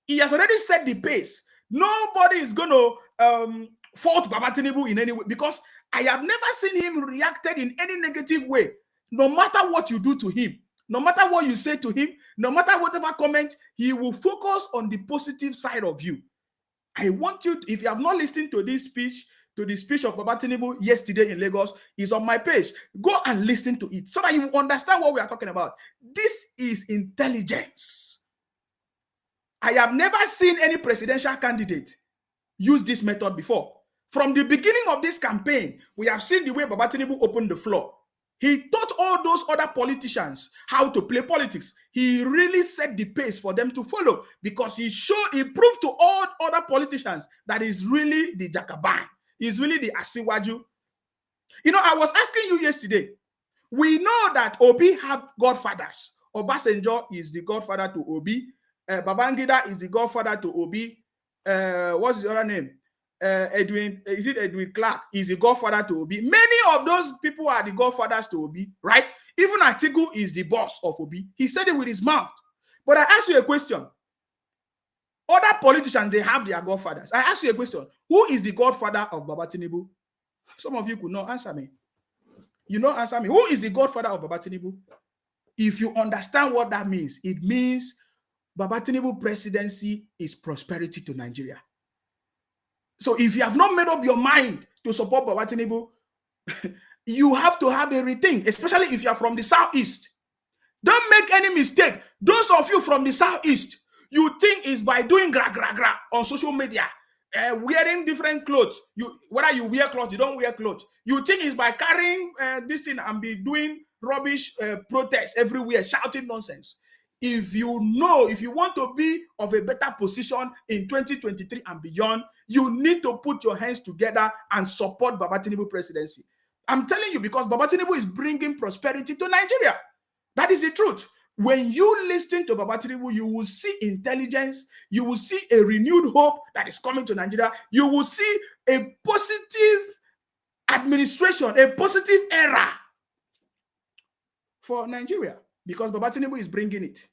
He has already set the pace. Nobody is going to fault Baba Tinubu in any way, because I have never seen him reacted in any negative way. No matter what you do to him, no matter what you say to him, no matter whatever comment, he will focus on the positive side of you. I want you to, if you have not listened to this speech, to the speech of Baba Tinubu yesterday in Lagos, is on my page. Go and listen to it so that you understand what we are talking about. This is intelligence. I have never seen any presidential candidate use this method before. From the beginning of this campaign, we have seen the way Baba Tinubu opened the floor. He taught all those other politicians how to play politics. He really set the pace for them to follow, because he proved to all other politicians that he's really the Jagaban. He's really the Asiwaju. You know, I was asking you yesterday, we know that Obi have godfathers. Obasanjo is the godfather to Obi. Babangida is the godfather to Obi. What's the other name? Edwin Clark is the godfather to Obi. Many of those people are the godfathers to Obi, right? Even Atiku is the boss of Obi. He said it with his mouth. But I ask you a question. Other politicians, they have their godfathers. I ask you a question. Who is the godfather of Baba Tinubu? Some of you could not answer me. You know, answer me. Who is the godfather of Baba Tinubu? If you understand what that means, it means Baba Tinubu presidency is prosperity to Nigeria. So if you have not made up your mind to support Baba Tinubu, you have to have a rethink, especially if you are from the Southeast. Don't make any mistake. Those of you from the Southeast, you think it's by doing gra on social media, wearing different clothes. Whether you wear clothes, you don't wear clothes. You think it's by carrying this thing and be doing rubbish protests everywhere, shouting nonsense. If you want to be of a better position in 2023 and beyond, you need to put your hands together and support Baba Tinubu presidency. I'm telling you, because Baba Tinubu is bringing prosperity to Nigeria. That is the truth. When you listen to Baba Tinubu, you will see intelligence. You will see a renewed hope that is coming to Nigeria. You will see a positive administration, a positive era for Nigeria, because Baba Tinubu is bringing it.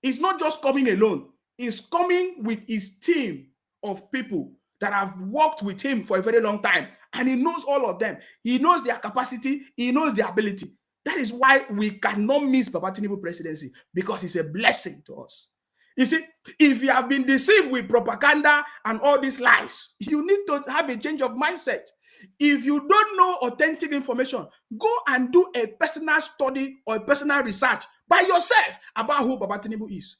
It's not just coming alone. It's coming with his team of people that have worked with him for a very long time. And he knows all of them. He knows their capacity. He knows their ability. That is why we cannot miss Baba Tinubu presidency, because it's a blessing to us. You see, if you have been deceived with propaganda and all these lies, you need to have a change of mindset. If you don't know authentic information, go and do a personal study or a personal research by yourself about who Baba Tinubu is.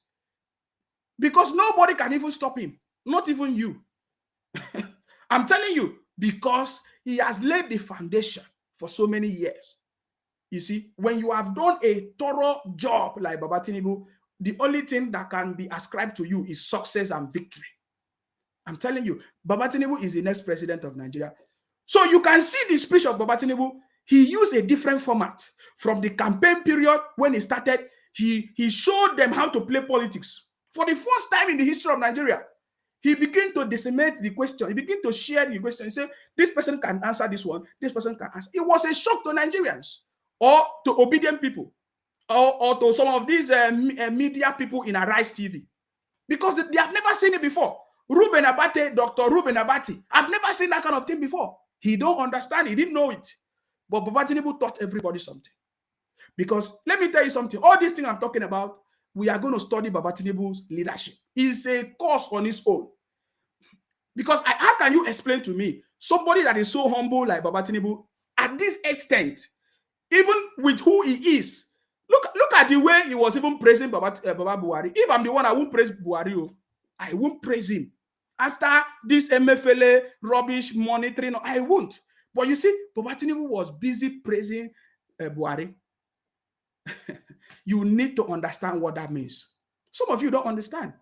Because nobody can even stop him, not even you. I'm telling you, because he has laid the foundation for so many years. You see, when you have done a thorough job like Baba Tinubu, the only thing that can be ascribed to you is success and victory. I'm telling you, Baba Tinubu is the next president of Nigeria. So you can see the speech of Baba Tinubu. He used a different format. From the campaign period when he started, he showed them how to play politics. For the first time in the history of Nigeria, he began to decimate the question. He began to share the question. He said, this person can answer this one. This person can answer. It was a shock to Nigerians, or to obedient people, or to some of these media people in Arise TV, because they have never seen it before. Ruben Abate, Dr. Ruben Abati, I've never seen that kind of thing before. He don't understand. He didn't know it. But Baba Tinubu taught everybody something. Because let me tell you something. All these things I'm talking about, we are going to study Baba Tinubu's leadership. It's a course on its own. Because how can you explain to me somebody that is so humble like Baba Tinubu at this extent, even with who he is? Look at the way he was even praising Baba Buhari. If I'm the one, I won't praise Buhari. I won't praise him. After this MFLA rubbish monitoring, I won't. But you see, Baba Tinubu was busy praising Buhari. You need to understand what that means. Some of you don't understand.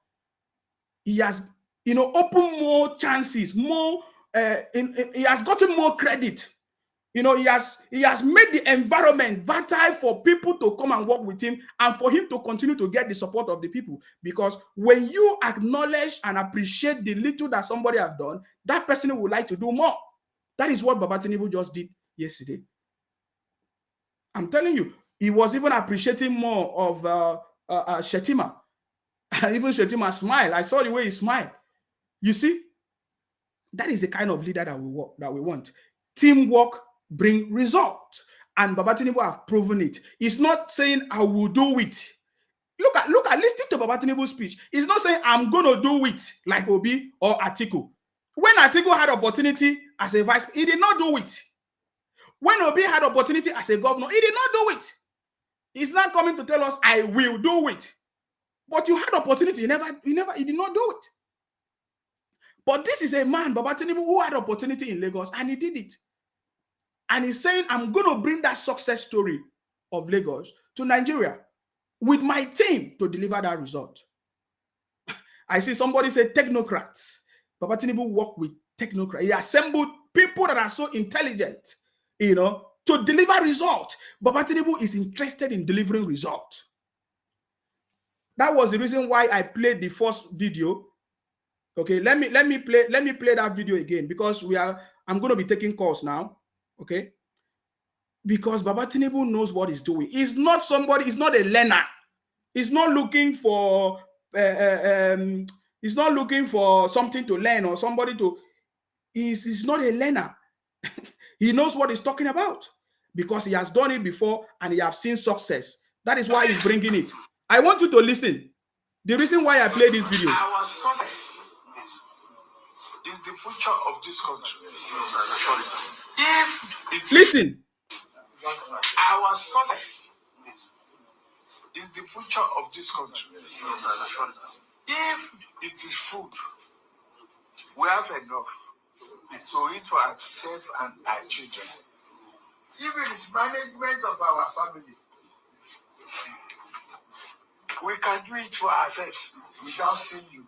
He has, opened more chances, more. He has gotten more credit You know, he has made the environment fertile for people to come and work with him and for him to continue to get the support of the people. Because when you acknowledge and appreciate the little that somebody has done, that person would like to do more. That is what Baba Tinubu just did yesterday. I'm telling you, he was even appreciating more of Shetima. Even Shetima smiled. I saw the way he smiled. You see, that is the kind of leader that we want. Teamwork bring result, and Baba Tinubu have proven it. He's not saying I will do it. Look at listen to Baba Tinubu's speech. He's not saying I'm gonna do it like Obi or Atiku. When Atiku had opportunity as a vice, he did not do it. When Obi had opportunity as a governor, he did not do it. He's not coming to tell us I will do it. But you had opportunity, he did not do it. But this is a man, Baba Tinubu, who had opportunity in Lagos, and he did it. And he's saying, I'm going to bring that success story of Lagos to Nigeria with my team to deliver that result. I see somebody say technocrats. Baba Tinubu worked with technocrats. He assembled people that are so intelligent, you know, to deliver result. Baba Tinubu is interested in delivering result. That was the reason why I played the first video. Okay, let me play that video again, because I'm going to be taking calls now. Okay, because Baba Tinubu knows what he's doing. He's not a learner. He's not looking for he's not looking for something to learn or somebody to. He's not a learner. He knows what he's talking about because he has done it before and he has seen success. That is why he's bringing it. I want you to listen. The reason why I played this video. Our success is the future of this country. Listen. Our success is the future of this country. If it is food, we have enough to eat for ourselves and our children. If it is management of our family, we can do it for ourselves without seeing you.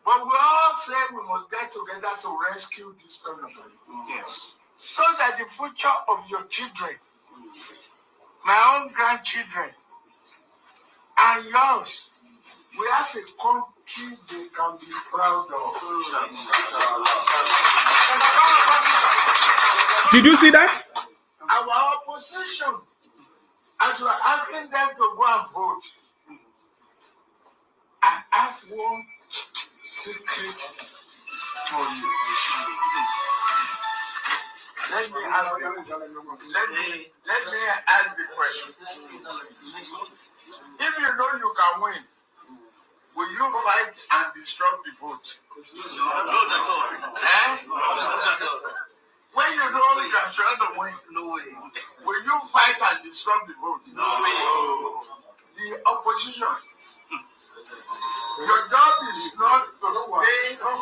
But we all say we must get together to rescue this country. Yes. So that the future of your children, my own grandchildren, and yours, we have a country they can be proud of. Did you see that? Our opposition, as we're asking them to go and vote, I have one secret for you. Let me ask the question. If you know you can win, will you fight and disrupt the vote? Not at all. When you know you are sure to win, no way. Will you fight and disrupt the vote? No way. The opposition. Your job is not to stay and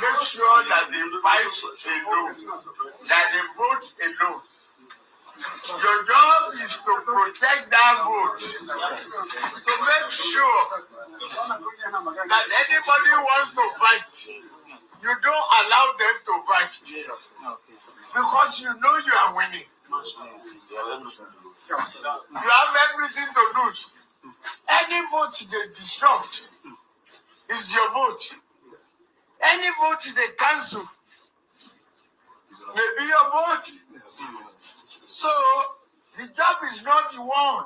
make sure that they fight alone, that they vote alone. Your job is to protect that vote, to make sure that anybody who wants to fight, you don't allow them to fight, because you know you are winning. You have everything to lose. Any vote they disrupt is your vote. Any vote they cancel may be your vote. So the job is not the one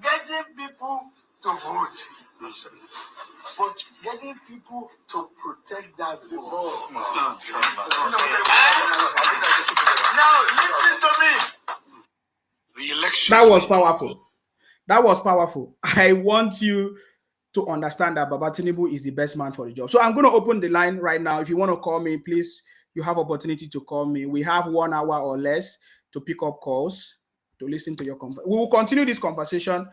getting people to vote, but getting people to protect that vote. Now listen to me. The election. That was powerful. That was powerful. I want you to understand that Baba Tinubu is the best man for the job. So I'm going to open the line right now. If you want to call me, please, you have opportunity to call me. We have 1 hour or less to pick up calls, to listen to your conversation. We will continue this conversation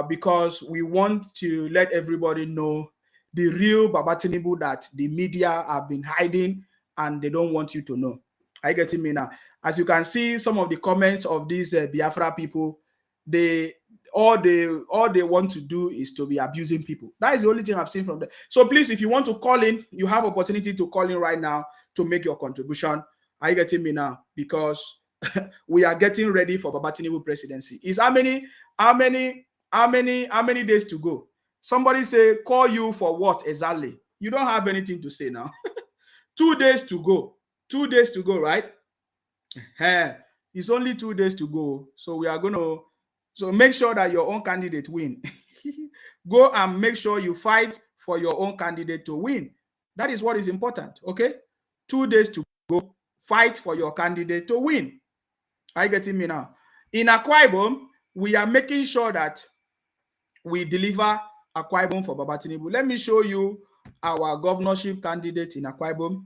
because we want to let everybody know the real Baba Tinubu that the media have been hiding and they don't want you to know. Are you getting me now? As you can see, some of the comments of these Biafra people, all they want to do is to be abusing people. That is the only thing I've seen from them. So please, if you want to call in, you have opportunity to call in right now to make your contribution. Are you getting me now? Because we are getting ready for Baba Tinubu presidency. Is how many days to go? Somebody say, call you for what exactly? You don't have anything to say now. 2 days to go. 2 days to go, right? It's only 2 days to go. So we are going to, so make sure that your own candidate win. Go and make sure you fight for your own candidate to win. That is what is important, okay? 2 days to go. Fight for your candidate to win. Are you getting me now? In Akwa Ibom, we are making sure that we deliver Akwa Ibom for Baba Tinubu. Let me show you our governorship candidate in Akwa Ibom.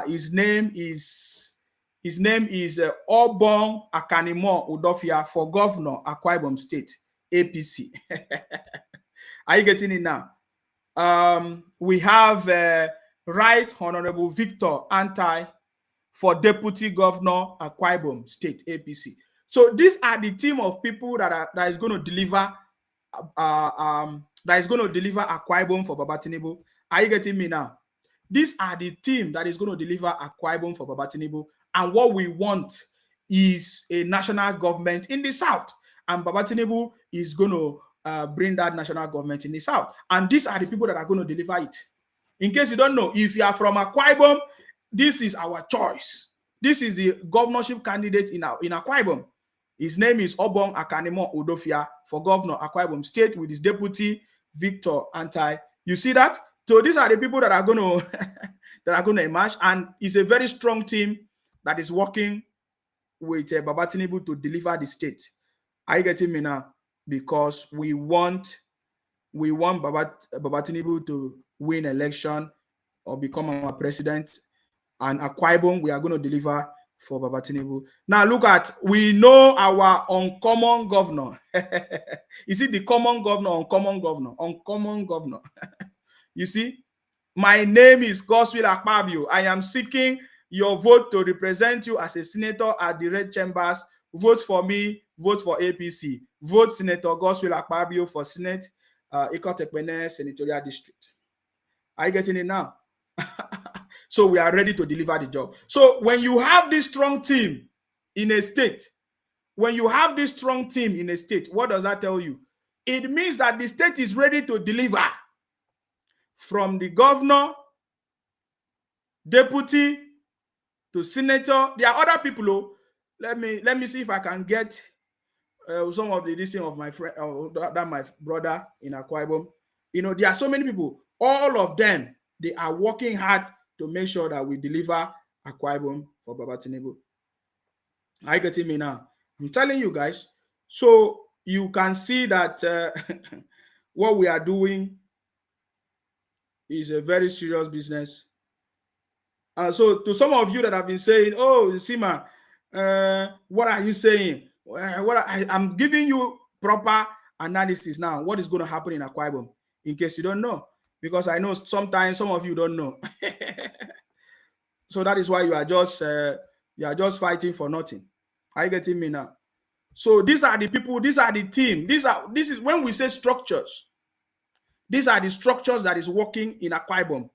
His name is Obong Akanimo Udofia for governor, Akwa Ibom State, APC. Are you getting it now? We have Right Honorable Victor Antai for deputy governor, Akwa Ibom State, APC. So these are the team of people that is going to deliver Akwa Ibom for Baba Tinubu. Are you getting me now? These are the team that is going to deliver Akwa Ibom for Baba Tinubu. And what we want is a national government in the south. And Baba Tinubu is going to bring that national government in the south. And these are the people that are going to deliver it. In case you don't know, if you are from Akwa Ibom, this is our choice. This is the governorship candidate in Akwa Ibom. His name is Obong Akanimo Udofia for governor, Akwa Ibom State, with his deputy Victor Antai. You see that? So these are the people that are going to that are going to emerge, and it's a very strong team that is working with Baba Tinubu to deliver the state. Are you getting me now? Because we want Baba Tinubu to win election or become our president, and Akwa Ibom we are going to deliver for Baba Tinubu. Now look at, we know our uncommon governor. Is it the common governor, uncommon governor, uncommon governor? You see, my name is Godswill Akpabio. I am seeking your vote to represent you as a senator at the red chambers. Vote for me, vote for APC. Vote Senator Godswill Akpabio for Senate, Ikotekpene Senatorial District. Are you getting it now? So we are ready to deliver the job. So when you have this strong team in a state, what does that tell you? It means that the state is ready to deliver. From the governor, deputy, to senator. There are other people. Oh, let me see if I can get some of the listing of my friend, that my brother in Akwa Ibom. You know, there are so many people. All of them, they are working hard to make sure that we deliver Akwa Ibom for Baba Tinubu. Are you getting me now? I'm telling you guys. So you can see that what we are doing is a very serious business. So to some of you that have been saying, oh, Sima, what are you saying? I'm giving you proper analysis now. What is going to happen in Akwa Ibom? In case you don't know. Because I know sometimes some of you don't know. So that is why you are just fighting for nothing. Are you getting me now? So these are the people, these are the team. This is when we say structures. These are the structures that is working in Akwa Ibom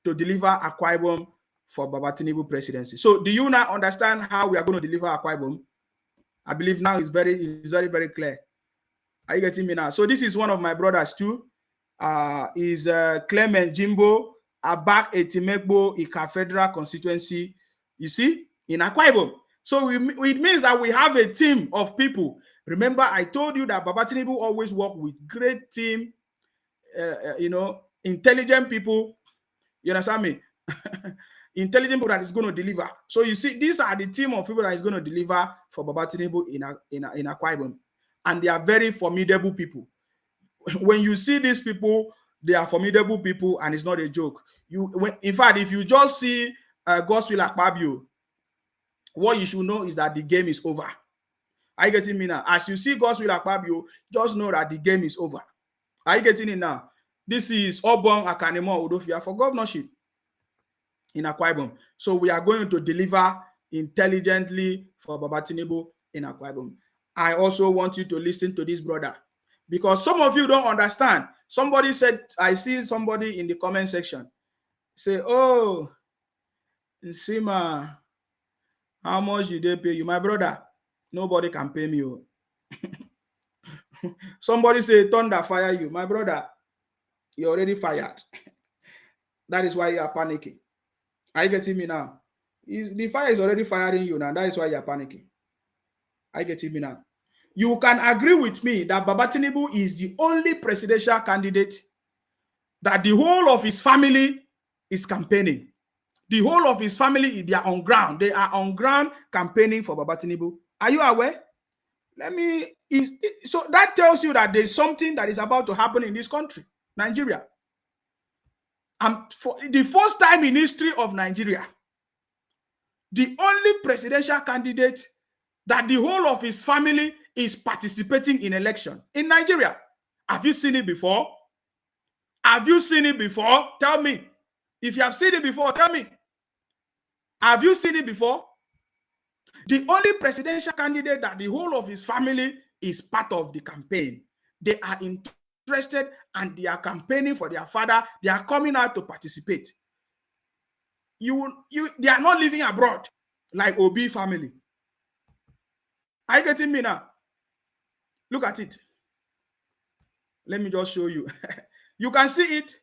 to deliver Akwa Ibom for Baba Tinubu presidency. So do you now understand how we are going to deliver Akwa Ibom? I believe now it's very, very clear. Are you getting me now? So this is one of my brothers too. Is Clement Jimbo Abak Etimegbo Ika Federal Constituency. You see, in Akwa Ibom. So it means that we have a team of people. Remember, I told you that Baba Tinubu always work with great team, intelligent people. You understand me? Intelligent people that is going to deliver. So you see, these are the team of people that is going to deliver for Baba Tinubu in Akwa Ibom. And they are very formidable people. When you see these people, they are formidable people, and it's not a joke. In fact, if you just see Godswill Akpabio, what you should know is that the game is over. Are you getting me now? As you see Godswill Akpabio, just know that the game is over. Are you getting it now? This is Obong Akanemo Udofia for governorship in Akwa Ibom. So we are going to deliver intelligently for Baba Tinubu in Akwa Ibom. I also want you to listen to this brother, because some of you don't understand. Somebody said, I see somebody in the comment section say, oh, Nsima, how much did they pay you? My brother, nobody can pay me. Somebody say, thunder fire you. My brother, you're already fired. That is why you are panicking. Are you getting me now? The fire is already firing you now. That is why you are panicking. Are you getting me now? You can agree with me that Baba Tinubu is the only presidential candidate that the whole of his family is campaigning. The whole of his family, they are on ground. They are on ground campaigning for Baba Tinubu. Are you aware? So that tells you that there's something that is about to happen in this country, Nigeria. For the first time in history of Nigeria, the only presidential candidate that the whole of his family is participating in election in Nigeria. Have you seen it before? Have you seen it before? Tell me. If you have seen it before, tell me. Have you seen it before? The only presidential candidate that the whole of his family is part of the campaign. They are interested and they are campaigning for their father. They are coming out to participate. They are not living abroad like Obi family. Are you getting me now? Look at it. Let me just show you. You can see it.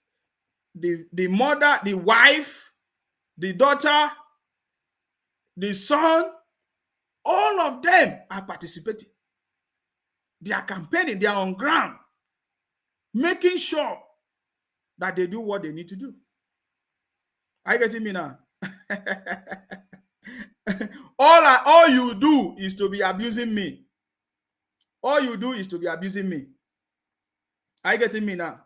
The mother, the wife, the daughter, the son, all of them are participating. They are campaigning. They are on ground, making sure that they do what they need to do. Are you getting me now? All you do is to be abusing me. All you do is to be abusing me. Are you getting me now?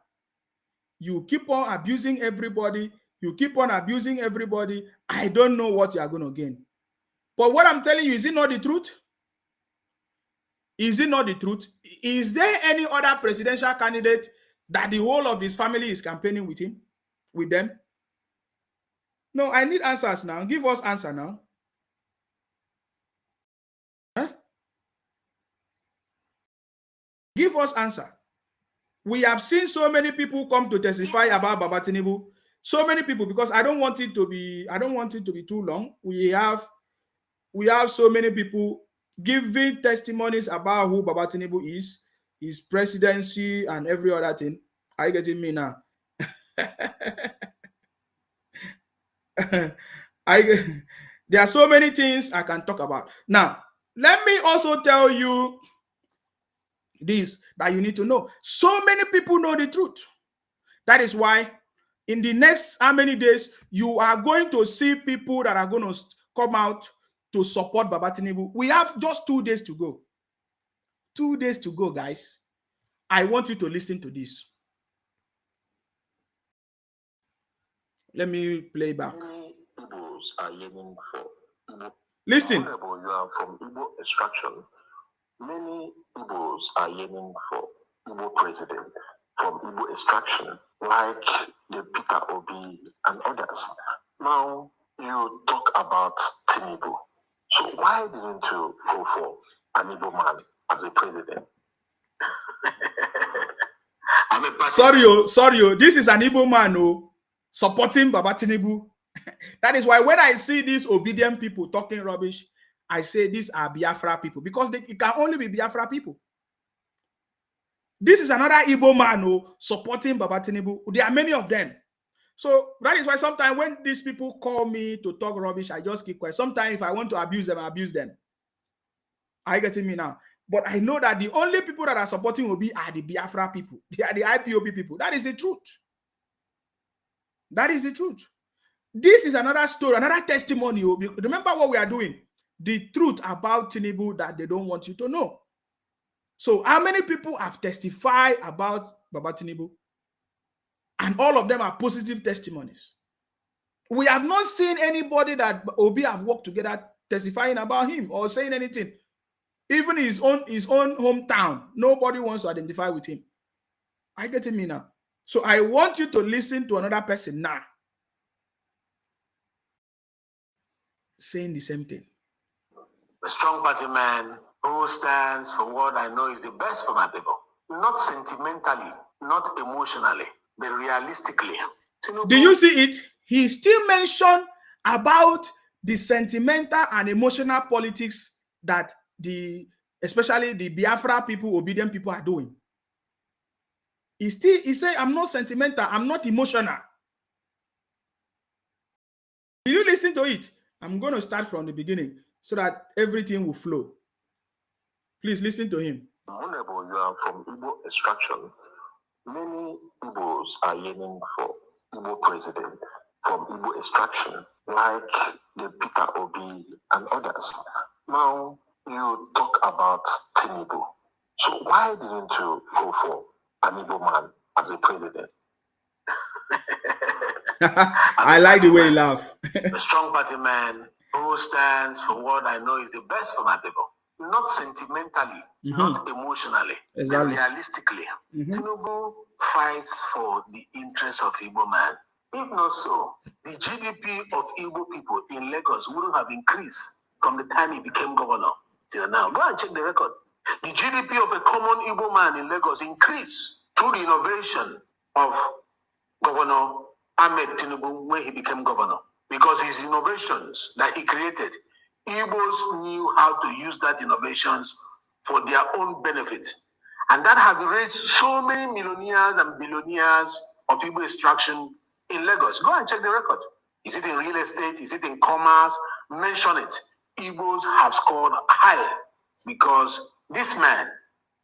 You keep on abusing everybody. You keep on abusing everybody. I don't know what you are going to gain. But what I'm telling you, is it not the truth? Is it not the truth? Is there any other presidential candidate that the whole of his family is campaigning with him, with them? No, I need answers now. Give us answer now. Huh? Give us answer. We have seen so many people come to testify about Baba Tinubu. So many people, because I don't want it to be too long. We have so many people giving testimonies about who Baba Tinubu is, his presidency, and every other thing. Are you getting me now? There are so many things I can talk about. Now, let me also tell you this that you need to know. So many people know the truth. That is why in the next how many days you are going to see people that are going to come out to support Baba Tinubu. We have just 2 days to go. 2 days to go, guys. I want you to listen to this. Let me play back. Many Igbos are yearning for Igbo. Listen. Honorable, you are from Igbo extraction. Many Igbos are yearning for Igbo president from Igbo extraction, like the Peter Obi and others. Now you talk about Tinubu. So why didn't you go for an Igbo man as a president? Sorry. This is an Igbo man supporting Baba Tinubu. That is why when I see these obedient people talking rubbish, I say these are Biafra people, because it can only be Biafra people. This is another Igbo man supporting Baba Tinubu. There are many of them. So that is why sometimes when these people call me to talk rubbish, I just keep quiet. Sometimes if I want to abuse them, I abuse them. Are you getting me now? But I know that the only people that are supporting Obi are the Biafra people. They are the IPOB people. That is the truth. That is the truth. This is another story, another testimony. Remember what we are doing. The truth about Tinubu that they don't want you to know. So how many people have testified about Baba Tinubu? And all of them are positive testimonies. We have not seen anybody that Obi have worked together testifying about him or saying anything. Even his own hometown, nobody wants to identify with him. Are you getting me now? So I want you to listen to another person now saying the same thing. A strong party man who stands for what I know is the best for my people. Not sentimentally, not emotionally, but realistically. Do you see it? He still mentioned about the sentimental and emotional politics that especially the Biafra people, obedient people are doing. He said, I'm not sentimental, I'm not emotional. Did you listen to it? I'm going to start from the beginning so that everything will flow. Please listen to him. Honorable, you are from Igbo extraction. Many Igbos are yearning for Igbo president from Igbo extraction, like the Peter Obi and others. Now, you talk about Tinubu. So why didn't you go for an Igbo man as a president? I like the way he laughs. A strong party man who stands for what I know is the best for my people. Not sentimentally, not emotionally, but realistically. Tinubu fights for the interests of Igbo man. If not so, the GDP of Igbo people in Lagos wouldn't have increased from the time he became governor till now. Go and check the record. The GDP of a common Igbo man in Lagos increased through the innovation of Governor Ahmed Tinubu when he became governor. Because his innovations that he created, Igbos knew how to use that innovations for their own benefit. And that has raised so many millionaires and billionaires of Igbo extraction in Lagos. Go and check the record. Is it in real estate? Is it in commerce? Mention it. Igbos have scored high because this man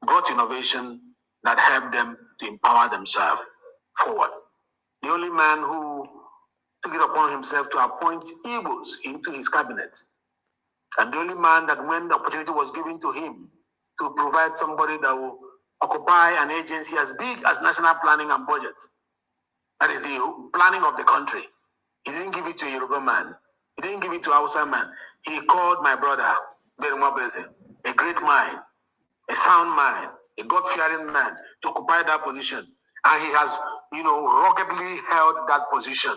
brought innovation that helped them to empower themselves forward. The only man who took it upon himself to appoint Igbos into his cabinet. And the only man that when the opportunity was given to him to provide somebody that will occupy an agency as big as national planning and budget, that is the planning of the country. He didn't give it to a Yoruba man. He didn't give it to a Hausa man. He called my brother, Benwa Beze, a great mind, a sound mind, a God-fearing man to occupy that position. And he has, ruggedly held that position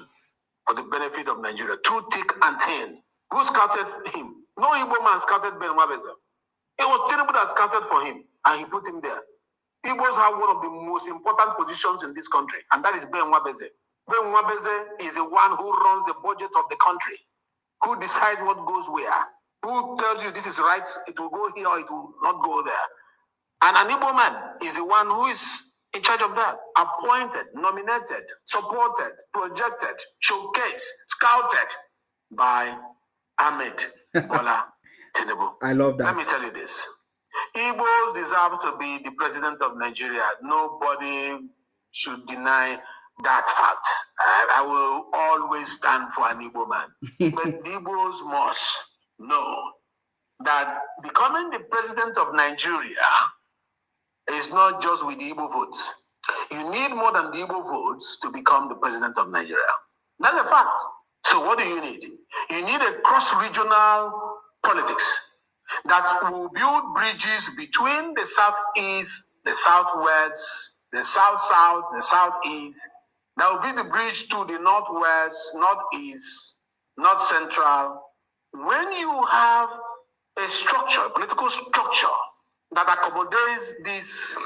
for the benefit of Nigeria, through thick and thin. Who scouted him? No Igbo man scouted Ben Wabeze. It was Tinubu that scouted for him, and he put him there. Igbos have one of the most important positions in this country, and that is Ben Wabeze. Ben Wabeze is the one who runs the budget of the country, who decides what goes where, who tells you this is right, it will go here or it will not go there. And an Igbo man is the one who is in charge of that, appointed, nominated, supported, projected, showcased, scouted by Ahmed Bola Tinubu. I love that. Let me tell you this. Igbos deserve to be the president of Nigeria. Nobody should deny that fact. I will always stand for an Igbo man. But Igbos must know that becoming the president of Nigeria is not just with the Igbo votes. You need more than the Igbo votes to become the president of Nigeria. That's a fact. So what do you need? You need a cross-regional politics that will build bridges between the southeast, the southwest, the south-south, the southeast. That will be the bridge to the northwest, northeast, north central. When you have a structure, a political structure that accommodates this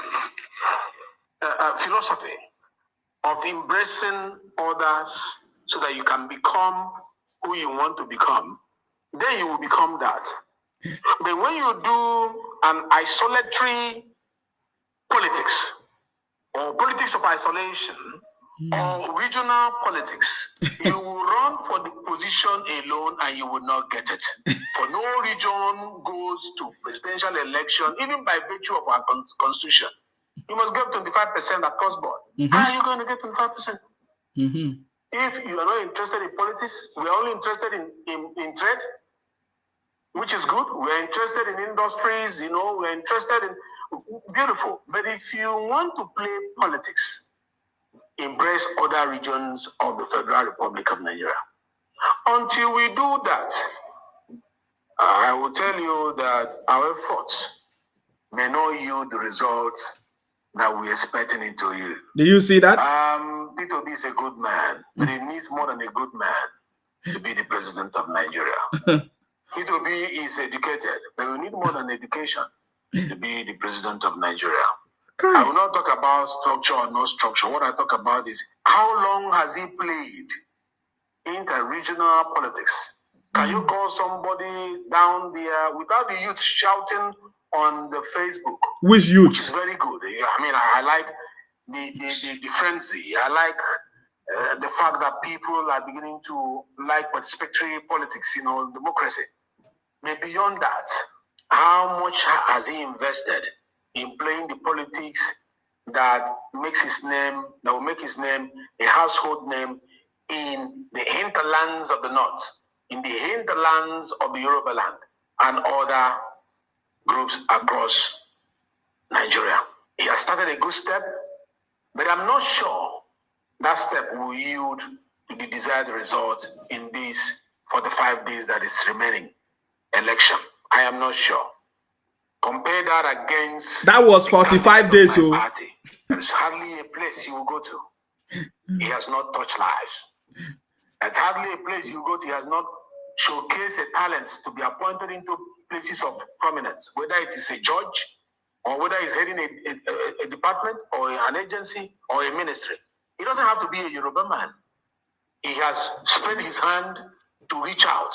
philosophy of embracing others so that you can become who you want to become, then you will become that. But when you do an isolatory politics or politics of isolation or regional politics, you will run for the position alone and you will not get it. For no region goes to presidential election, even by virtue of our constitution. You must get 25% across board. How are you going to get 25%? If you are not interested in politics, we are only interested in trade, which is good. We're interested in industries, we're interested in beautiful. But if you want to play politics, embrace other regions of the Federal Republic of Nigeria. Until we do that, I will tell you that our efforts may not yield the results that we're expecting it to yield. Do you see that? Peter Obi is a good man, but he needs more than a good man to be the president of Nigeria. P2B is educated, but we need more than education to be the president of Nigeria. I will not talk about structure or no structure. What I talk about is how long has he played inter-regional politics? Can you call somebody down there without the youth shouting on the Facebook? Which youth? Which is very good. I mean, I like the frenzy. I like the fact that people are beginning to like participatory politics, democracy. But beyond that, how much has he invested in playing the politics that will make his name a household name in the hinterlands of the north, in the hinterlands of the Yoruba land, and other groups across Nigeria? He has started a good step, but I'm not sure that step will yield to the desired result in these 45 days that is remaining election. I am not sure. Compare that against that was 45 days. So party. There's hardly a place he will go to. He has not touched lives. There's hardly a place you go to. He has not showcased a talents to be appointed into places of prominence, whether it is a judge or whether he's heading a department or an agency or a ministry. He doesn't have to be a Yoruba man. He has spread his hand to reach out.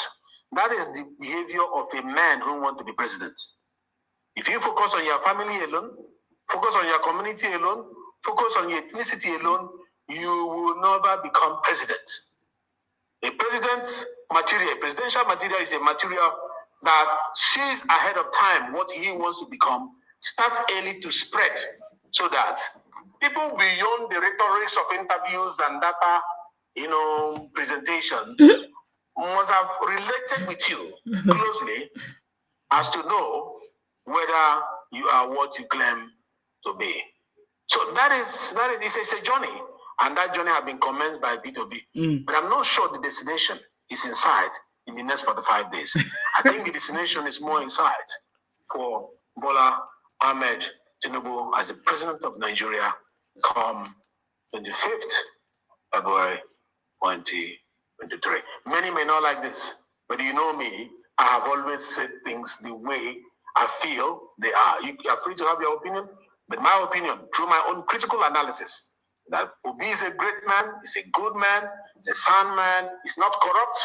That is the behavior of a man who wants to be president. If you focus on your family alone, focus on your community alone, focus on your ethnicity alone, you will never become president. A presidential material is a material that sees ahead of time what he wants to become, starts early to spread, so that people beyond the rhetorics of interviews and data, presentation must have related with you closely as to know whether you are what you claim to be. So that is it's a journey, and that journey has been commenced by P2B. But I'm not sure the destination is in sight in the next 45 days. I think the destination is more in sight for Bola Ahmed Tinubu as the president of Nigeria come 25th February 2023. Many may not like this, but you know me, I have always said things the way I feel they are. You are free to have your opinion, but my opinion, through my own critical analysis, that Obi is a great man, he's a good man, he's a sound man, he's not corrupt,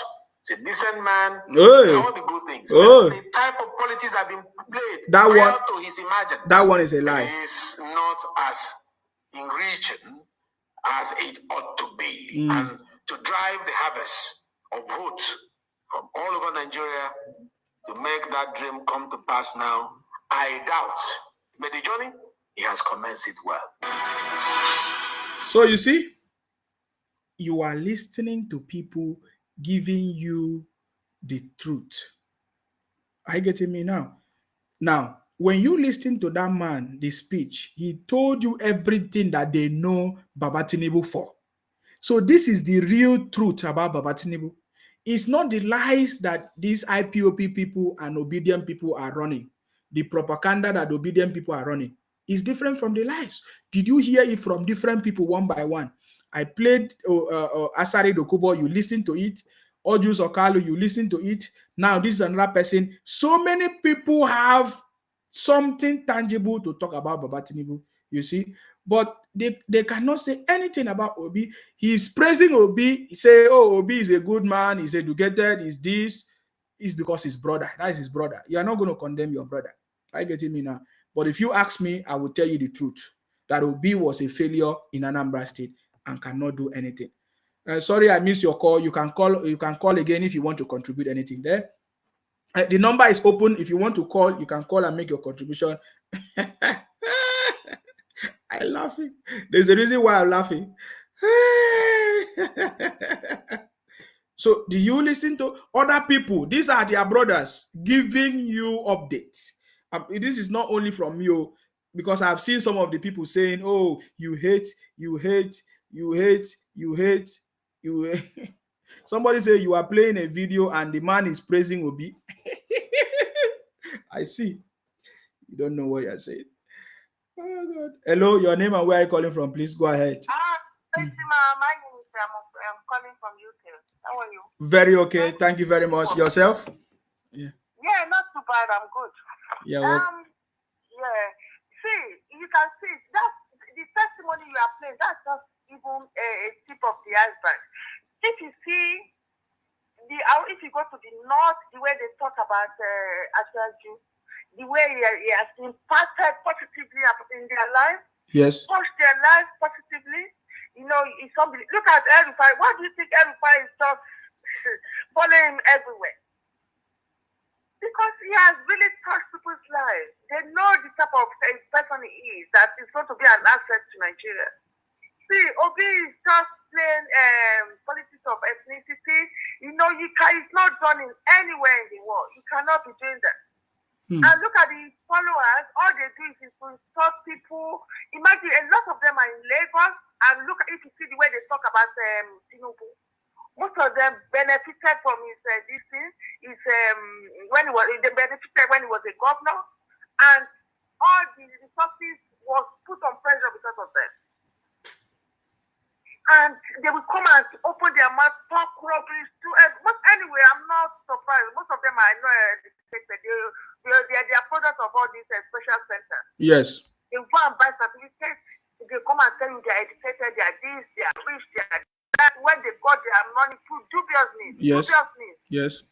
he's a decent man, all the good things. The type of politics that have been played prior to his emergence, that one is a lie. Is not as enriching as it ought to be. And to drive the harvest of votes from all over Nigeria to make that dream come to pass now, I doubt. But the journey, he has commenced it well. So you see, you are listening to people giving you the truth. Are you getting me now? Now, when you listen to that man, the speech, he told you everything that they know Baba Tinubu for. So this is the real truth about Baba Tinubu. It's not the lies that these IPOP people and obedient people are running. The propaganda that obedient people are running is different from the lies. Did you hear it from different people one by one? I played Asari Dokubo, you listen to it. Ojus Okalu, you listen to it. Now this is another person. So many people have something tangible to talk about Baba Tinubu, you see. But they cannot say anything about Obi. He's praising Obi. He say, oh, Obi is a good man. He's educated. He's this. It's because his brother. That is his brother. You are not going to condemn your brother. Are you getting me now? But if you ask me, I will tell you the truth. That Obi was a failure in Anambra State and cannot do anything. Sorry, I missed your call. You can call again if you want to contribute anything there. The number is open. If you want to call, you can call and make your contribution. I'm laughing. There's a reason why I'm laughing. So, do you listen to other people? These are their brothers giving you updates. This is not only from you, because I've seen some of the people saying, oh, you hate. Somebody say you are playing a video and the man is praising Obi. I see. You don't know what you're saying. Oh God. Hello, your name and where are you calling from? Please go ahead. My name is I'm calling from UK. How are you? Very okay. Thank you very much. Yourself? Yeah. bad. I'm good. Yeah, well, Yeah. See, you can see that's the testimony you are playing. That's just even a tip of the iceberg. If you see if you go to the north, the way they talk about Ashaju, the way he has impacted positively in their life, yes. touched their lives positively. You know, it's somebody. Look at Erufai. Why do you think Erufai is just following him everywhere? Because he has really touched people's lives. They know the type of person he is, that is going to be an asset to Nigeria. See, Obi is just playing politics of ethnicity. You know, it's not done in anywhere in the world. You cannot be doing that. And look at the followers. All they do is to insult people. Imagine a lot of them are in Lagos, and look if you see the way they talk about Tinubu. Most of them benefited from his this thing. They benefited when he was a governor, and all the resources was put on pressure because of them. And they will come and open their mouth, talk rubbish to but anyway, I'm not surprised. Most of them are not educated. They are products of all these special centers. Yes. They go and buy certificates. They come and tell you they are educated, they are this, they are rich, they are that. When they got their money through dubious means. Yes. Dubious means. Yes.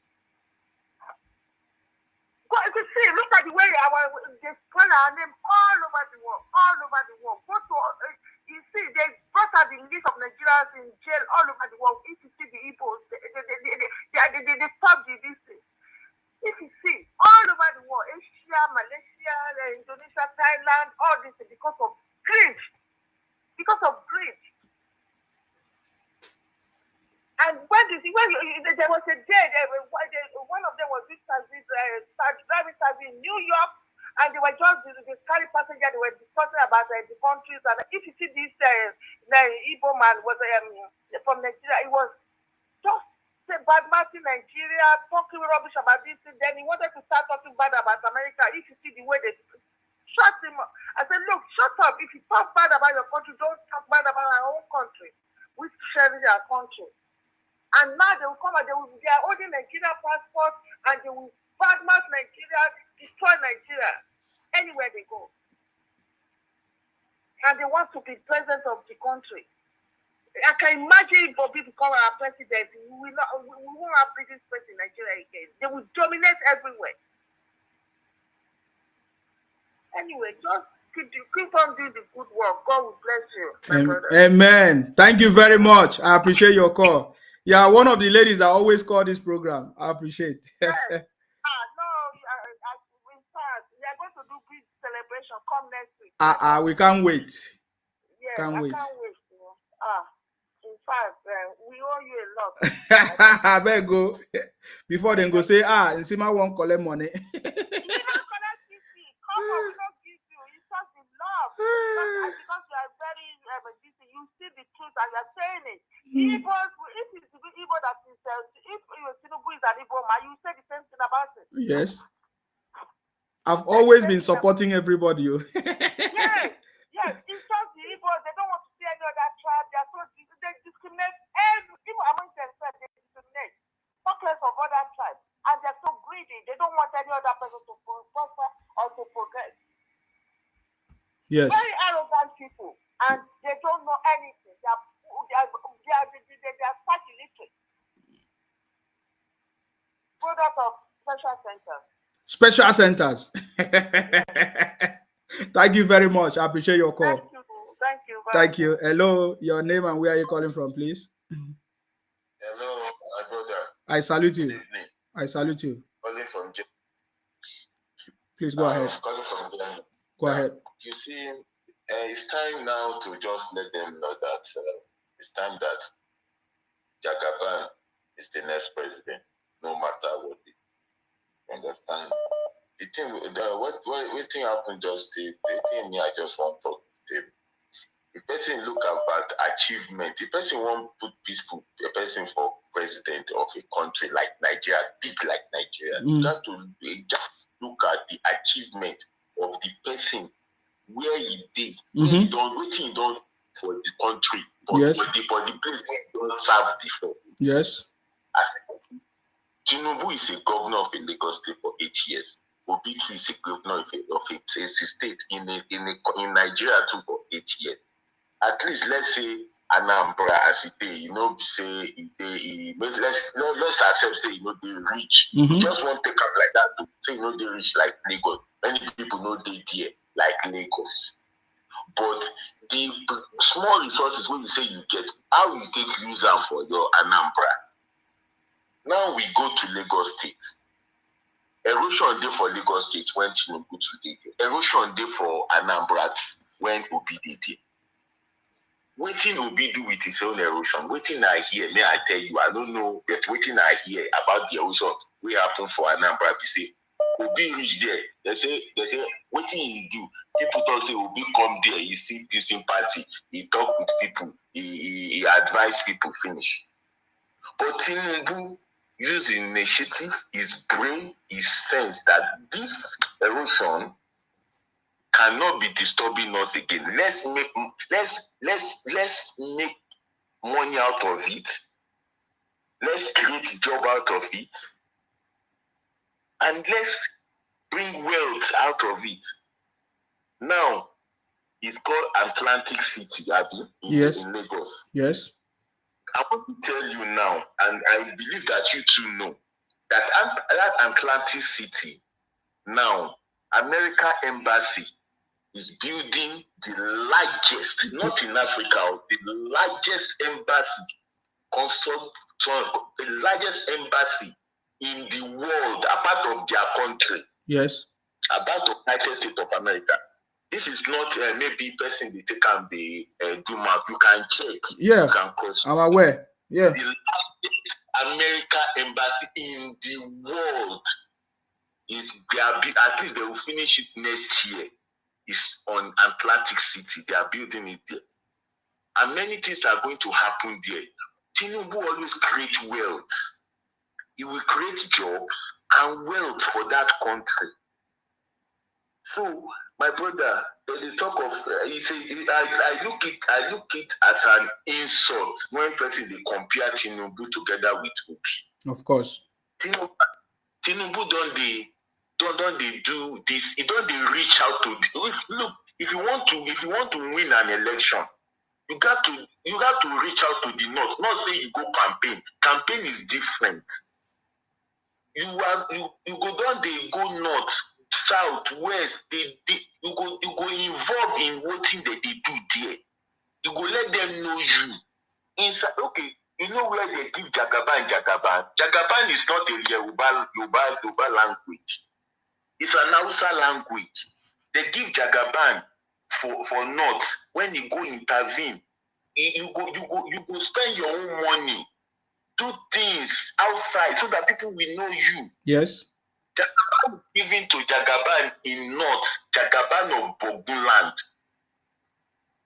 But you can see, look at the way they spell our name all over the world, all over the world. Go to, you see, they brought out the list of Nigerians in jail all over the world. If you see the Igbos, they stop the list. If you see, all over the world, Asia, Malaysia, Indonesia, Thailand, all this is because of greed. Because of greed. And there was a day, one of them was driving taxi in New York, and they were just the carry passenger. They were discussing about the countries. And if you see this, the Igbo man was from Nigeria. He was just bad mouthing Nigeria, talking rubbish about this. And then he wanted to start talking bad about America. If you see the way they shut him up, I said, look, shut up. If you talk bad about your country, don't talk bad about our own country. We cherish our country. And now they will come and they are holding Nigeria passport, and they will badmouth Nigeria, destroy Nigeria anywhere they go. And they want to be president of the country. I can imagine if Bobby become our president, we won't have British president in Nigeria again. They will dominate everywhere. Anyway, just keep on doing the good work. God will bless you, my brother. Amen. Thank you very much. I appreciate your call. Yeah, one of the ladies that always call this program. I appreciate. Yes. In fact, we are going to do big celebration. Come next week. We can't wait. Yes, Can't wait. I can't wait. In fact, we owe you a lot. I better go. Before then go say, Nsima won't collect money. We don't collect DC. Come on, we don't give you. It's just in love. Because you are very DC, you see the truth and you are saying it. Igbos, if it's the Igbo that is, if Tinubu is an Igbo man, you say the same thing about it. Yes. I've always been supporting everybody. Yes, it's just the Igbo. They don't want to see any other tribe. They discriminate even among themselves. They discriminate. Talk less of other tribes, and they're so greedy. They don't want any other person to prosper or to progress. Yes. Very arrogant people, and they don't know anything. They are such illiterate. Product of special centers. Special centers. Thank you very much. I appreciate your call. Thank you. Thank you. Hello, your name and where are you calling from, please? Hello, my brother. I salute you. Good evening. I salute you. Calling from Germany. Please go ahead. Calling from Germany. Go ahead. You see, it's time now to just let them know that it's time that Jagaban is the next president, no matter what. Understand? The thing, what thing happened just the thing me I just want to talk to them. The person look about achievement. The person want put peaceful a person for president of a country like Nigeria, big like Nigeria. You got to just look at the achievement of the person, where he did, what he done for the country, for the place he don't serve before. Yes. As Tinubu is a governor of a Lagos State for 8 years. Obi too is a governor of a state in Nigeria too for 8 years. At least let's say Anambra as it say let's accept say they rich. You just won't take up like that to say they rich like Lagos. Many people know they dear like Lagos. But the small resources when you say you get, how you take use them for your Anambra? Now we go to Lagos State. Erosion day for Lagos State when Tinubu today. Erosion day for Anambra when Obi did. Waiting Obi do with his own erosion. Waiting I hear, may I tell you, I don't know, but waiting I hear about the erosion we happen for Anambra. We say Obi reach there. They say, waiting he do. People don't say Obi come there. He see this party. He talk with people. He advise people. Finish. But Tinubu use initiative, his brain, his sense that this erosion cannot be disturbing us again. Let's make money out of it. Let's create job out of it. And let's bring wealth out of it. Now, it's called Atlantic City, Abi, in Lagos. Yes. I want to tell you now, and I believe that you too know, that Atlantic City, now, American Embassy is building the largest, not in Africa, the largest embassy, the largest embassy in the world, apart of their country. Yes. About the United States of America. This is not maybe person they take on the do map. You can check. Yeah. You can cross. I'm aware. Yeah. The largest American embassy in the world is at least they will finish it next year. Is on Atlantic City. They are building it there. And many things are going to happen there. Tinubu always create wealth. He will create jobs and wealth for that country. So, my brother, the talk of I look it as an insult when person they compare Tinubu together with Obi. Of course. Tinubu don't they do this? He don't they reach out to if you want to win an election, you got to reach out to the north. Not say you go campaign. Campaign is different. You go down, they go north, south, west. You go involve in what thing that they do there. You go let them know you. Inside, okay, you know where they give Jagaban. Jagaban is not a Yoruba language. It's an Hausa language. They give Jagaban for north. When you go intervene, you go spend your own money, do things outside so that people will know you. Yes. Jagaban given to Jagaban in north, Jagaban of Bogunland.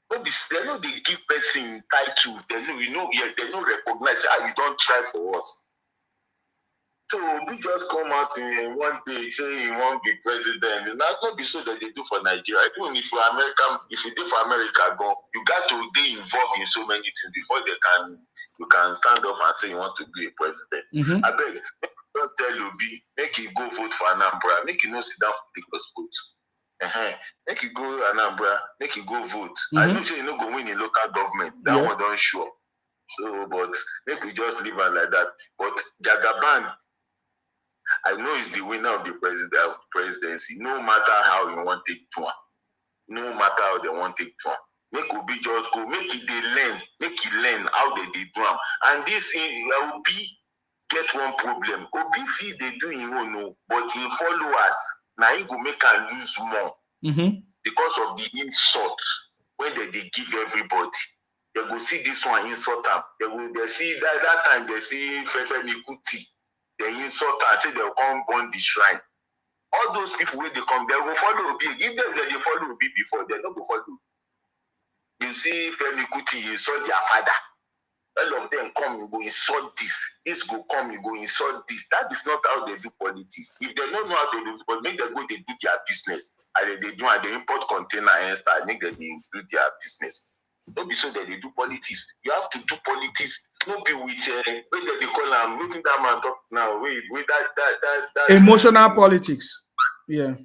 They know they give person title. They know they know recognize. You don't try for us. So we just come out in one day say you want to be president. And that's not be so that they do for Nigeria. Even if you're American, if you do for America, you got to be involved in so many things before you can stand up and say you want to be a president. I beg, just tell Obi, make you go vote for Anambra, make you not sit down for Lagos vote. Make you go Anambra, make you go vote. I know say you not go win in local government. That one don't sure. So, but make we just leave it like that. But Jagaban, I know he's the winner of the presidency. No matter how you want to take to him. No matter how they want to take to him. Make Obi just go. Make it learn how they do him. And this Obi get one problem. Obi feel they do him own, but in followers, now he go make and lose more. Because of the insult when they give everybody. They go see this one insult them. They see that time they see Fefemi Kuti. They insult and say they'll come burn the shrine. All those people when they come, they will follow Obi. If they follow Obi before, they don't go follow. You see Femi Kuti insult their father. All of them come, you go insult this. This go come, you go insult this. That is not how they do politics. If they don't know how to do politics, make them go, they do their business. And they do, and they import container and start, make them do their business. Don't be so that they do politics. You have to do politics. Don't be with when they call them. Looking that man talk now. With that emotional politics. Yeah.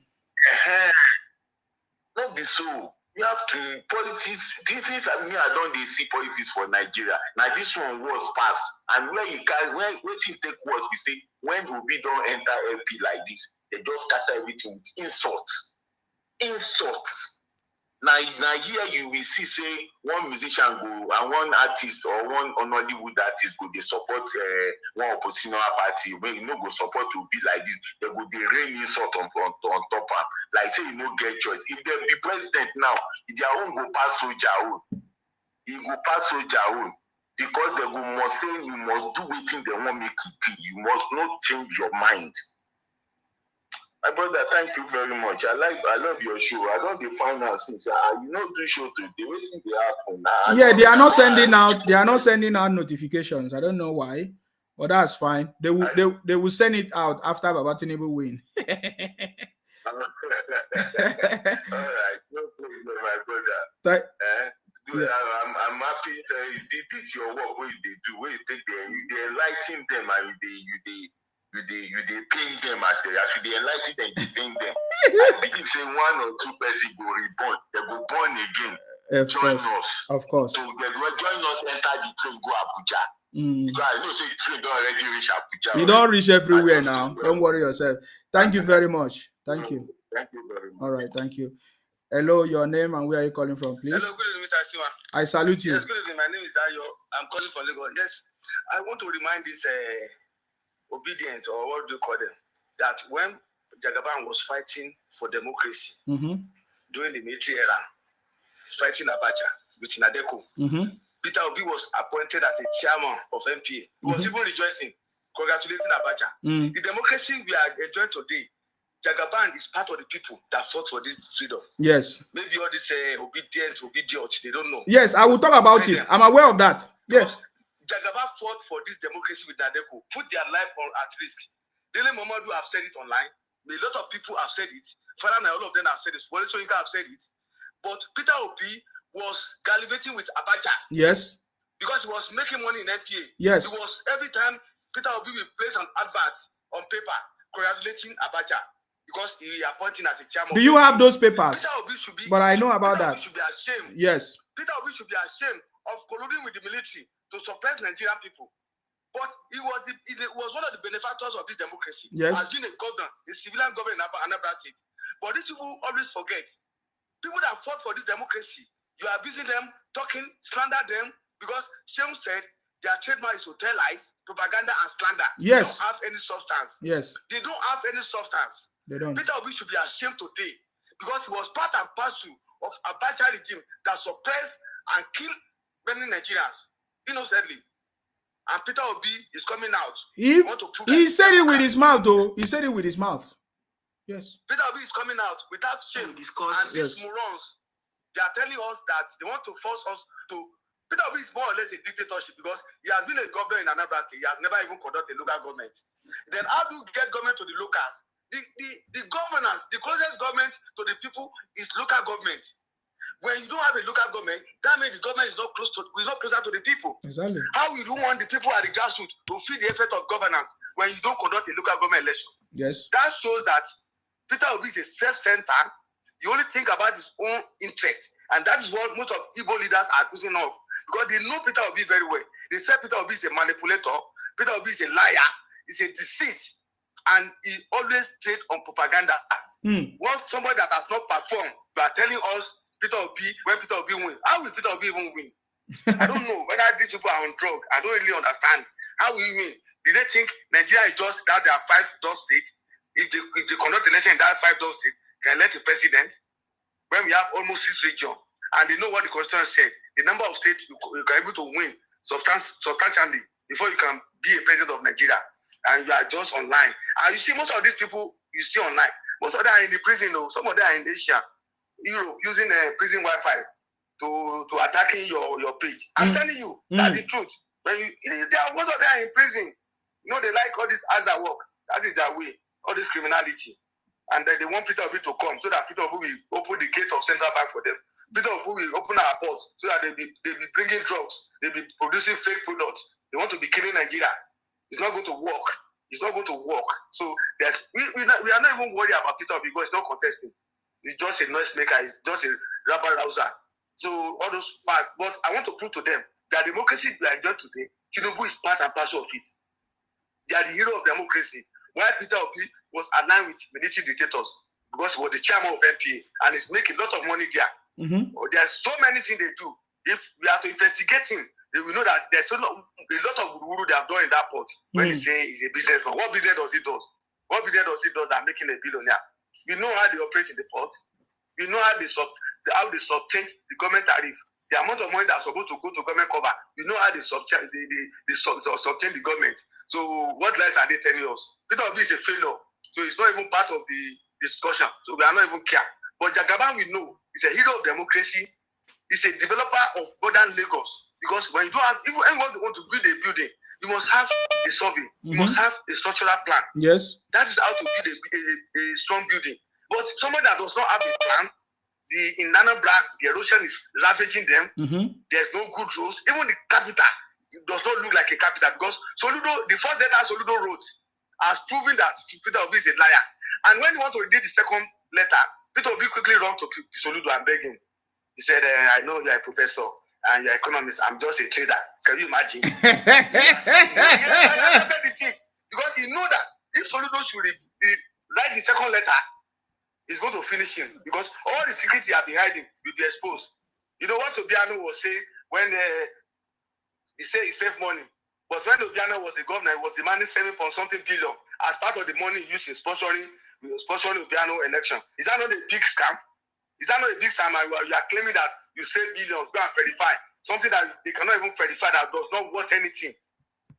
Not be so. You have to politics. This is I don't they see politics for Nigeria. Now this one was pass, and where you can where waiting take was we say when Obi don't enter LP like this, they just scatter everything with insults. Now here you will see say one musician go and one artist or one Hollywood artist go they support one oppositional party when you know go support to be like this. They go they rain insult on top of like say you no get choice. If they be president now, their own go pass soldier own. You go pass soldier own because they go must say you must do waiting they won't make you do. You must not change your mind. My brother, thank you very much. I love your show. I don't define out since you know do show today. Waiting they happen. Yeah, they are not sending out. They are not sending out notifications. I don't know why, but that's fine. They will send it out after Baba Tinubu win. All right, no problem, my brother. Yeah. I'm happy. This is your work. What they do? Where you take them, you enlighten them, and you paying them as they actually enlighten them, you paying them. I believe say 1 or 2 person go reborn, they go born again. Join us. Of course. So they will join us, enter the train, go Abuja. Because I know say the train don't already reach Abuja. You don't reach everywhere now. Don't worry yourself. Thank you very much. Thank you. Thank you very much. All right, thank you. Hello, your name and where are you calling from, please? Hello, good evening, Mr. Siwa. I salute you. Yes, good evening. My name is Dayo. I'm calling from Lagos. Yes, I want to remind this obedient, or what do you call them, that when Jagaban was fighting for democracy during the military era, fighting Abacha with Nadeko, Peter Obi was appointed as a chairman of MPA. He was even rejoicing, congratulating Abacha. The democracy we are enjoying today, Jagaban is part of the people that fought for this freedom. Yes. Maybe all this obedient, they don't know. Yes, I will talk about it. I'm aware of that. Yes. Jagaban fought for this democracy with Nadeko, put their life at risk. Dele Momodu have said it online. A lot of people have said it. Farana, all of them have said it. Wole Soyinka have said it. But Peter Obi was gallivanting with Abacha. Yes. Because he was making money in NPA. Yes. It was every time Peter Obi will place an advert on paper congratulating Abacha because he appointed as a chairman. Do you have those papers? Peter Obi should be. But I know about Peter that. Obi should be ashamed. Yes. Peter Obi should be ashamed of colluding with the military to suppress Nigerian people. But he was one of the benefactors of this democracy. Yes. Has been a governor, a civilian governor in Anambra State. But these people always forget. People that fought for this democracy, you are abusing them, talking, slander them, because Shem said their trademark is to tell lies, propaganda, and slander. Yes. They don't have any substance. Yes. They don't have any substance. They don't. Peter Obi should be ashamed today because he was part and parcel of Abacha regime that suppressed and killed many Nigerians innocently. And Peter Obi is coming out. He said it with his mouth, though. He said it with his mouth. Yes. Peter Obi is coming out without shame. And these morons, they are telling us that they want to force us to. Peter Obi is more or less a dictatorship because he has been a governor in Anambra State. He has never even conducted a local government. Then how do you get government to the locals? The governance, the closest government to the people is local government. When you don't have a local government, that means the government is not closer to the people. Exactly. How will you want the people at the grassroots to feel the effect of governance when you don't conduct a local government election? Yes. That shows that Peter Obi is a self-centered. He only think about his own interest, and that is what most of Igbo leaders are accusing of because they know Peter Obi very well. They say Peter Obi is a manipulator. Peter Obi is a liar. He's a deceit, and he always trade on propaganda. Want somebody that has not performed, you are telling us Peter Obi, when Peter Obi win, how will Peter Obi even win? I don't know whether these people are on drug. I don't really understand. How will you win? Did they think Nigeria is just that there are 5 door states? If they conduct election in that 5 door state, can elect a president? When we have almost 6 regions, and they know what the constitution said, the number of states you can able to win substantially before you can be a president of Nigeria, and you are just online. And you see most of these people you see online, most of them are in the prison, though. Some of them are in Asia, Europe, using prison Wi-Fi to attacking your page. I'm telling you, that's the truth. When most of them are in prison. You know, they like all this hazard work. That is their way, all this criminality. And then they want Peter Obi to come so that Peter Obi will open the gate of Central Bank for them. Peter Obi will open our ports so that they'll be bringing drugs. They'll be producing fake products. They want to be killing Nigeria. It's not going to work. It's not going to work. So we are not even worried about Peter Obi because it's not contesting. It's just a noisemaker. It's just a rabble rouser. So all those facts. But I want to prove to them that democracy we are enjoying today, Tinubu is part and parcel of it. They are the hero of democracy. While Peter Obi was aligned with military dictators because he was the chairman of MPA and he's making a lot of money there. Mm-hmm. There are so many things they do. If we have to investigate him, we know that there's a lot of guru they have done in that port when they say he's a businessman. What business does he do? What business does he do that making a billionaire? We know how they operate in the port. We know how they subchange the government tariff. The amount of money that's supposed to go to government cover. We know how they subchange the government. So what lies are they telling us? Peter Obi is a failure. So it's not even part of the discussion. So we are not even care. But Jagaban, we know, is a hero of democracy. He's a developer of modern Lagos. Because when you don't have, if anyone want to build a building, you must have a survey. You must have a structural plan. Yes. That is how to build a strong building. But someone that does not have a plan, in Anambra, the erosion is ravaging them. There's no good roads. Even the capital, it does not look like a capital because Soludo, the first letter Soludo wrote, has proven that Peter Obi is a liar. And when he wants to read the second letter, Peter Obi quickly ran to Soludo and begged him. He said, I know you're a professor and you're an economist. I'm just a trader. Can you imagine? Yes, I accepted defeat because he know that if Soludo should write the second letter, it's going to finish him because all the secrets he has been hiding will be exposed. You know what Obiano was saying when he said he saved money, but when Obiano was the governor, he was demanding 7.something billion as part of the money used in sponsoring Obiano election. Is that not a big scam? Is that not a big scam? And you are claiming that you save billions, go and verify something that they cannot even verify that does not worth anything.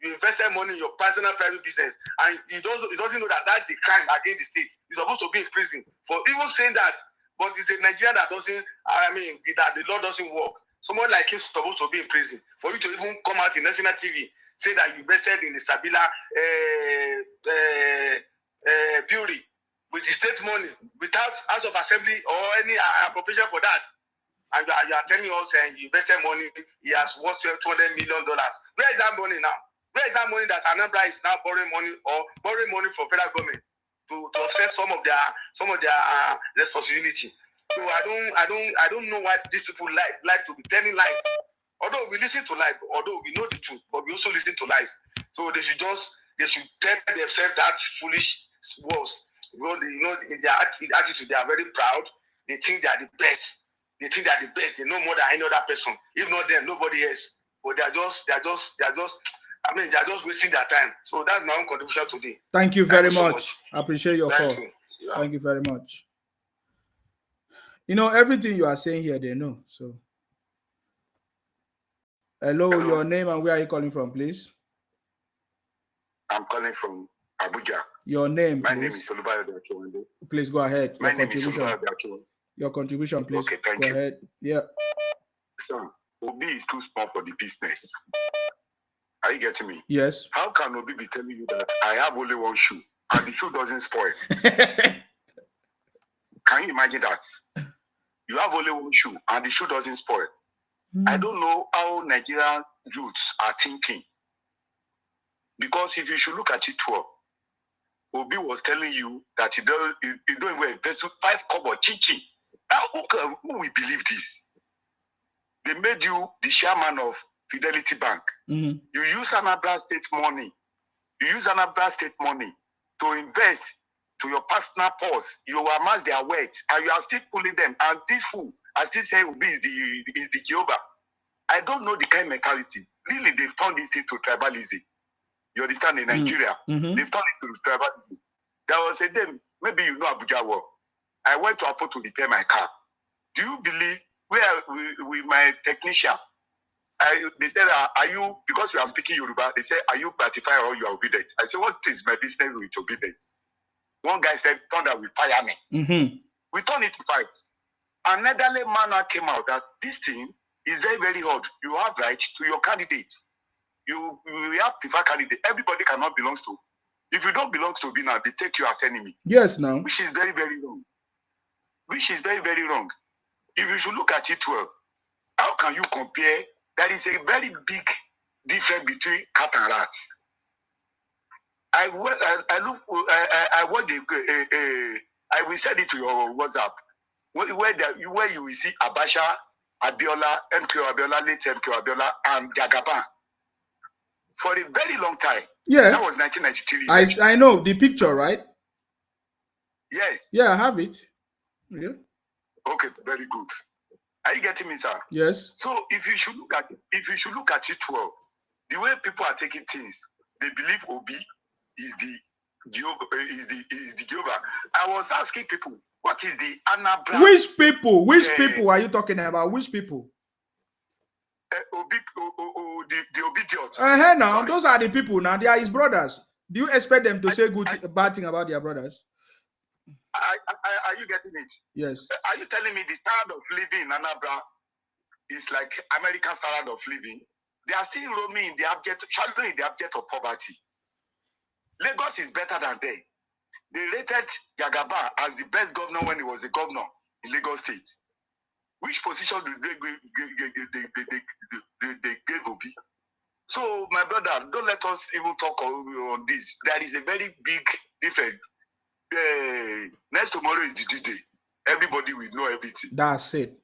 You invested money in your personal private business, and he doesn't know that that's a crime against the state. He's supposed to be in prison for even saying that. But it's a Nigeria that doesn't. That the law doesn't work. Someone like him is supposed to be in prison. For you to even come out in national TV, say that you invested in the Sabila brewery with the state money without House of Assembly or any appropriation for that. And you are telling us you invested money, he has worth $200 million. Where is that money now? Where is that money that Anambra is now borrowing money from federal government to offset some of their responsibility? So I don't know why these people like to be telling lies. Although we listen to lies, although we know the truth, but we also listen to lies. So they should tell themselves that foolish words. Because in their attitude, they are very proud. They think they are the best. They think they are the best. They know more than any other person. If not them, nobody else. But they are just wasting their time. So that's my own contribution today. Thank you very much. I appreciate your call. Yeah. Thank you very much. Everything you are saying here, they know. So, hello, your name and where are you calling from, please? I'm calling from Abuja. Your name, My please. name is Olubayo Dakiwande. Please go ahead. My name is Olubayo Dakiwande. Your contribution, please. Okay, thank you. Go ahead. Yeah. Sir, Obi is too small for the business. Are you getting me? Yes. How can Obi be telling you that I have only one shoe and the shoe doesn't spoil? Can you imagine that? You have only one shoe and the shoe doesn't spoil. I don't know how Nigerian youths are thinking. Because if you should look at it well, Obi was telling you that he don't even invest 5 kobo chichi. Who will believe this? They made you the chairman of Fidelity Bank. You use Anambra State money. To invest to your personal purse. You amass their wealth and you are still pulling them. And this fool, I still say Obi is the Jehovah. I don't know the kind of mentality. Really, they've turned this thing to tribalism. You understand? In Nigeria, they've turned it to tribalism. There was a day, maybe you know Abuja well. I went to Apo to repair my car. Do you believe with my technician? They said, are you, because you are speaking Yoruba, they said, are you gratified or you are obedient? I said, what is my business with obedience? One guy said, turn that we fire me. We turned it to fight. Another man came out that this thing is very, very hard. You have right to your candidates. You have preferred candidate. Everybody cannot belong to. If you don't belong to Obi now, they take you as enemy. Yes, now. Which is very, very wrong. If you should look at it well, how can you compare? There is a very big difference between cat and rats. I watched I will send it to your WhatsApp where you will see Abasha, Abiola, MK Abiola, late MK Abiola, and Jagaban for a very long time. Yeah. That was 1993. I know the picture, right? Yes. Yeah, I have it. Yeah. Okay, very good. Are you getting me, sir? Yes. So if you should look at it well, the way people are taking things, they believe Obi is the Jehovah. I was asking people, what is the Anabra? Which people? Which people are you talking about? Which people? The obedience. Now Sorry. those are the people. Now they are his brothers. Do you expect them to say bad thing about their brothers? Are you getting it? Yes. Are you telling me the standard of living in Anambra is like American standard of living? They are still roaming in the shadowing in the object of poverty. Lagos is better than them. They rated Jagaba as the best governor when he was a governor in Lagos State. Which position did they gave Obi? So, my brother, don't let us even talk on this. There is a very big difference. Next tomorrow is the D-Day. Everybody will know everything. That's it.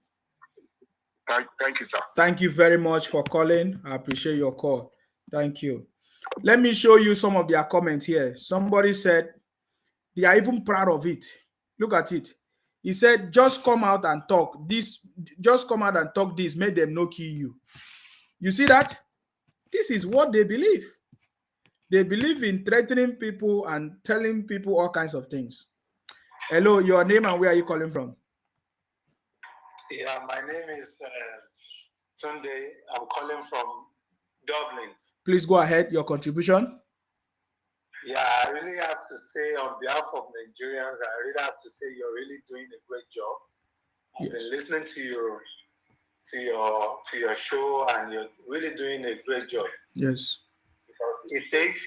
Thank you, sir. Thank you very much for calling. I appreciate your call. Thank you. Let me show you some of their comments here. Somebody said they are even proud of it. Look at it. He said, just come out and talk. Just come out and talk this, make them no kill you. You see that? This is what they believe. They believe in threatening people and telling people all kinds of things. Hello, your name and where are you calling from? Yeah, my name is Tunde. I'm calling from Dublin. Please go ahead, your contribution. Yeah, I really have to say on behalf of Nigerians, I really have to say you're really doing a great job. I've been listening to your show, and you're really doing a great job. Yes. Because it takes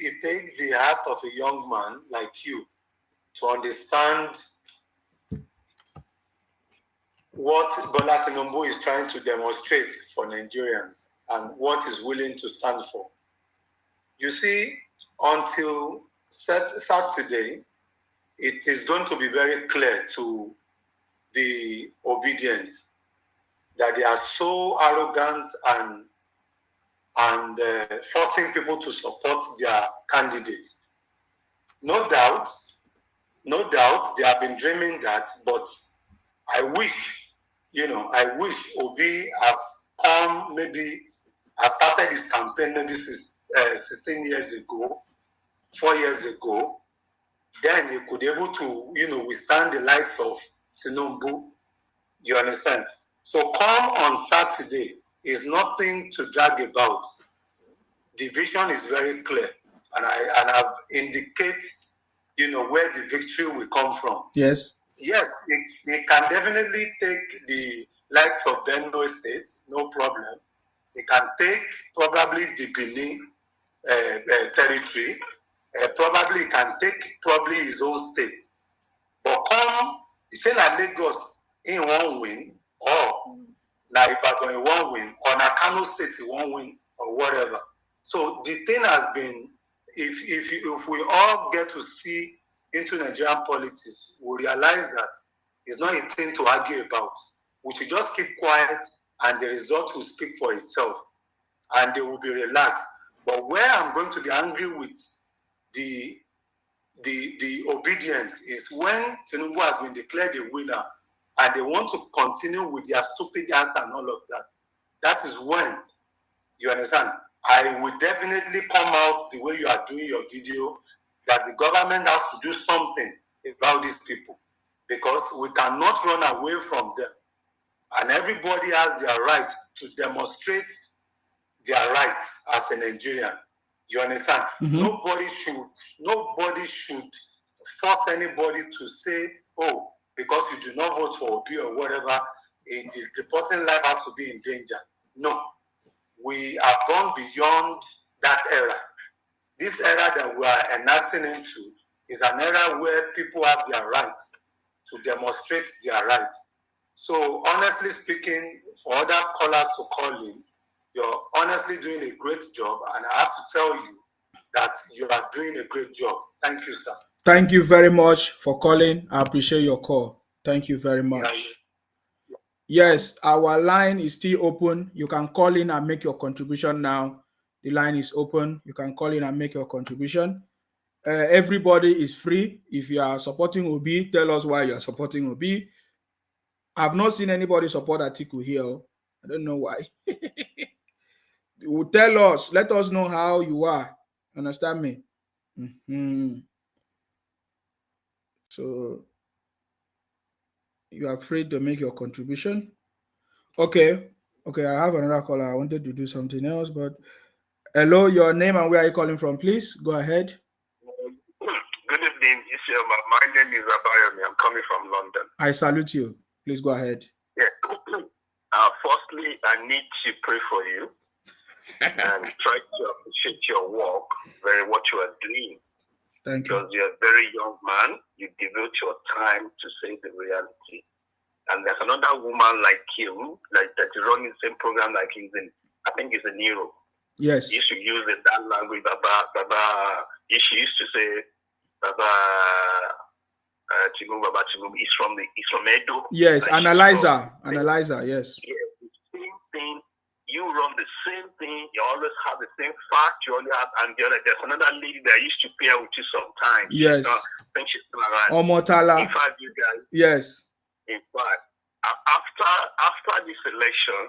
the heart of a young man like you to understand what Bola Tinubu is trying to demonstrate for Nigerians and what he's willing to stand for. You see, until Saturday, it is going to be very clear to the obedient that they are so arrogant and forcing people to support their candidates. No doubt, they have been dreaming that, but I wish Obi has come, maybe has started his campaign maybe 16 years ago, 4 years ago. Then he could be able to, withstand the likes of Tinubu. You understand? So come on Saturday is nothing to drag about. The vision is very clear, and I've indicated, where the victory will come from. Yes. Yes, it can definitely take the likes of Benue State, no problem. It can take probably the Benin territory. Probably it can take his own state. But come, it's not Lagos in one win, or na Ibadan in one win, or na Kano State in one win, or whatever. So the thing has been, if we all get to see into Nigerian politics, we realize that it's not a thing to argue about. We should just keep quiet, and the result will speak for itself, and they will be relaxed. But where I'm going to be angry with the obedient is when Tinubu has been declared a winner, and they want to continue with their stupid act and all of that. That is when, you understand, I will definitely come out the way you are doing your video, that the government has to do something about these people, because we cannot run away from them. And everybody has their right to demonstrate their right as a Nigerian. You understand? Mm-hmm. Nobody should force anybody to say, oh, because you do not vote for Obi or whatever, the person's life has to be in danger. No. We have gone beyond that era. This era that we are enacting into is an era where people have their rights to demonstrate their rights. So honestly speaking, for other callers to call in, you're honestly doing a great job, and I have to tell you that you are doing a great job. Thank you, sir. Thank you very much for calling. I appreciate your call. Thank you very much. Yes, our line is still open. You can call in and make your contribution now. The line is open. You can call in and make your contribution. Everybody is free. If you are supporting Obi, tell us why you are supporting Obi. I've not seen anybody support Atiku here. I don't know why. You will tell us. Let us know how you are. Understand me? So you are free to make your contribution. Okay. Okay, I have another caller. I wanted to do something else, but hello, your name and where are you calling from, please? Go ahead. Good evening, Isioma. My name is Abayomi. I'm coming from London. I salute you. Please go ahead. Yeah. Firstly, I need to pray for you and try to appreciate your work, what you are doing. Thank you. Because you're a very young man. You devote your time to say the reality. And there's another woman like you, like that is running the same program like he's in, I think he's in Europe. Yes. He used to use that language, Baba. She used to say, Baba, Tinubu, he's from Edo. Yes, like analyzer, yes. Yeah, the same thing. You run the same thing. You always have the same fact. You only have, and there's another lady that used to pair with you sometimes. Yes. I think she's still around. Omotala. In fact, you guys. Yes. In fact, after this election,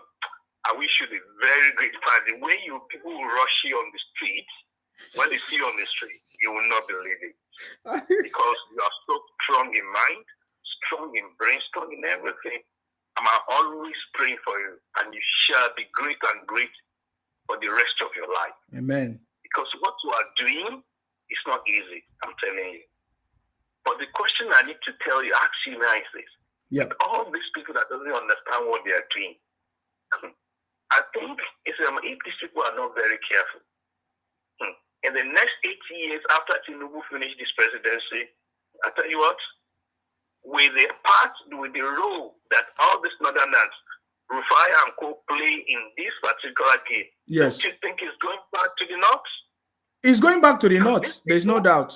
I wish you the very great time. The way people will rush you on the street, when they see you on the street, you will not believe it. Because you are so strong in mind, strong in brain, strong in everything. I'm always praying for you, and you shall be great and great for the rest of your life. Amen. Because what you are doing is not easy, I'm telling you. But the question I need to ask you now is this. Yeah. All these people that doesn't understand what they are doing, I think if these people are not very careful, in the next 8 years after Tinubu finished this presidency, I tell you what, with the role that all these northerners, Rufai and Co play in this particular game, yes. Don't you think it's going back to the north? It's going back to the north. There's no doubt.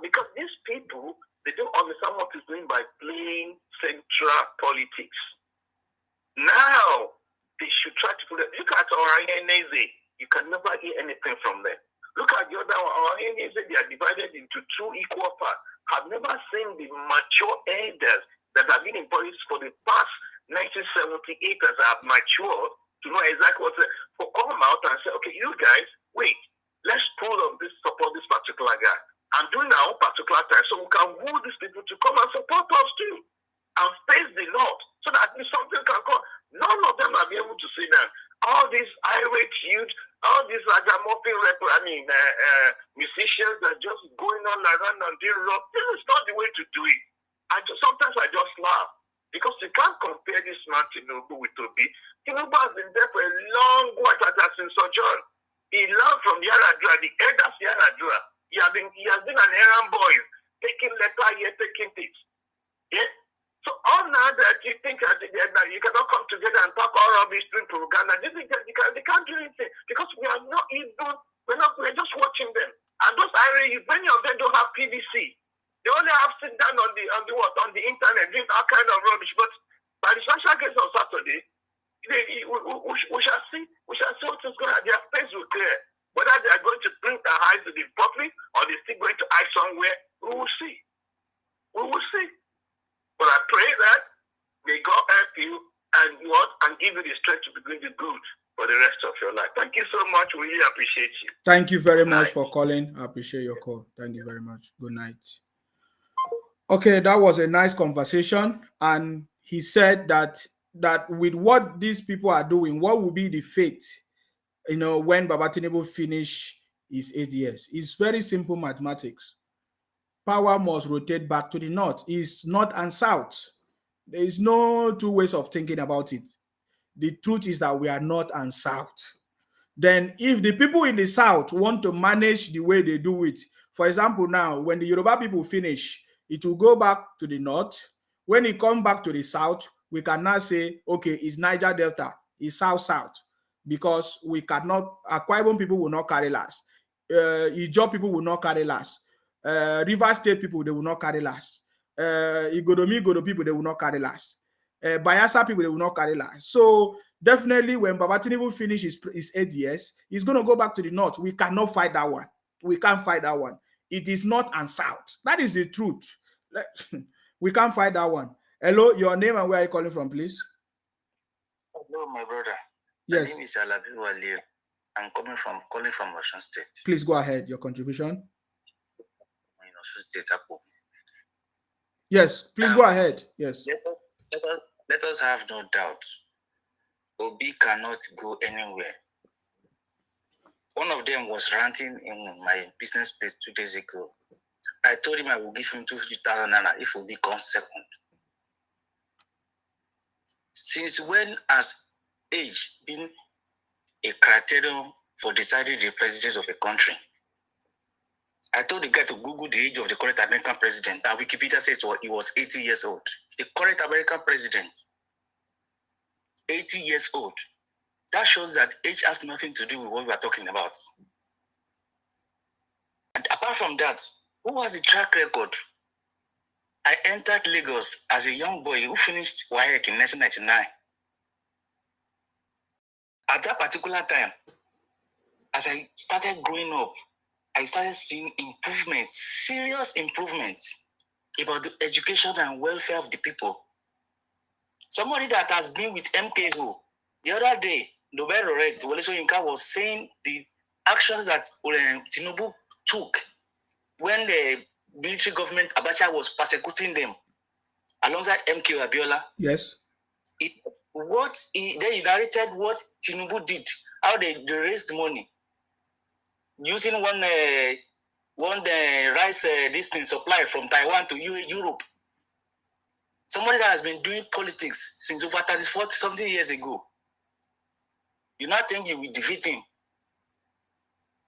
Because these people, they don't understand what is doing by playing central politics. Now, they should try to put it. Look at Oranyeneze. You can never hear anything from them. Look at the other one. Oranyeneze, they are divided into two equal parts. I've never seen the mature elders that have been in politics for the past 1978 as I have matured to know exactly what to come out and say, okay, you guys, wait, let's support this particular guy. And during our own particular time, so we can woo these people to come and support us too. And face the Lord. So that if something can come, none of them are be able to say that. All these irate youth, all these musicians are just going on around and doing rock. This is not the way to do it. Sometimes I just laugh. Because you can't compare this man Tinubu with Obi. Tinubu has been there for a long while since Sojourn. He learned from Yaradua, the elders Yaradua. He has been an errand boy, taking letter here, taking things. Yeah? So all now that you think that you cannot come together and talk all rubbish doing propaganda, they can't do anything because we're just watching them. And those many of them don't have PVC. They only have sit down on the internet doing all kind of rubbish. But by the special case on Saturday, we shall see what is going on. Their face will clear. Whether they are going to bring their eyes to the public or they're still going to hide somewhere, we will see. We will see. But I pray that may God help you and give you the strength to be doing the good for the rest of your life. Thank you so much. We really appreciate you. Thank you very much for calling. I appreciate your call. Thank you very much. Good night. Okay, that was a nice conversation. And he said that with what these people are doing, what will be the fate, when Baba Tinubu finish his 8 years? It's very simple mathematics. Power must rotate back to the north. It's north and south. There is no two ways of thinking about it. The truth is that we are north and south. Then if the people in the south want to manage the way they do it, for example, now, when the Yoruba people finish, it will go back to the north. When it comes back to the south, we can now say, okay, it's Niger Delta, it's south-south, because we cannot, Akwa Ibom people will not carry last. Ijaw people will not carry last. River State people, they will not carry last. Igodo people, they will not carry last. Bayelsa people, they will not carry last. So definitely when Baba Tinubu finish his 8 years, he's going to go back to the north. We cannot fight that one. We can't fight that one. It is north and south. That is the truth. We can't fight that one. Hello, your name and where are you calling from, please? Hello, my brother. Yes. My name is Alabi Waliu. I'm calling from Osun State. Please go ahead. Your contribution. In Osun State, Apo. Yes, please go ahead. Yes. Let us have no doubt. Obi cannot go anywhere. One of them was ranting in my business place 2 days ago. I told him I will give him 250,000 naira if Obi comes second. Since when has age been a criterion for deciding the president of a country? I told the guy to Google the age of the current American president, and Wikipedia says he was 80 years old. The current American president, 80 years old. That shows that age has nothing to do with what we are talking about. And apart from that, who has the track record? I entered Lagos as a young boy who finished WAEC in 1999. At that particular time, as I started growing up, I started seeing improvements, serious improvements about the education and welfare of the people. Somebody that has been with MKO, the other day, Nobel laureate Wole Soyinka was saying the actions that Tinubu took when the military government Abacha was persecuting them alongside MKO Abiola. Yes. Then he narrated what Tinubu did, how they raised money using one rice this thing supply from Taiwan to Europe. Somebody that has been doing politics since over 34 something years ago. You not think you will defeat him?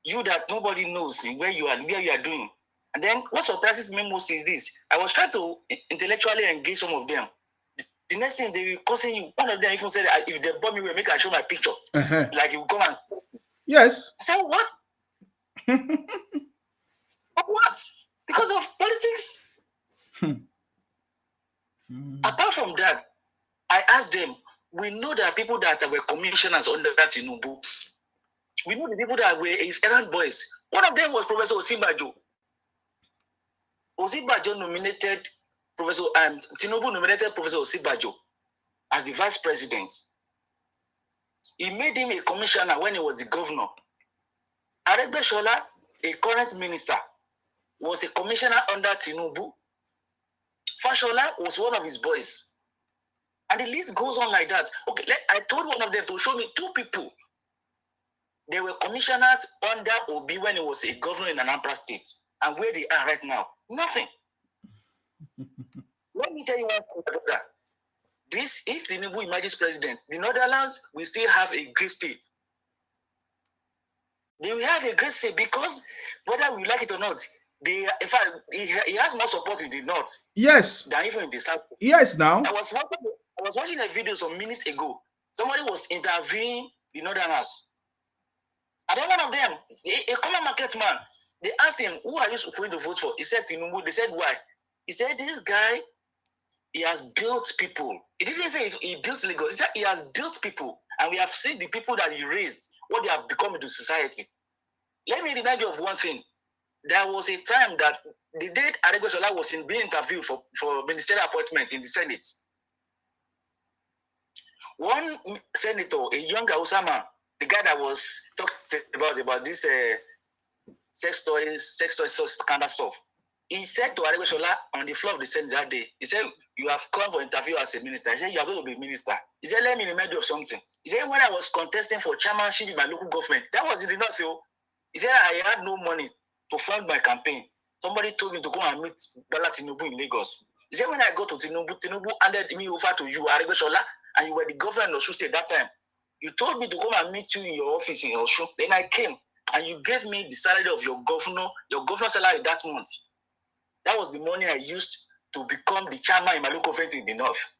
You that nobody knows where you are doing. And then what surprises me most is this. I was trying to intellectually engage some of them. The next thing they were causing you, one of them even said, if they bomb me, will make I show my picture. Like you will come and... Yes. I said, what? What? Because of politics? Apart from that, I asked them, we know there are people that were commissioners under Tinubu. We know the people that were his errand boys. One of them was Professor Osinbajo. Osinbajo nominated Professor Tinubu nominated Professor Osinbajo as the vice president. He made him a commissioner when he was the governor. Aregbesola, a current minister, was a commissioner under Tinubu. Fashola was one of his boys. And the list goes on like that. Okay, I told one of them to show me 2 people. They were commissioners under Obi when he was a governor in Anambra State. And where they are right now, nothing. Let me tell you one thing about that. If Tinubu emerges president, the Netherlands will still have a great state. They will have a great state because whether we like it or not, in fact, he has more support in the north. Yes. Than even in the south. Yes, now. I was watching a video some minutes ago. Somebody was interviewing the Northerners. And then one of them, a common market man, they asked him, who are you going to vote for? He said Tinubu. They said, why? He said, this guy, he has built people. He didn't say he built Lagos. He said he has built people. And we have seen the people that he raised, what they have become into society. Let me remind you of one thing. There was a time that the day Aregbesola was being interviewed for ministerial appointment in the Senate. One senator, a young Hausa man, the guy that was talking about this sex toys scandal stuff, he said to Aregbesola on the floor of the Senate that day, he said, you have come for interview as a minister. He said, you are going to be minister. He said, let me remind you of something. He said, when I was contesting for chairmanship in my local government, that was in the north. He said, I had no money to fund my campaign. Somebody told me to go and meet Bola Tinubu in Lagos. He said, when I got to Tinubu handed me over to you, Aregbesola, and you were the governor in Osun State that time. You told me to come and meet you in your office in Osun. Then I came, and you gave me the salary of your governor salary that month. That was the money I used to become the chairman in my local government in the north.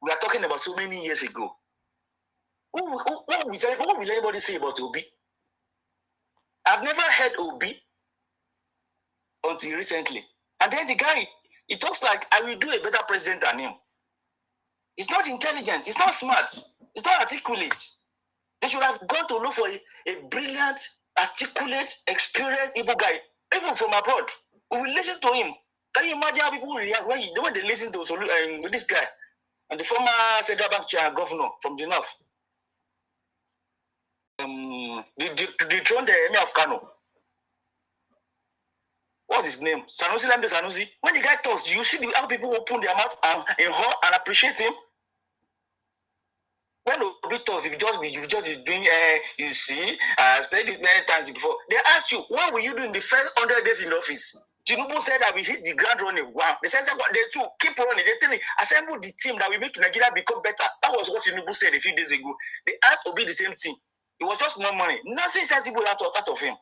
We are talking about so many years ago. What will anybody say about Obi? I've never heard Obi until recently. And then the guy, he talks like, I will do a better president than him. He's not intelligent. He's not smart. He's not articulate. They should have gone to look for a brilliant, articulate, experienced Igbo guy, even from abroad. We will listen to him. Can you imagine how people react when they listen to this guy and the former central bank chair governor from the north? The throne the emir of Kano. What's his name? Sanusi Lamdo Sanusi. When the guy talks, you see how people open their mouth in awe and appreciate him. When Obi talks, you just be doing, you see, I've said this many times before. They ask you, what will you do in the first 100 days in the office? Tinubu said that we hit the ground running. Wow. They said, they too, keep running. They tell me, assemble the team that will make Nigeria become better. That was what Tinubu said a few days ago. They asked Obi the same thing. It was just more money. Nothing sensible out of him.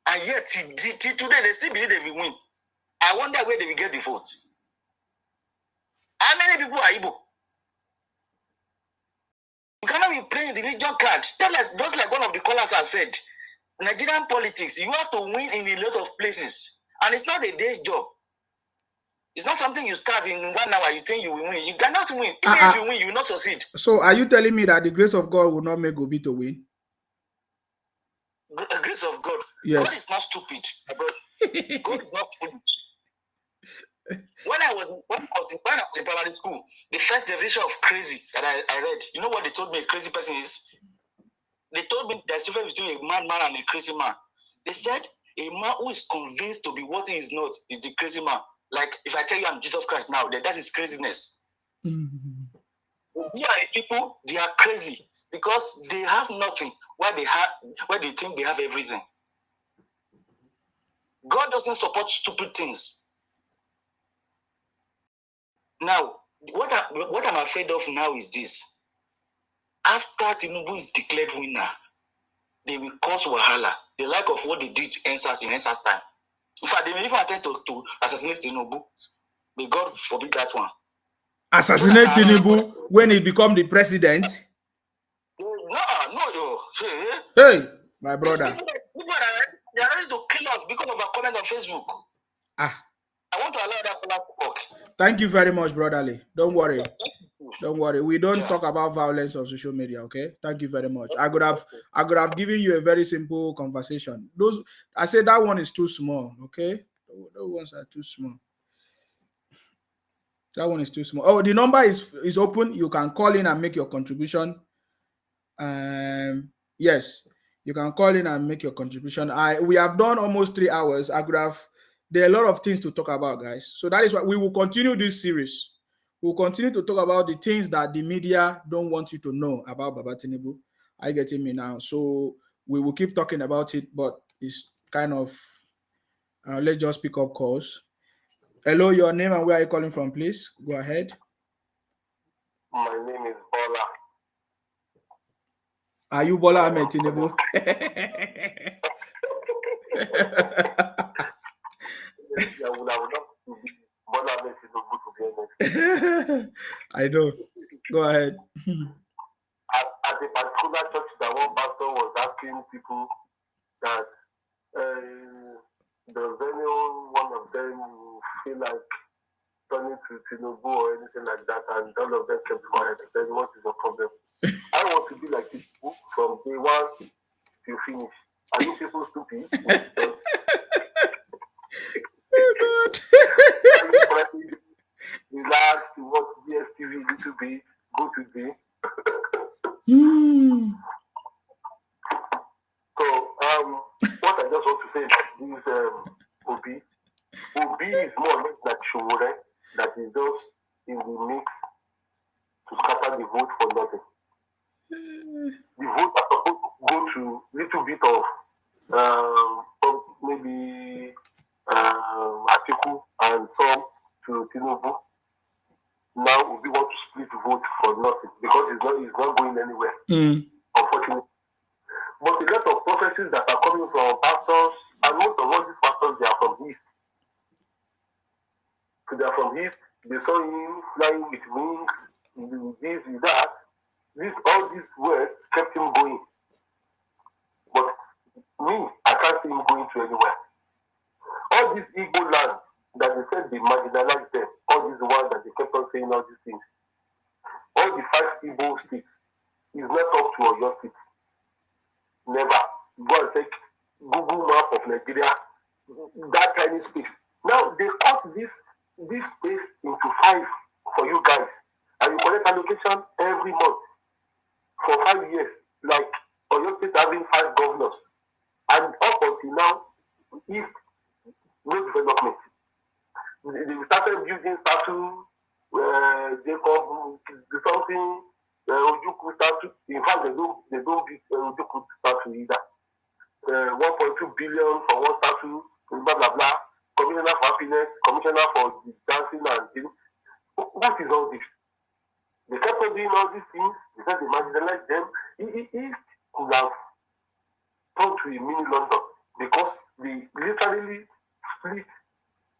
And yet, till today, they still believe they will win. I wonder where they will get the vote. How many people are Igbo? You cannot be playing the religion card. Just like one of the callers has said, Nigerian politics, you have to win in a lot of places. And it's not a day's job. It's not something you start in 1 hour, you think you will win. You cannot win. Even if you win, you will not succeed. So are you telling me that the grace of God will not make Obi to win? The grace of God. Yes. God is not stupid. God is not stupid. When I was in primary school, the first definition of crazy that I read, you know what they told me a crazy person is? They told me there's a difference between a madman and a crazy man. They said a man who is convinced to be what he is not is the crazy man. Like if I tell you I'm Jesus Christ now, then that is craziness. Mm-hmm. We are these people, they are crazy because they have nothing where they think they have everything. God doesn't support stupid things. Now, what I'm afraid of now is this. After Tinubu is declared winner, they will cause wahala. The like of what they did in NSAS time. In fact, they may even attempt to assassinate Tinubu. May God forbid that one. Assassinate Tinubu when he become the president? No. Hey, my brother. People are ready to kill us because of a comment on Facebook. I want to allow that to work. Thank you very much, brotherly. Don't worry. Don't worry. We don't talk about violence on social media, okay? Thank you very much. I could have given you a very simple conversation. I said that one is too small, okay? Those ones are too small. That one is too small. Oh, the number is open. You can call in and make your contribution. Yes, you can call in and make your contribution. We have done almost 3 hours. There are a lot of things to talk about, guys. So that is why we will continue this series. We'll continue to talk about the things that the media don't want you to know about Baba Tinubu. Are you getting me now? So we will keep talking about it, but it's kind of let's just pick up calls. Hello, your name and where are you calling from, please? Go ahead. My name is Bola. Are you Bola Ahmed Tinubu? I would have loved to be Bola Ahmed Tinubu, to be honest. I know. Go ahead. At a particular church, that one pastor was asking people that does anyone of them feel like turning to Tinubu or anything like that, and all of them kept quiet. I said, what is the problem? I want to be like Tinubu from day one till finish. Are you people stupid? Oh, God. Relax, to watch DSTV a little bit, go to the. So, what I just want to say is that this Obi is more or less like Shomore, that is just in the mix to scatter the vote for nothing. The vote are supposed to go to a little bit of maybe Atiku and some to Tinubu. Now we want to split the vote for nothing because it's not going anywhere. Unfortunately. But a lot of prophecies that are coming from pastors, and most of all these pastors, they are from East. So they are from East. They saw him flying with wings, this, with that. All these words kept him going. But Me, I can't see him going to anywhere. All these Igbo land that they said they marginalized them, all these ones that they kept on saying all these things, all the 5 Igbo states is not up to your state. Never. Go and take Google map of Nigeria, that tiny space. Now they cut this space into 5 for you guys, and you collect allocation every month for 5 years. Like Oyo State having 5 governors, and up until now, if no development. They started building statue, Jacob, something, Ojuku statue. In fact, they don't build Ojuku statue either. 1.2 billion for one statue, blah blah blah. Commissioner for happiness, commissioner for dancing and things. What is all this? They kept on doing all these things. They said they marginalized them. It could have turned to a mini London because they literally split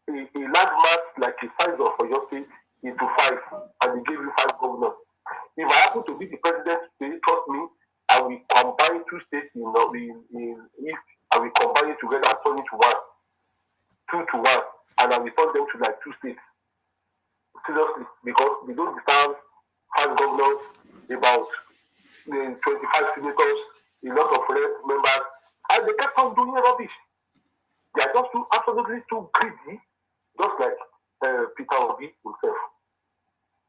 a large mass like the size of your state into 5, and they gave you 5 governors. If I happen to be the president today, trust me, I will combine 2 states in East. I will combine it together and turn it to 1, 2 to 1, and I will turn them to like 2 states. Seriously, because they don't deserve 5 governors, about 25 senators, a lot of members, and they kept on doing rubbish. They are just absolutely too greedy, just like Peter Obi himself.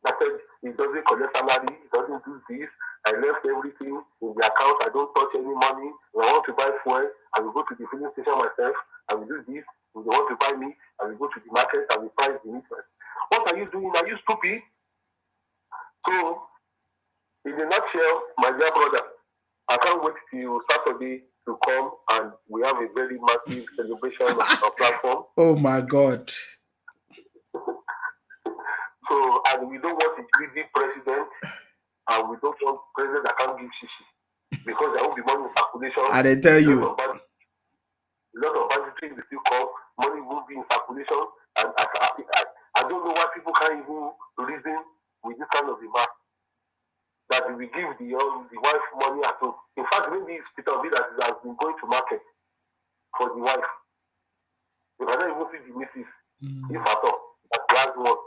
That said, he doesn't collect salary, he doesn't do this. I left everything in the account, I don't touch any money. If I want to buy fuel, I will go to the filling station myself, I will do this. If they want to buy me, I will go to the market, I will price the meat. What are you doing? Are you stupid? So, in a nutshell, my dear brother, I can't wait till Saturday to come and we have a very massive celebration on our platform. Oh my God. So, and we don't want a greedy president, and we don't want a president that can't give shishi, because there will be money in circulation. And I tell you, a lot of budgeting will still come, money will be in circulation, and I don't know why people can't even reason with this kind of demand. That we give the wife money at home. In fact, maybe it's Peter Obi that has been going to market for the wife. They cannot even see the missus, if at all, that he has one.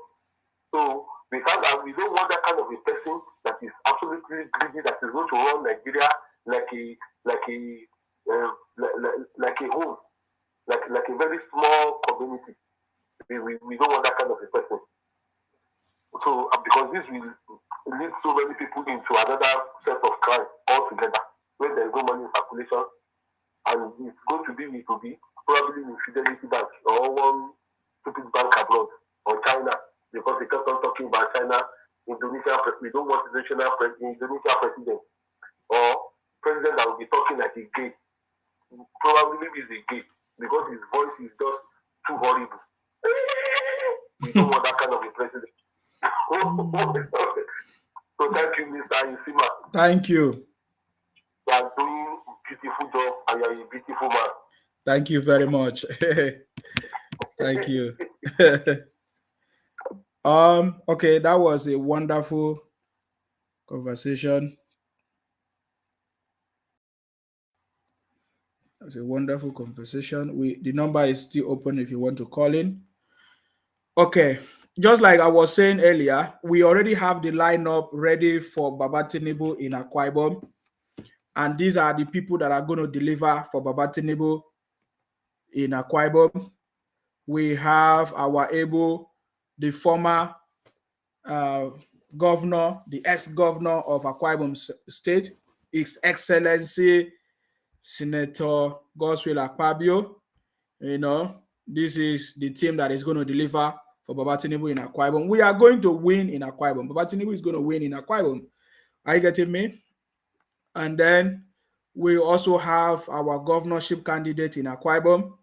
So we don't want that kind of a person that is absolutely greedy, that is going to run Nigeria like a home, like a very small community. We don't want that kind of a person. So because this will lead so many people into another set of crime altogether, where there is no money in circulation, and it's going to be probably in Fidelity Bank or one stupid bank abroad or China, because they kept on talking about China, Indonesia. We don't want Indonesia president or president that will be talking like a gay. Probably maybe he's a gay because his voice is just too horrible. We don't want that kind of a president. So thank you, Mr. Isima. Thank you. You are doing a beautiful job and you are a beautiful man. Thank you very much. Thank you. Okay, that was a wonderful conversation. It's a wonderful conversation. The number is still open if you want to call in. Okay, just like I was saying earlier, we already have the lineup ready for Baba Tinubu in Akwa Ibom, and these are the people that are going to deliver for Baba Tinubu in Akwa Ibom. We have our the former governor, the ex-governor of Akwa Ibom State, His Excellency Senator Godswill Akpabio. This is the team that is going to deliver for Baba Tinubu in Akwa Ibom. We are going to win in Akwa Ibom. Baba Tinubu is going to win in Akwa Ibom. Are you getting me? And then we also have our governorship candidate in Akwa Ibom,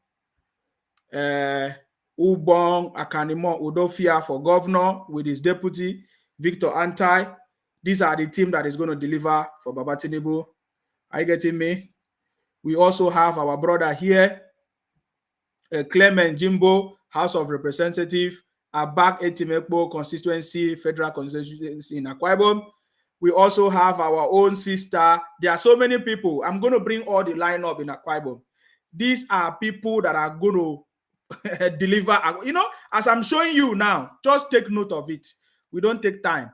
Ubong Akanimo Udofia for governor with his deputy, Victor Antai. These are the team that is going to deliver for Baba Tinubu. Are you getting me? We also have our brother here, Clement Jimbo, House of Representatives, Abak Etimekbo constituency, federal constituency in Akwa Ibom. We also have our own sister. There are so many people. I'm going to bring all the lineup in Akwa Ibom. these are people that are going to deliver. You know, as I'm showing you now, just take note of it. We don't take time.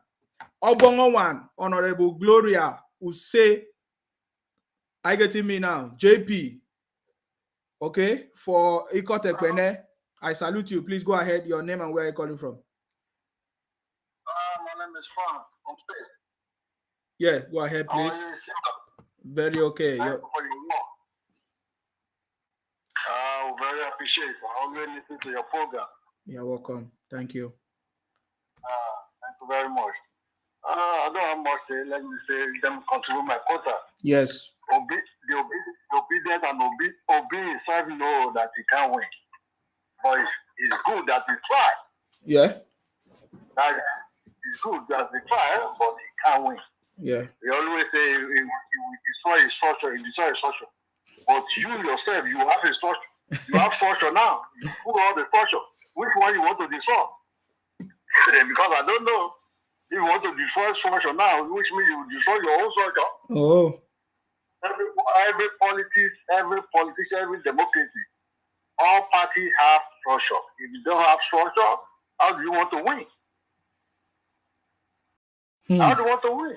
Obongo one, Honorable Gloria will say, I getting me now, JP. Okay, for Ikotekpene, I salute you. Please go ahead. Your name and where you're calling from. My name is Frank from Spain. Yeah, go ahead, please. Very okay. Thank you for your work. I very appreciate it. I always listen to your program. You're welcome. Thank you. Thank you very much. I don't have much to say. Let me say, them contribute my quota. Yes. The obedient and obey himself know that he can't win. But it's good that he try. Yeah. It's good that he try, but he can't win. Yeah. They always say he will destroy his structure, But you yourself, you have a structure. You have structure now. You put all the structure. Which one you want to destroy? Because I don't know. If you want to destroy structure now, which means you destroy your own structure. Oh. Every politician, every democracy, all parties have structure. If you don't have structure, how do you want to win? How do you want to win?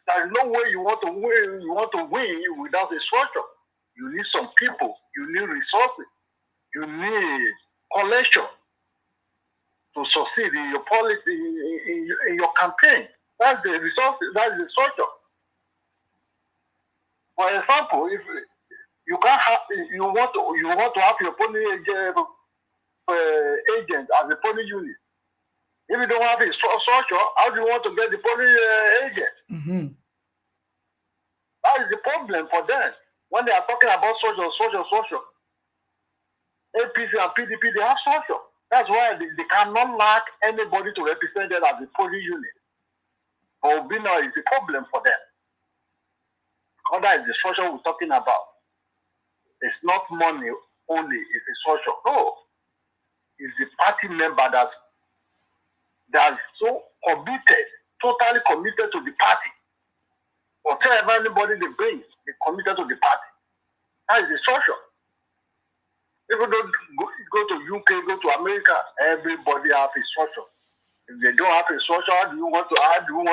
There's no way you want to win. You want to win without a structure. You need some people. You need resources. You need collection to succeed in your policy, in your campaign. That's the resources. That's the structure. For example, if you can't have, you want to have your polling agent as a polling unit. If you don't have a structure, how do you want to get the polling agent? Mm-hmm. That is the problem for them. When they are talking about social, APC and PDP, they have structure. That's why they cannot lack anybody to represent them as a polling unit. For Obina is a problem for them. Because that is the structure we're talking about. It's not money only, it's a structure. No. It's the party member that's so committed, totally committed to the party. Whatever anybody they bring, they're committed to the party. That is the structure. If you don't go to UK, go to America, everybody have a structure. If they don't have a structure, how do you want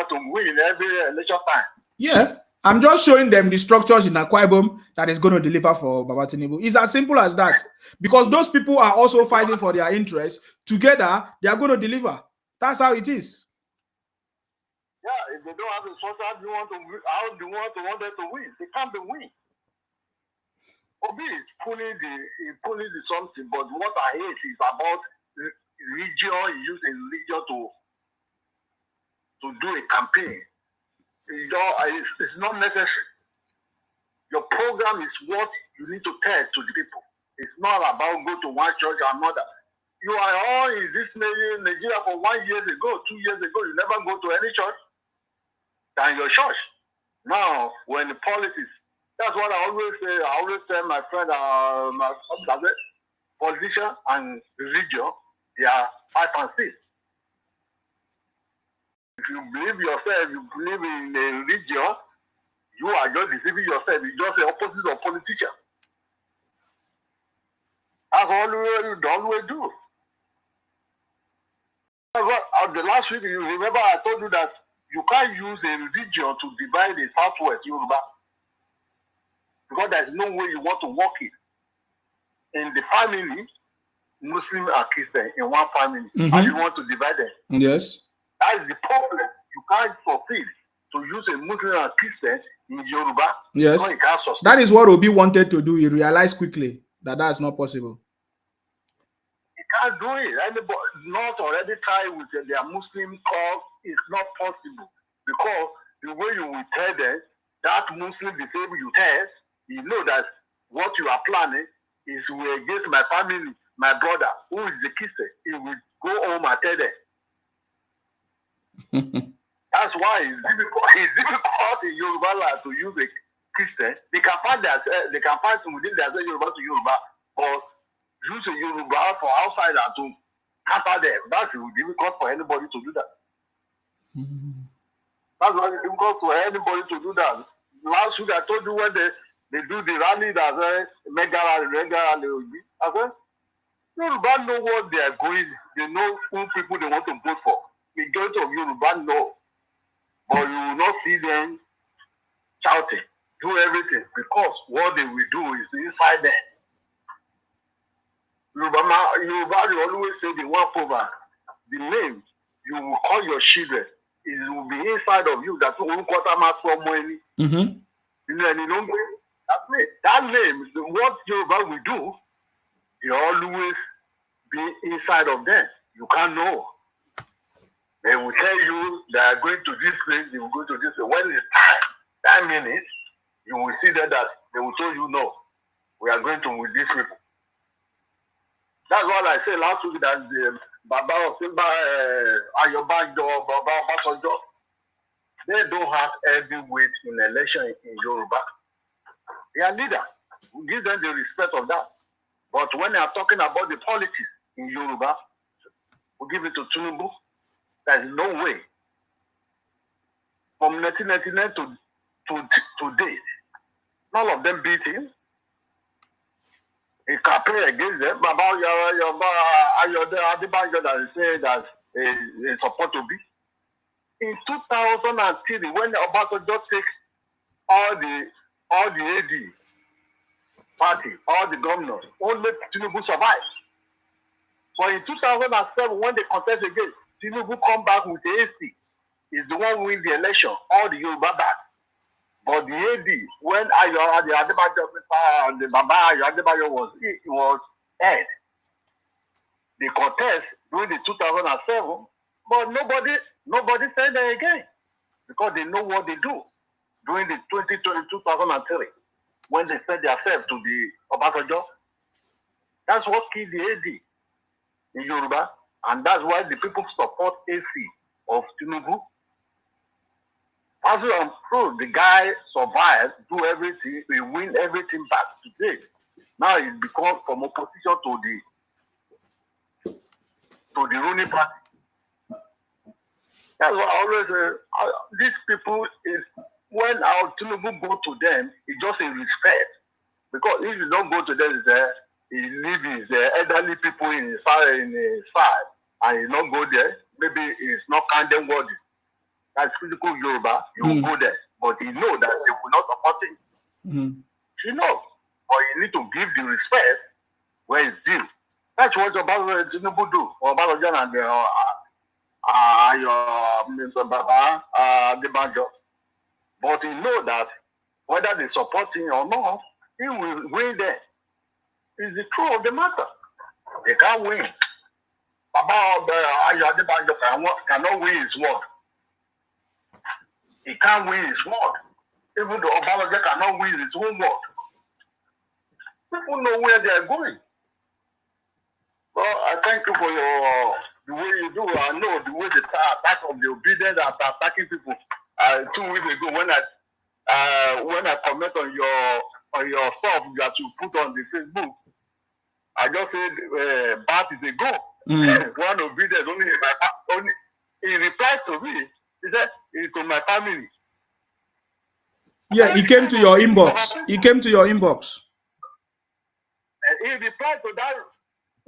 to win every election time? Yeah. I'm just showing them the structures in Akwa Ibom that is going to deliver for Baba Tinubu. It's as simple as that. Because those people are also fighting for their interests. Together, they are going to deliver. That's how it is. Yeah, if they don't have a structure, how do you want them to win? They can't be win. Obi is pulling the something, but what I hate is about religion. He using religion to do a campaign. It's not necessary. Your program is what you need to tell to the people. It's not about go to one church or another. You are all in this Nigeria for 1 year ago, 2 years ago. You never go to any church than your church. Now, when the politics, that's what I always say. I always tell my friend, politician and religion, they are 5 and 6. If you believe yourself, you believe in a religion, you are just deceiving yourself. You're just the opposite of politician. That's all you always do. The last week, you remember I told you that you can't use a religion to divide the Southwest Yoruba. Because there's no way you want to work it. In the family, Muslim and Christian in one family. Mm-hmm. How do you want to divide them? Yes. That is the problem. You can't succeed to use a Muslim and Christian in Yoruba. Yes. You can't succeed. That is what Obi wanted to do. He realized quickly that that's not possible. He can't do it. Anybody not already try with their Muslim cause is not possible. Because the way you will tell them, that Muslim behavior you tell, you know that what you are planning is against my family, my brother, who is the Christian. He will go home and tell them. That's why it's difficult in Yoruba land to use a Christian. They can find within themselves Yoruba to Yoruba, but use a Yoruba for outsider to counter them. That's difficult for anybody to do that. That's why it's difficult for anybody to do that. Last week I told you when They do the rally that mega rally will be. I said, Yoruba know what they are going. They know who people they want to vote for. Majority of Yoruba know, but you will not see them shouting, do everything because what they will do is inside them. Yoruba they always say they want over. The name you will call your children, it will be inside of you. That one quarter mass for money. You know, and you don't that name, what Yoruba will do, they always be inside of them. You can't know. They will tell you they are going to this place, they will go to this place. When it's time, 10 minutes, you will see that they will tell you no. We are going to with these people. That's what I said last week that the Baba of Simba, Ayobanjo, Baba Basojo, they don't have heavy weight in election in Yoruba. They are leader. We give them the respect of that. But when they are talking about the politics in Yoruba, we give it to Tinubu. There is no way. From 1999 to date, none of them beat him. He campaigned against them. Baba Adebanjo that say that they support to be. In 2003, when Obasanjo take all the AD party, all the governors, only Tinubu survived. But in 2007, when they contest again, Tinubu come back with the AC. Is the one who win the election, all the Yoruba back. But the AD, when the Baba Adebayo was head, the contest during the 2007, but nobody said that again because they know what they do during the 2003 when they sent themselves to the Obasanjo. That's what killed the AD in Yoruba, and that's why the people support AC of Tinubu. As we prove, the guy survived, do everything, he win everything back today. Now he's become from opposition to the ruling party. That's why I always say, these people is when our Tinubu go to them, it's just in respect. Because if you don't go to them, he leaves his elderly people in his side, and he not go there, maybe he's not kind of worthy. That's physical Yoruba, you will go there. But he know that they will not support him. He knows. But you need to give the respect where it's due. That's what Tinubu do. Or Obasanjo and Mr. Baba Adebanjo. But he know that whether they support him or not, he will win there. It's the truth of the matter. They can't win. Baba Adebanjo cannot win his word. He can't win his word. Even though Obama cannot win his own word. People know where they are going. Well, I thank you for the way you do. I know the way they attack of the obedient and attacking people. 2 weeks ago when I comment on your stuff that you put on the Facebook, I just said Bat is a go. One obedient only he replied to me. He said it's to my family. Yeah, he came to your inbox. He came to your inbox. And he replied to that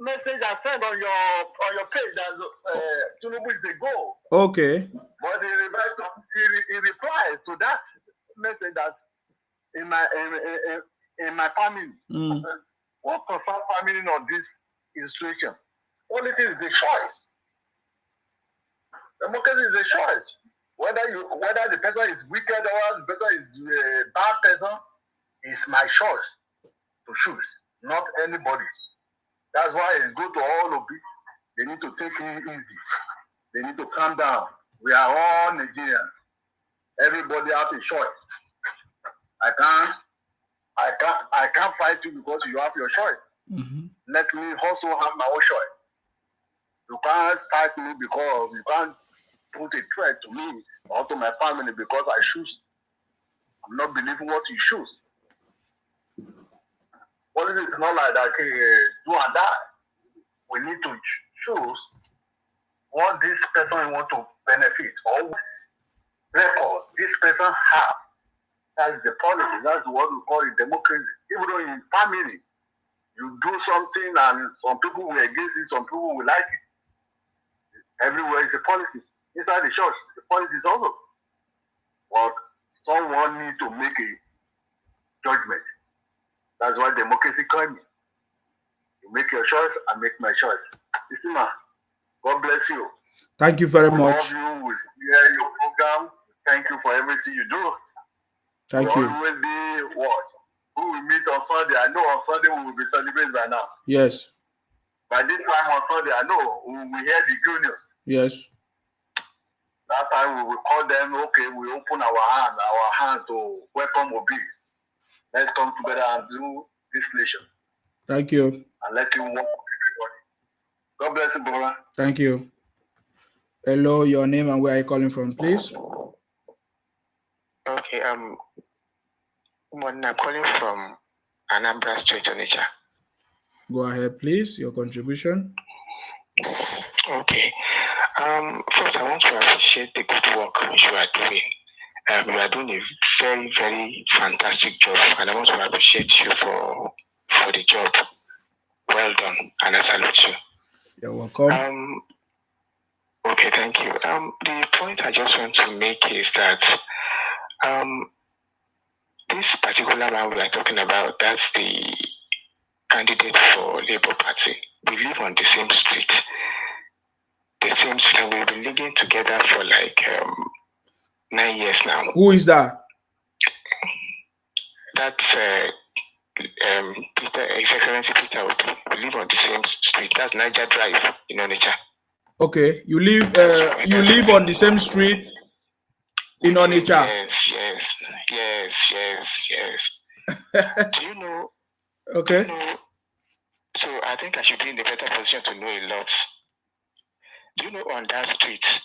message I sent on your page that Tinubu is the goal. Okay. But he replied to that message that in my family. What concerns family on this situation? Only thing is the choice. Democracy is a choice. Whether the person is wicked or the person is a bad person, it's my choice to choose, not anybody. That's why it's good to all of it. They need to take it easy. They need to calm down. We are all Nigerians. Everybody has a choice. I can't fight you because you have your choice. Let me also have my own choice. You can't fight me because you can't put a threat to me or to my family because I choose. I'm not believing what you choose. Politics is not like that. Do and die. We need to choose what this person want to benefit or what record this person have That's the policy. That's what we call it democracy. Even though in family, you do something and some people will against it, some people will like it. Everywhere is a politics. Inside the church, the politics also. But someone needs to make a judgment. That's why democracy comes. You make your choice, I make my choice. Listen, man, God bless you. Thank you very All much. of you will hear your program. Thank you for everything you do. Thank you. Always be what? Who will meet on Sunday? I know on Sunday we will be celebrating by now. Yes. By this time on Sunday, I know we will hear the good news. Yes. That time we will call them, okay, we open our hand to welcome Obi. Let's come together and do this nation. Thank you. And let him work with everybody. God bless you, brother. Thank you. Hello, your name and where are you calling from, please? Okay, I'm calling from Anambra State, Onitsha. Go ahead, please. Your contribution. Okay. First, I want to appreciate the good work which you are doing. You are doing a very, very fantastic job, and I want to appreciate you for the job. Well done, and I salute you. You're welcome. Okay, thank you. The point I just want to make is that this particular man we are talking about, that's the candidate for Labour Party. We live on the same street. The same street, and we've been living together for like 9 years now. Who is that? That's Peter, His Excellency Peter Obi. We live on the same street. That's Niger Drive in Onitsha. Okay, you live on the same street in Onitsha. Yes. Do you know? Okay. So I think I should be in a better position to know a lot. Do you know on that street,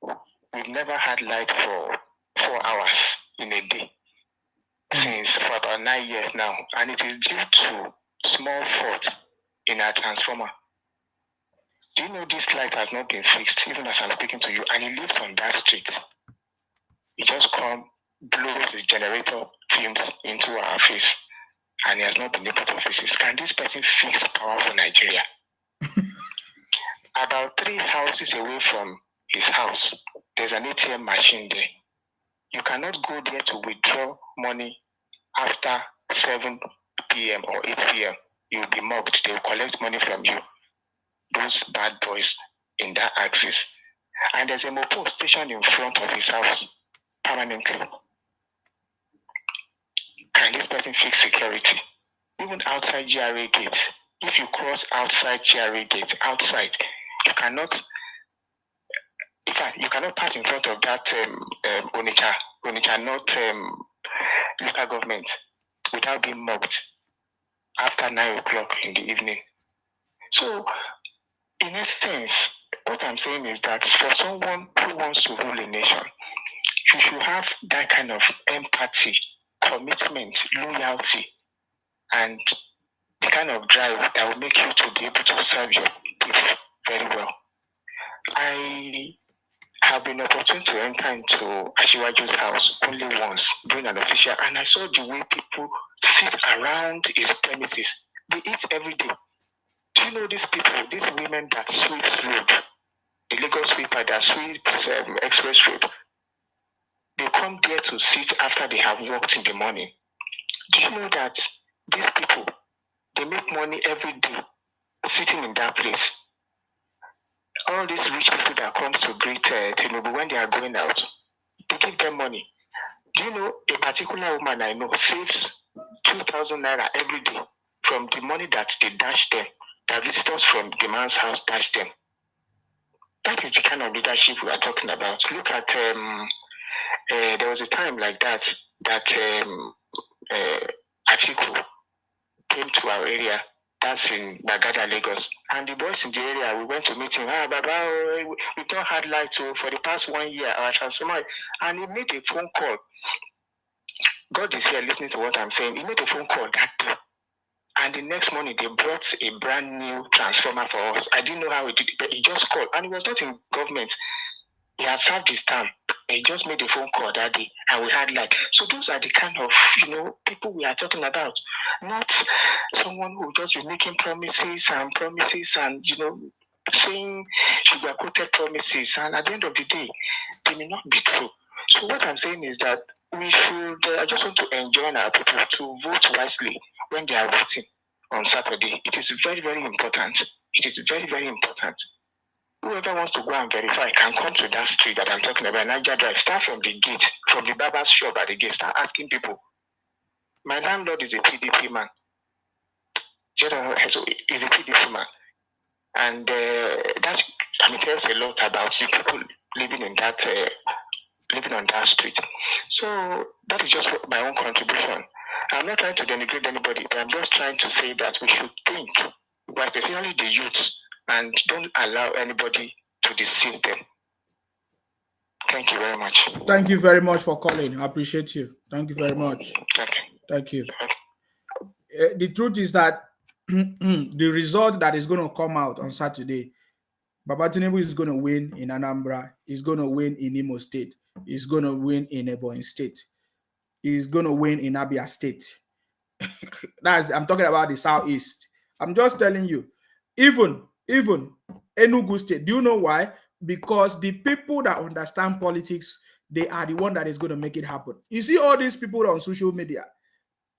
we've never had light for 4 hours in a day since for about 9 years now, and it is due to small fault in our transformer. Do you know this light has not been fixed even as I'm speaking to you, and he lives on that street? He just come, blows his generator fumes into our face, and he has not been able to fix it. Can this person fix power for Nigeria? About 3 houses away from his house, there's an ATM machine there. You cannot go there to withdraw money after 7 p.m. or 8 p.m. You'll be mugged. They'll collect money from you. Those bad boys in that axis. And there's a mobile station in front of his house permanently. Can this person fix security? Even outside GRA gate, if you cross outside GRA gate, outside, you cannot pass in front of that Onitsha North local government without being mugged after 9 o'clock in the evening. So, in essence, what I'm saying is that for someone who wants to rule a nation, you should have that kind of empathy, commitment, loyalty, and the kind of drive that will make you to be able to serve your people very well. I have been opportune to enter into Ashiwaju's house only once during an official, and I saw the way people sit around his premises. They eat every day. Do you know these people, these women that sweep road, the Lagos sweeper that sweeps express road? They come there to sit after they have worked in the morning. Do you know that these people, they make money every day sitting in that place? All these rich people that come to greet Tinubu when they are going out, they give them money. Do you know a particular woman I know saves 2,000 naira every day from the money that they dash them, that visitors from the man's house dash them? That is the kind of leadership we are talking about. Look at, there was a time like that Atiku came to our area. That's in Bagada, Lagos. And the boys in the area, we went to meet him. Baba, we don't have light for the past 1 year, our transformer. And he made a phone call. God is here listening to what I'm saying. He made a phone call that day. And the next morning, they brought a brand new transformer for us. I didn't know how he did it, but he just called. And he was not in government. He had served his term. He just made a phone call that day, and we had light. So those are the kind of people we are talking about, not someone who just be making promises and saying sugar-coated promises, and at the end of the day, they may not be true. So what I'm saying is that we should. I just want to enjoin our people to vote wisely when they are voting on Saturday. It is very, very important. It is very, very important. Whoever wants to go and verify can come to that street that I'm talking about, Niger Drive. Start from the gate, from the barber's shop at the gate. Start asking people. My landlord is a PDP man. He's a PDP man. And that tells a lot about the people living in that living on that street. So that is just my own contribution. I'm not trying to denigrate anybody, but I'm just trying to say that we should think, especially the youths, and don't allow anybody to deceive them. Thank you very much. Thank you very much for calling. I appreciate you. Thank you very much. Okay. Thank you. The truth is that the result that is going to come out on Saturday, Baba Tinubu is going to win in Anambra. He's going to win in Imo State. He's going to win in Ebonyi State. He's going to win in Abia State. I'm talking about the Southeast. I'm just telling you. Even Enugu State. Do you know why? Because the people that understand politics, they are the one that is going to make it happen. You see all these people on social media,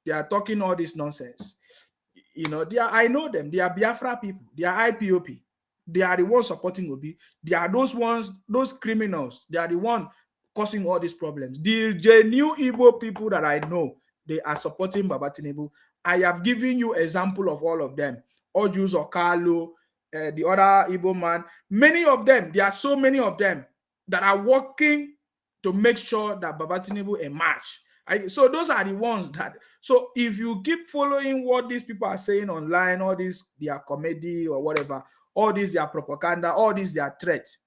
they are talking all this nonsense. I know them. They are Biafra people. They are IPOP. They are the ones supporting Obi. They are those criminals. They are the ones causing all these problems. The genuine Igbo people that I know, they are supporting Baba Tinubu. I have given you example of all of them. Ojus Okalo, the other Igbo man. Many of them, there are so many of them that are working to make sure that Baba Tinubu emerge. So those are the ones that. So if you keep following what these people are saying online, all this their comedy or whatever, all this their propaganda, all this their threats,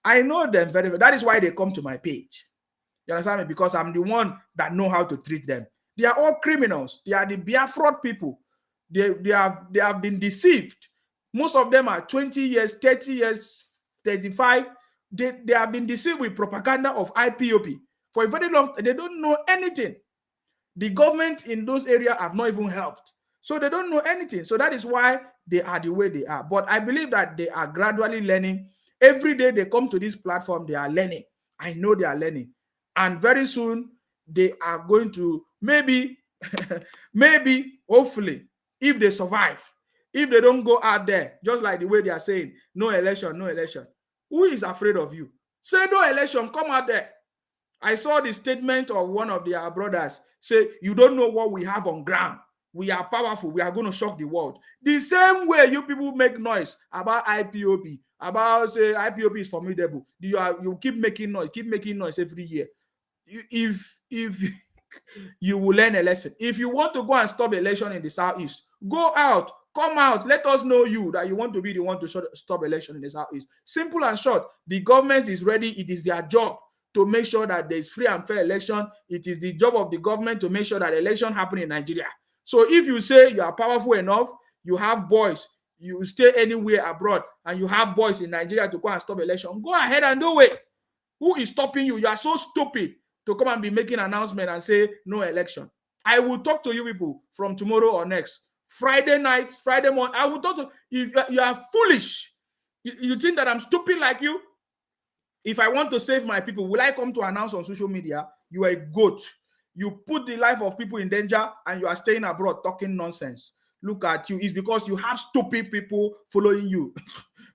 I know them very well. That is why they come to my page. You understand me? Because I'm the one that know how to treat them. They are all criminals. They are the Biafra people. They have been deceived. Most of them are 20 years, 30 years, 35. They have been deceived with propaganda of IPOP. For a very long time, they don't know anything. The government in those areas have not even helped. So they don't know anything. So that is why they are the way they are. But I believe that they are gradually learning. Every day they come to this platform, they are learning. I know they are learning. And very soon, they are going to maybe, hopefully, if they survive, if they don't go out there, just like the way they are saying, no election, no election. Who is afraid of you? Say no election, come out there. I saw the statement of one of their brothers say, you don't know what we have on ground. We are powerful. We are going to shock the world. The same way you people make noise about IPOB, about say IPOB is formidable. You keep making noise every year. If you will learn a lesson. If you want to go and stop election in the Southeast, go out, come out, let us know that you want to be the one to stop election in the Southeast. Simple and short. The government is ready. It is their job to make sure that there is free and fair election. It is the job of the government to make sure that election happen in Nigeria. So if you say you are powerful enough, you have boys, you stay anywhere abroad, and you have boys in Nigeria to go and stop election, go ahead and do it. Who is stopping you? You are so stupid to come and be making an announcement and say no election. I will talk to you people from tomorrow or next. Friday night, Friday morning, I will talk to you. If you are foolish, you think that I'm stupid like you? If I want to save my people, will I come to announce on social media? You are a goat. You put the life of people in danger and you are staying abroad talking nonsense. Look at you. It's because you have stupid people following you.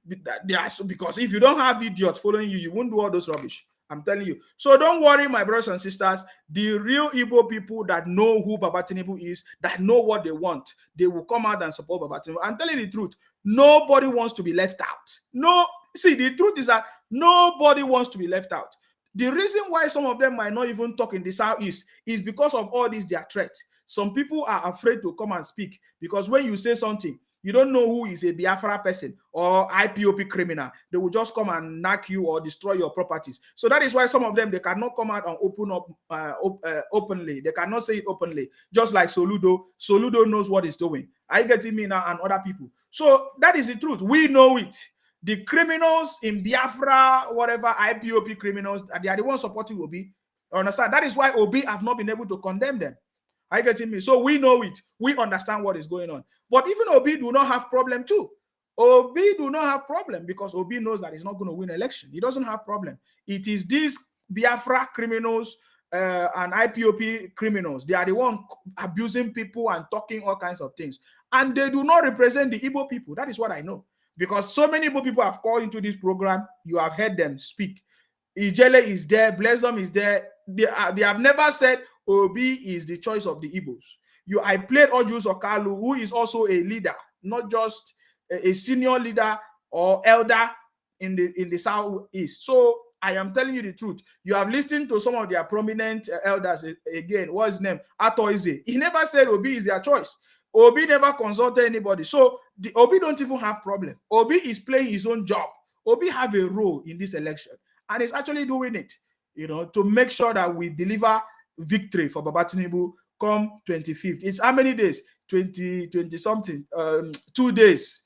Because if you don't have idiots following you, you won't do all those rubbish. I'm telling you. So don't worry, my brothers and sisters. The real Igbo people that know who Baba Tinubu is, that know what they want, they will come out and support Baba Tinubu. I'm telling you the truth. Nobody wants to be left out. No. See, the truth is that nobody wants to be left out. The reason why some of them might not even talk in the Southeast is because of all these their threats. Some people are afraid to come and speak because when you say something, you don't know who is a Biafra person or IPOP criminal. They will just come and knock you or destroy your properties. So that is why some of them, they cannot come out and open up openly. They cannot say it openly. Just like Soludo. Soludo knows what he's doing. Are you getting me now? And other people. So that is the truth. We know it. The criminals in Biafra, whatever, IPOP criminals, they are the ones supporting Obi. Understand? That is why Obi have not been able to condemn them. Are you getting me? So we know it. We understand what is going on. But even Obi do not have problem too. Obi do not have problem because Obi knows that he's not going to win election. He doesn't have problem. It is these Biafra criminals and IPOP criminals. They are the one abusing people and talking all kinds of things. And they do not represent the Igbo people. That is what I know. Because so many Igbo people have called into this program. You have heard them speak. Ijele is there. Blessom is there. They have never said Obi is the choice of the Igbos. I played Ojus Okalu, who is also a leader, not just a senior leader or elder in the Southeast. So I am telling you the truth. You have listened to some of their prominent elders again. What's his name? Atoize. He never said Obi is their choice. Obi never consulted anybody. So the Obi don't even have problem. Obi is playing his own job. Obi have a role in this election, and he's actually doing it, to make sure that we deliver victory for Baba Tinubu come 25th. It's how many days? 20 something. 2 days.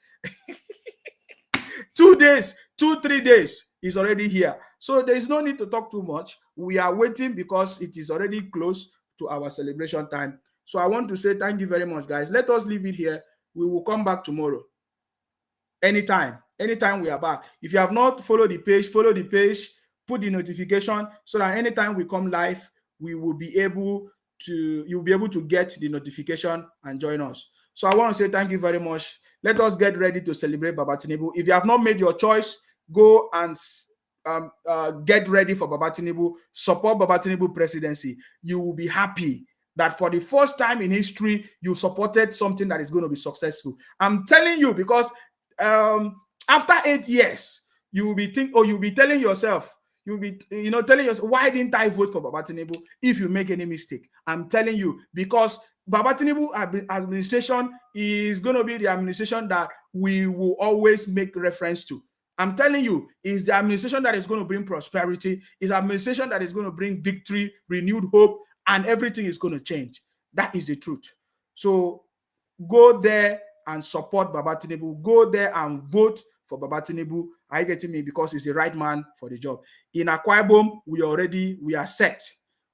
2 days, 3 days is already here. So there is no need to talk too much. We are waiting because it is already close to our celebration time. So I want to say thank you very much, guys. Let us leave it here. We will come back tomorrow. Anytime we are back. If you have not followed the page, follow the page, put the notification so that anytime we come live, you'll be able to get the notification and join us. So I want to say thank you very much. Let us get ready to celebrate Baba Tinubu. If you have not made your choice, go and get ready for Baba Tinubu. Support Baba Tinubu presidency. You will be happy that for the first time in history, you supported something that is going to be successful. I'm telling you, because after 8 years, you'll be telling yourself, telling yourself, why didn't I vote for Baba Tinubu if you make any mistake? I'm telling you, because Baba Tinubu administration is going to be the administration that we will always make reference to. I'm telling you, it's the administration that is going to bring prosperity. It's the administration that is going to bring victory, renewed hope, and everything is going to change. That is the truth. So go there and support Baba Tinubu. Go there and vote for Baba Tinubu. Are you getting me? Because he's the right man for the job. In Akwa Ibom, we are set.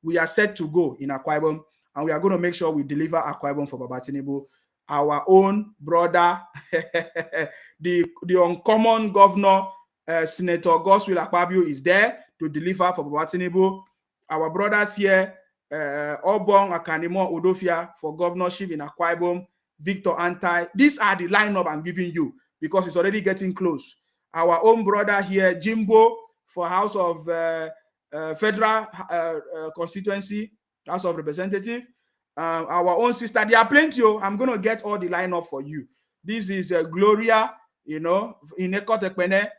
We are set to go in Akwa Ibom, and we are going to make sure we deliver Akwa Ibom for Baba Tinubu. Our own brother, the uncommon governor, Senator Godswill Akpabio, is there to deliver for Baba Tinubu. Our brothers here, Obong Akanimo Odofia for governorship in Akwa Ibom, Victor Antai. These are the lineup I'm giving you because it's already getting close. Our own brother here, Jimbo, for House of Federal Constituency, House of Representative. Our own sister, there are plenty. I'm going to get all the lineup for you. This is Gloria, in Ekotekpene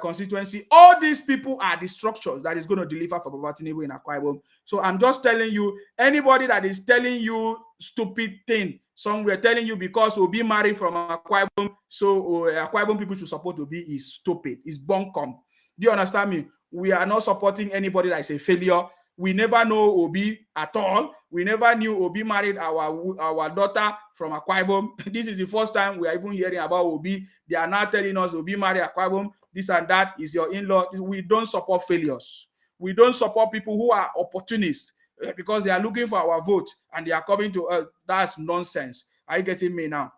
constituency. All these people are the structures that is going to deliver for Baba Tinubu in Akwa Ibom. So I'm just telling you, anybody that is telling you stupid thing, somewhere telling you because Obi married from Akwa Ibom, so Akwa Ibom people should support Obi, is stupid. It's bunkum. Do you understand me? We are not supporting anybody that is a failure. We never know Obi at all. We never knew Obi married our daughter from Akwa Ibom. This is the first time we are even hearing about Obi. They are now telling us Obi married Akwa Ibom. This and that is your in-law. We don't support failures. We don't support people who are opportunists because they are looking for our vote and they are coming to us. That's nonsense. Are you getting me now?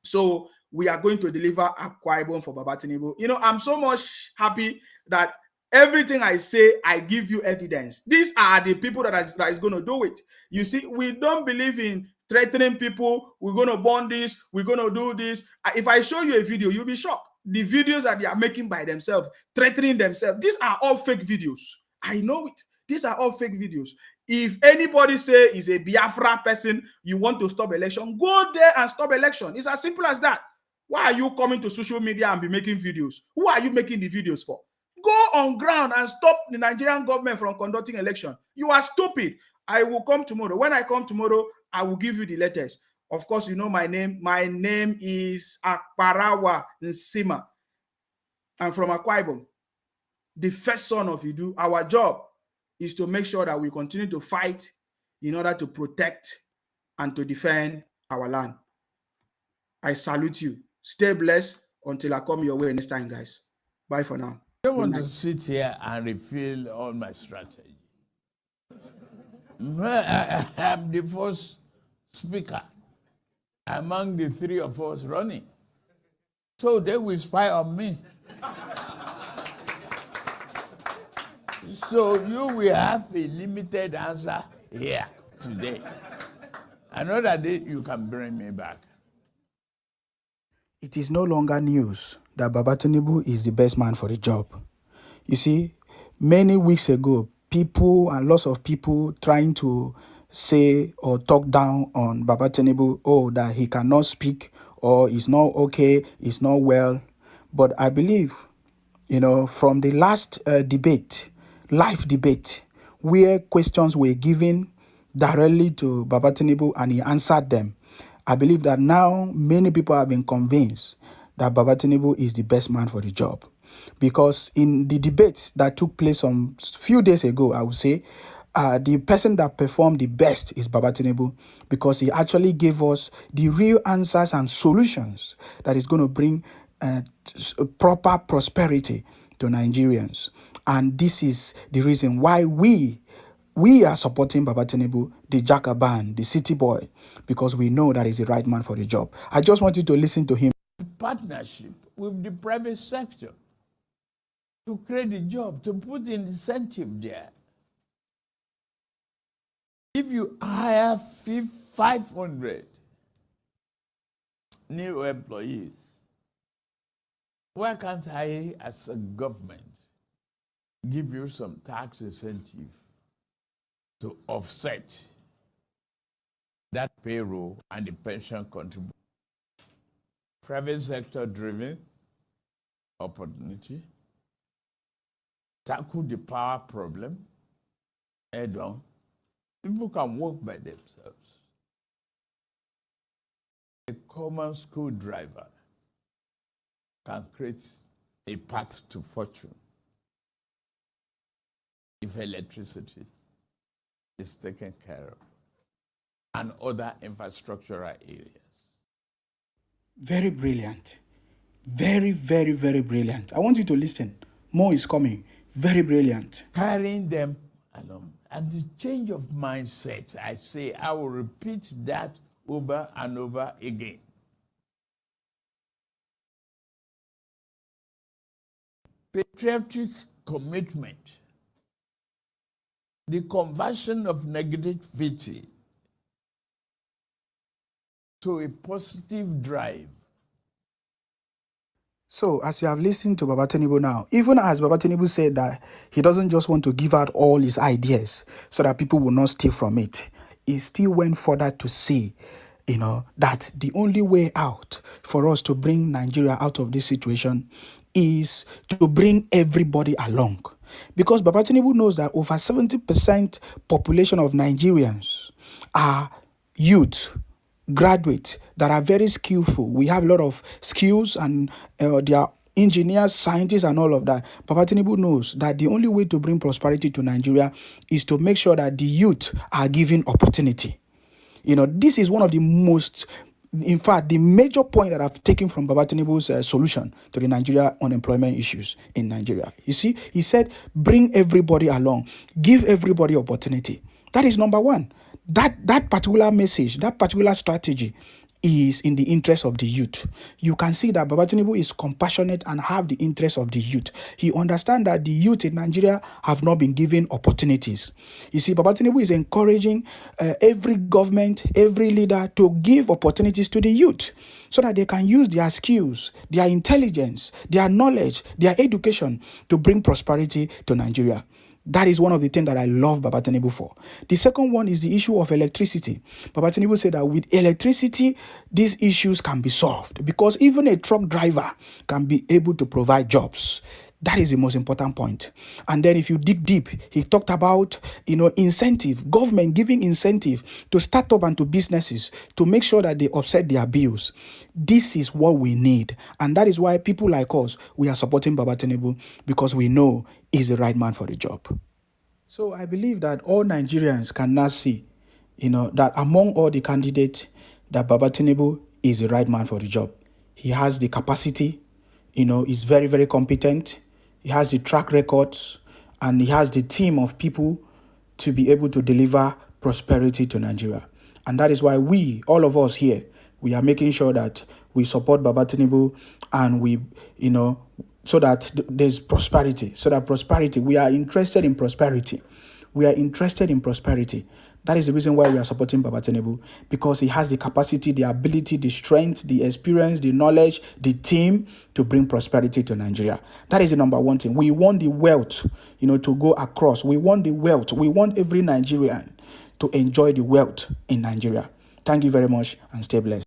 So we are going to deliver Akwa Ibom for Baba Tinubu. I'm so much happy that everything I say, I give you evidence. These are the people that is going to do it. You see, we don't believe in threatening people. We're going to burn this. We're going to do this. If I show you a video, you'll be shocked. The videos that they are making by themselves, threatening themselves, these are all fake videos. I know it. These are all fake videos. If anybody say is a Biafra person, you want to stop election, go there and stop election. It's as simple as that. Why are you coming to social media and be making videos? Who are you making the videos for? Go on ground and stop the Nigerian government from conducting election. You are stupid. I will come tomorrow. When I come tomorrow, I will give you the letters. Of course, you know my name. My name is Akparawa Nsima. I'm from Akwa Ibom, the first son of Idu. Our job is to make sure that we continue to fight in order to protect and to defend our land. I salute you. Stay blessed. Until I come your way next time, guys. Bye for now. I don't want to sit here and reveal all my strategy. I'm the first speaker among the three of us running. So they will spy on me. So you will have a limited answer here today. Another day you can bring me back. It is no longer news that Baba Tinubu is the best man for the job. You see, many weeks ago, people and lots of people trying to say or talk down on Baba Tinubu, oh, that he cannot speak or he's not okay, he's not well. But I believe, from the last live debate, where questions were given directly to Baba Tinubu and he answered them, I believe that now many people have been convinced that Baba Tinubu is the best man for the job. Because in the debate that took place some few days ago, I would say, the person that performed the best is Baba Tinubu, because he actually gave us the real answers and solutions that is going to bring proper prosperity to Nigerians. And this is the reason why we are supporting Baba Tinubu, the Jackaban, the city boy, because we know that he's the right man for the job. I just want you to listen to him. Partnership with the private sector to create a job, to put in incentive there. If you hire 500 new employees, why can't I, as a government, give you some tax incentive to offset that payroll and the pension contribution? Private sector driven opportunity, tackle the power problem head on. People can work by themselves. A common school driver can create a path to fortune if electricity is taken care of and other infrastructural areas. Very brilliant. Very, very, very brilliant. I want you to listen. More is coming. Very brilliant. Carrying them along. And the change of mindset, I say, I will repeat that over and over again. Patriotic commitment, the conversion of negativity to a positive drive. So, as you have listened to Baba Tinubu now, even as Baba Tinubu said that he doesn't just want to give out all his ideas so that people will not steal from it, he still went further to say, that the only way out for us to bring Nigeria out of this situation is to bring everybody along. Because Baba Tinubu knows that over 70% population of Nigerians are youth, graduates that are very skillful. We have a lot of skills and they are engineers, scientists, and all of that. Baba Tinubu knows that the only way to bring prosperity to Nigeria is to make sure that the youth are given opportunity. This is one of the most, in fact, the major point that I've taken from Baba Tinubu's solution to the Nigeria unemployment issues in Nigeria. You see, he said, bring everybody along, give everybody opportunity. That is number one. That particular message, that particular strategy is in the interest of the youth. You can see that Baba Tinubu is compassionate and have the interest of the youth. He understands that the youth in Nigeria have not been given opportunities. You see, Baba Tinubu is encouraging every government, every leader to give opportunities to the youth so that they can use their skills, their intelligence, their knowledge, their education to bring prosperity to Nigeria. That is one of the things that I love Baba Tinubu for. The second one is the issue of electricity. Baba Tinubu said that with electricity, these issues can be solved because even a truck driver can be able to provide jobs. That is the most important point. And then if you dig deep, he talked about, incentive, government giving incentive to start up and to businesses to make sure that they offset their bills. This is what we need. And that is why people like us, we are supporting Baba Tinubu because we know he's the right man for the job. So I believe that all Nigerians can now see, that among all the candidates, that Baba Tinubu is the right man for the job. He has the capacity, is very, very competent. He has the track records and he has the team of people to be able to deliver prosperity to Nigeria. And that is why we, all of us here, we are making sure that we support Baba Tinubu and we, so that there's prosperity. We are interested in prosperity. We are interested in prosperity. That is the reason why we are supporting Baba Tinubu, because he has the capacity, the ability, the strength, the experience, the knowledge, the team to bring prosperity to Nigeria. That is the number one thing. We want the wealth, to go across. We want the wealth. We want every Nigerian to enjoy the wealth in Nigeria. Thank you very much and stay blessed.